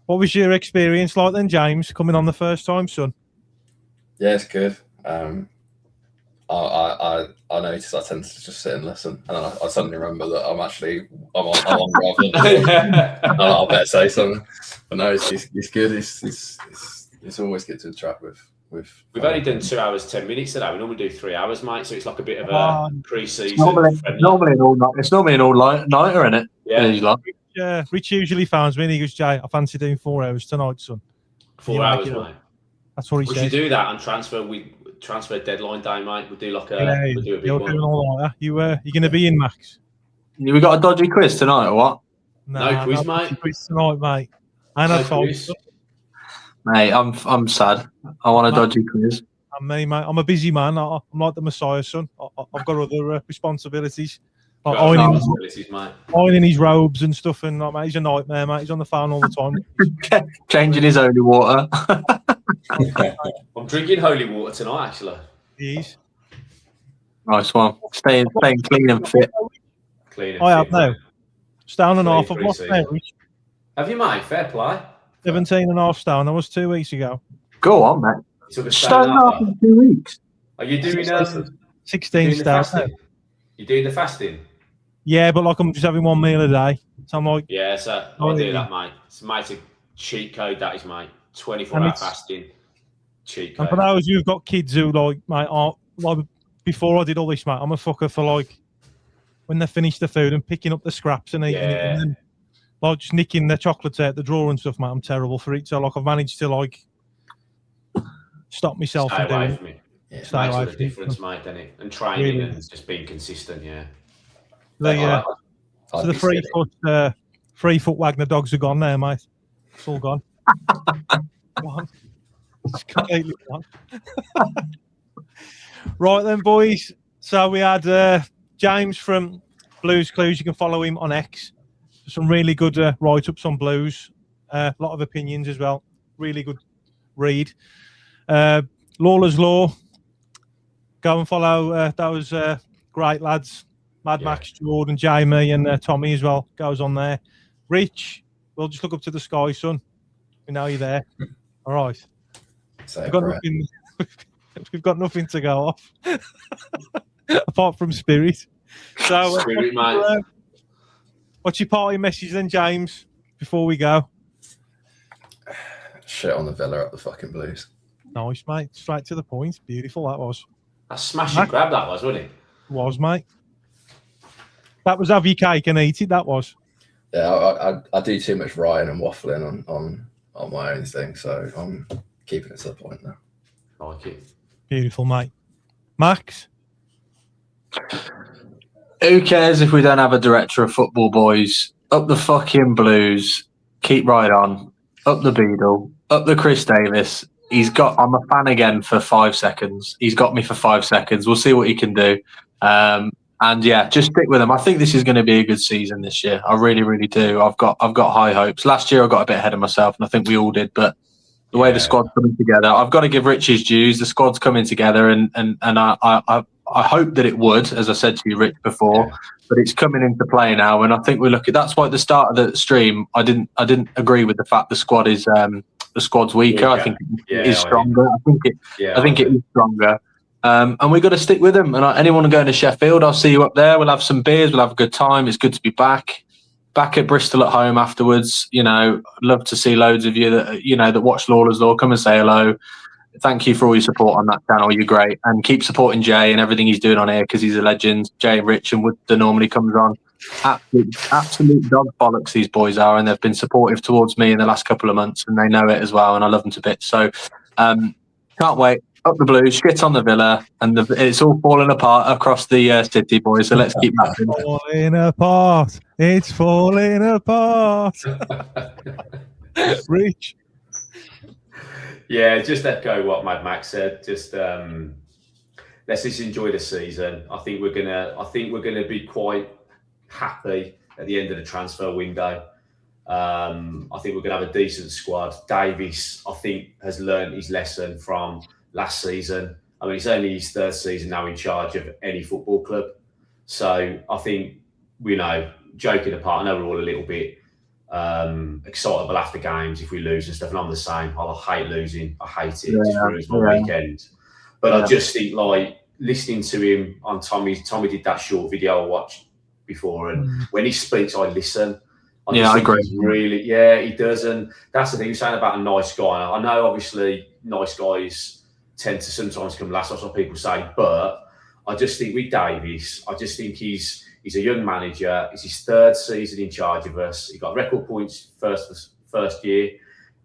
What was your experience like then, James, coming on the first time, son? Yeah, it's good. I noticed I tend to just sit and listen, and then I suddenly remember that I'm on rather than I better say something. But no, it's good. It's always good to interact with. We've only done 2 hours 10 minutes today. We normally do 3 hours, mate. So it's like a bit of a pre-season. Normally an all-nighter, isn't it? Yeah. Yeah, Rich usually phones me and he goes, Jay, I fancy doing 4 hours tonight, son. 4 hours, mate. That's what he says. We should do that and transfer deadline day, mate. We'll do like a we'll do a big you're one. doing all like that. You're going to be in, Max? We got a dodgy quiz tonight, or what? No quiz, mate. Quiz tonight, mate. And I told you. Mate, I'm sad. I want a dodgy quiz. And me, mate. I'm a busy man. I'm like the Messiah, son. I've got other responsibilities. Like ironing his robes and stuff, and like, mate, he's a nightmare, mate. He's on the phone all the time. Changing his holy water. I'm drinking holy water tonight, actually. He is. Nice one. Staying clean and fit. I have now. Stone and a half of lost now. Have you, mate? Fair play. 17 and a half stone. I was 2 weeks ago. Go on, mate. took a stone stone half in 2 weeks. Are you doing 16 doing the stone. fasting? You doing the fasting? Yeah, but like I'm just having one meal a day. So I'm like, Yeah, so I'll do that, mate. It's a cheat code, that is, mate. 24-hour fasting. Cheat code. And for those who've got kids who like, mate, like before I did all this, mate, I'm a fucker for like when they finish the food and picking up the scraps and eating it, and then like just nicking the chocolates out the drawer and stuff, mate. I'm terrible for it. So like I've managed to like stop myself Stay from away doing from it. it. Makes all the difference, mate, doesn't it? And training and just being consistent, yeah. So the 3 foot Wagner dogs are gone now, mate. It's all gone. Gone. It's completely gone. Right then, boys. So we had James from Blues Clues. You can follow him on X. Some really good write-ups on Blues. A lot of opinions as well. Really good read. Lawler's Law. Go and follow those great lads. Mad Max, Jordan, Jamie, and Tommy as well goes on there. Rich, we'll just look up to the sky, son. We know you're there. All right. We've got nothing to go off apart from Spirit. So, Spirit, mate. What's your party message then, James, before we go? Shit on the Villa at the fucking Blues. Nice, mate. Straight to the point. Beautiful, that was. A smash and grab, that was, wasn't it? Was, mate. That was have your cake and eat it, that was. Yeah, I do too much writing and waffling on my own thing, so I'm keeping it to the point now. Like it. Beautiful, mate. Max? Who cares if we don't have a director of football, boys? Up the fucking Blues. Keep right on. Up the Beadle. Up the Chris Davis. I'm a fan again for 5 seconds. He's got me for 5 seconds. We'll see what he can do. And yeah, just stick with him. I think this is going to be a good season this year. I really, really do. I've got high hopes. Last year I got a bit ahead of myself, and I think we all did. But the way the squad's coming together, I've got to give Rich his dues. The squad's coming together, and I hope that it would, as I said to you, Rich, before. But it's coming into play now, and I think we look at. That's why at the start of the stream, I didn't agree with the fact the squad's weaker. I think it is stronger. I think it is stronger. And we've got to stick with them. And anyone going to Sheffield, I'll see you up there. We'll have some beers. We'll have a good time. It's good to be back at Bristol at home afterwards. You know, love to see loads of you that watch Lawler's Law. Come and say hello. Thank you for all your support on that channel. You're great. And keep supporting Jay and everything he's doing on here because he's a legend. Jay, Rich and Wood that normally comes on. Absolute dog bollocks these boys are, and they've been supportive towards me in the last couple of months, and they know it as well, and I love them to bits. So can't wait. Up the Blues, shit on the Villa, and it's all falling apart across the city, boys. So let's keep that. Falling apart. It's falling apart. Rich. Yeah, just echo what Mad Max said. Just let's just enjoy the season. I think we're gonna be quite happy at the end of the transfer window. I think we're gonna have a decent squad. Davies, I think, has learned his lesson from last season. I mean, it's only his 3rd season now in charge of any football club. So I think, joking apart, I know we're all a little bit excitable after games if we lose and stuff, and I'm the same. I hate losing. I hate it. It just ruins my weekend. But I just think, like, listening to him on Tommy did that short video I watched before, and when he speaks, I listen. I agree. Really, he does. And that's the thing you're saying about a nice guy. I know, obviously, nice guys tend to sometimes come last, that's what people say, but I just think with Davies, I just think he's a young manager. It's his 3rd season in charge of us. He got record points first year.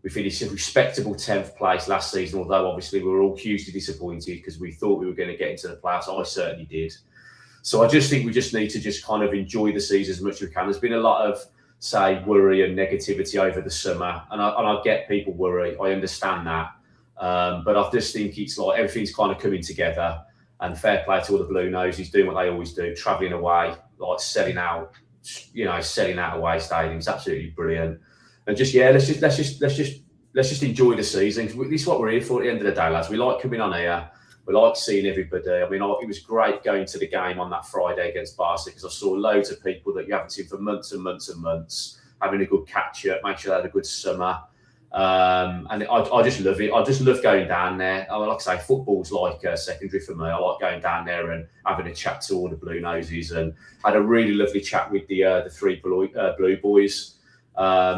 We finished a respectable 10th place last season, although obviously we were all hugely disappointed because we thought we were going to get into the playoffs. I certainly did. So I just think we just need to just kind of enjoy the season as much as we can. There's been a lot of, say, worry and negativity over the summer, and I get people worry. I understand that. But I just think it's like everything's kind of coming together, and fair play to all the Bluenoses doing what they always do, travelling away, like selling out away stadiums. Absolutely brilliant. And just let's just enjoy the season. This is what we're here for at the end of the day, lads. We like coming on here. We like seeing everybody. I mean, it was great going to the game on that Friday against Barca because I saw loads of people that you haven't seen for months and months and months having a good catch up, make sure they had a good summer. And I just love it. I just love going down there. I mean, like I say, football's like secondary for me. I like going down there and having a chat to all the Bluenoses, and had a really lovely chat with the three Blue boys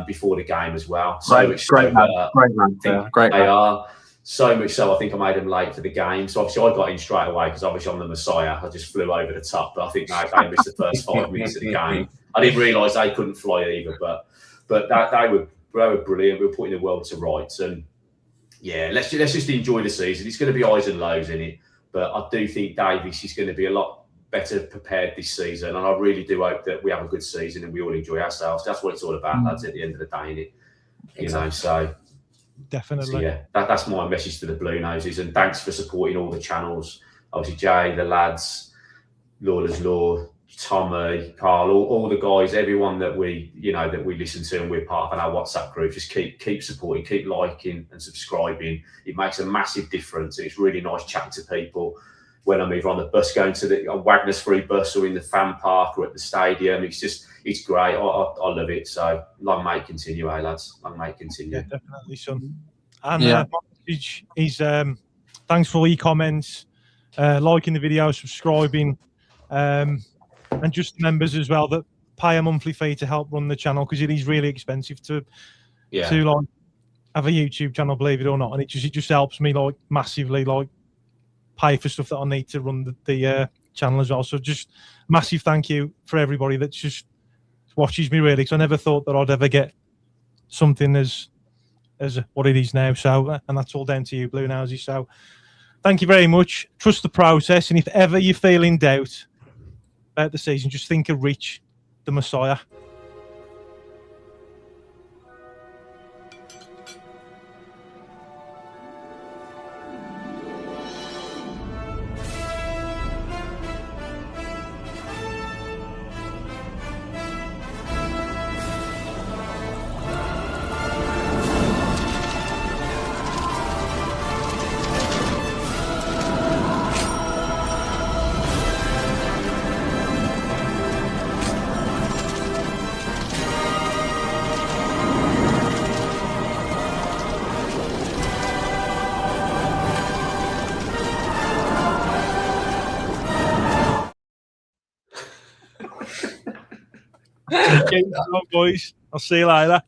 before the game as well. So great man. They are. So much so, I think I made them late for the game. So obviously I got in straight away because obviously I'm the Messiah. I just flew over the top, but I think they missed the first 5 minutes of the game. I didn't realise they couldn't fly either, but they were brilliant. We were putting the world to rights, and yeah, let's just enjoy the season. It's going to be highs and lows in it, but I do think Davis is going to be a lot better prepared this season, and I really do hope that we have a good season and we all enjoy ourselves. That's what it's all about, lads. At the end of the day, innit? You know, so. Definitely. So yeah, that's my message to the Bluenoses, and thanks for supporting all the channels. Obviously, Jay, the lads, Lawler's Law, Tommy, Carl, all the guys, everyone that we listen to and we're part of our WhatsApp group. Just keep supporting, keep liking and subscribing. It makes a massive difference. It's really nice chatting to people when I'm either on the bus going to the Wagner's free bus or in the fan park or at the stadium. It's great. I love it. So long may it continue, lads. Long may it continue. Yeah, definitely, son. And my message is thanks for all your comments, liking the video, subscribing, and just members as well that pay a monthly fee to help run the channel, because it is really expensive to like have a YouTube channel, believe it or not, and it just helps me like massively like pay for stuff that I need to run the channel as well. So just massive thank you for everybody that just watches me, really, because I never thought that I'd ever get something as what it is now. So, and that's all down to you, Bluenoses. So thank you very much. Trust the process, and if ever you feel in doubt about the season, just think of Rich, the Messiah. Boys, I'll see you later.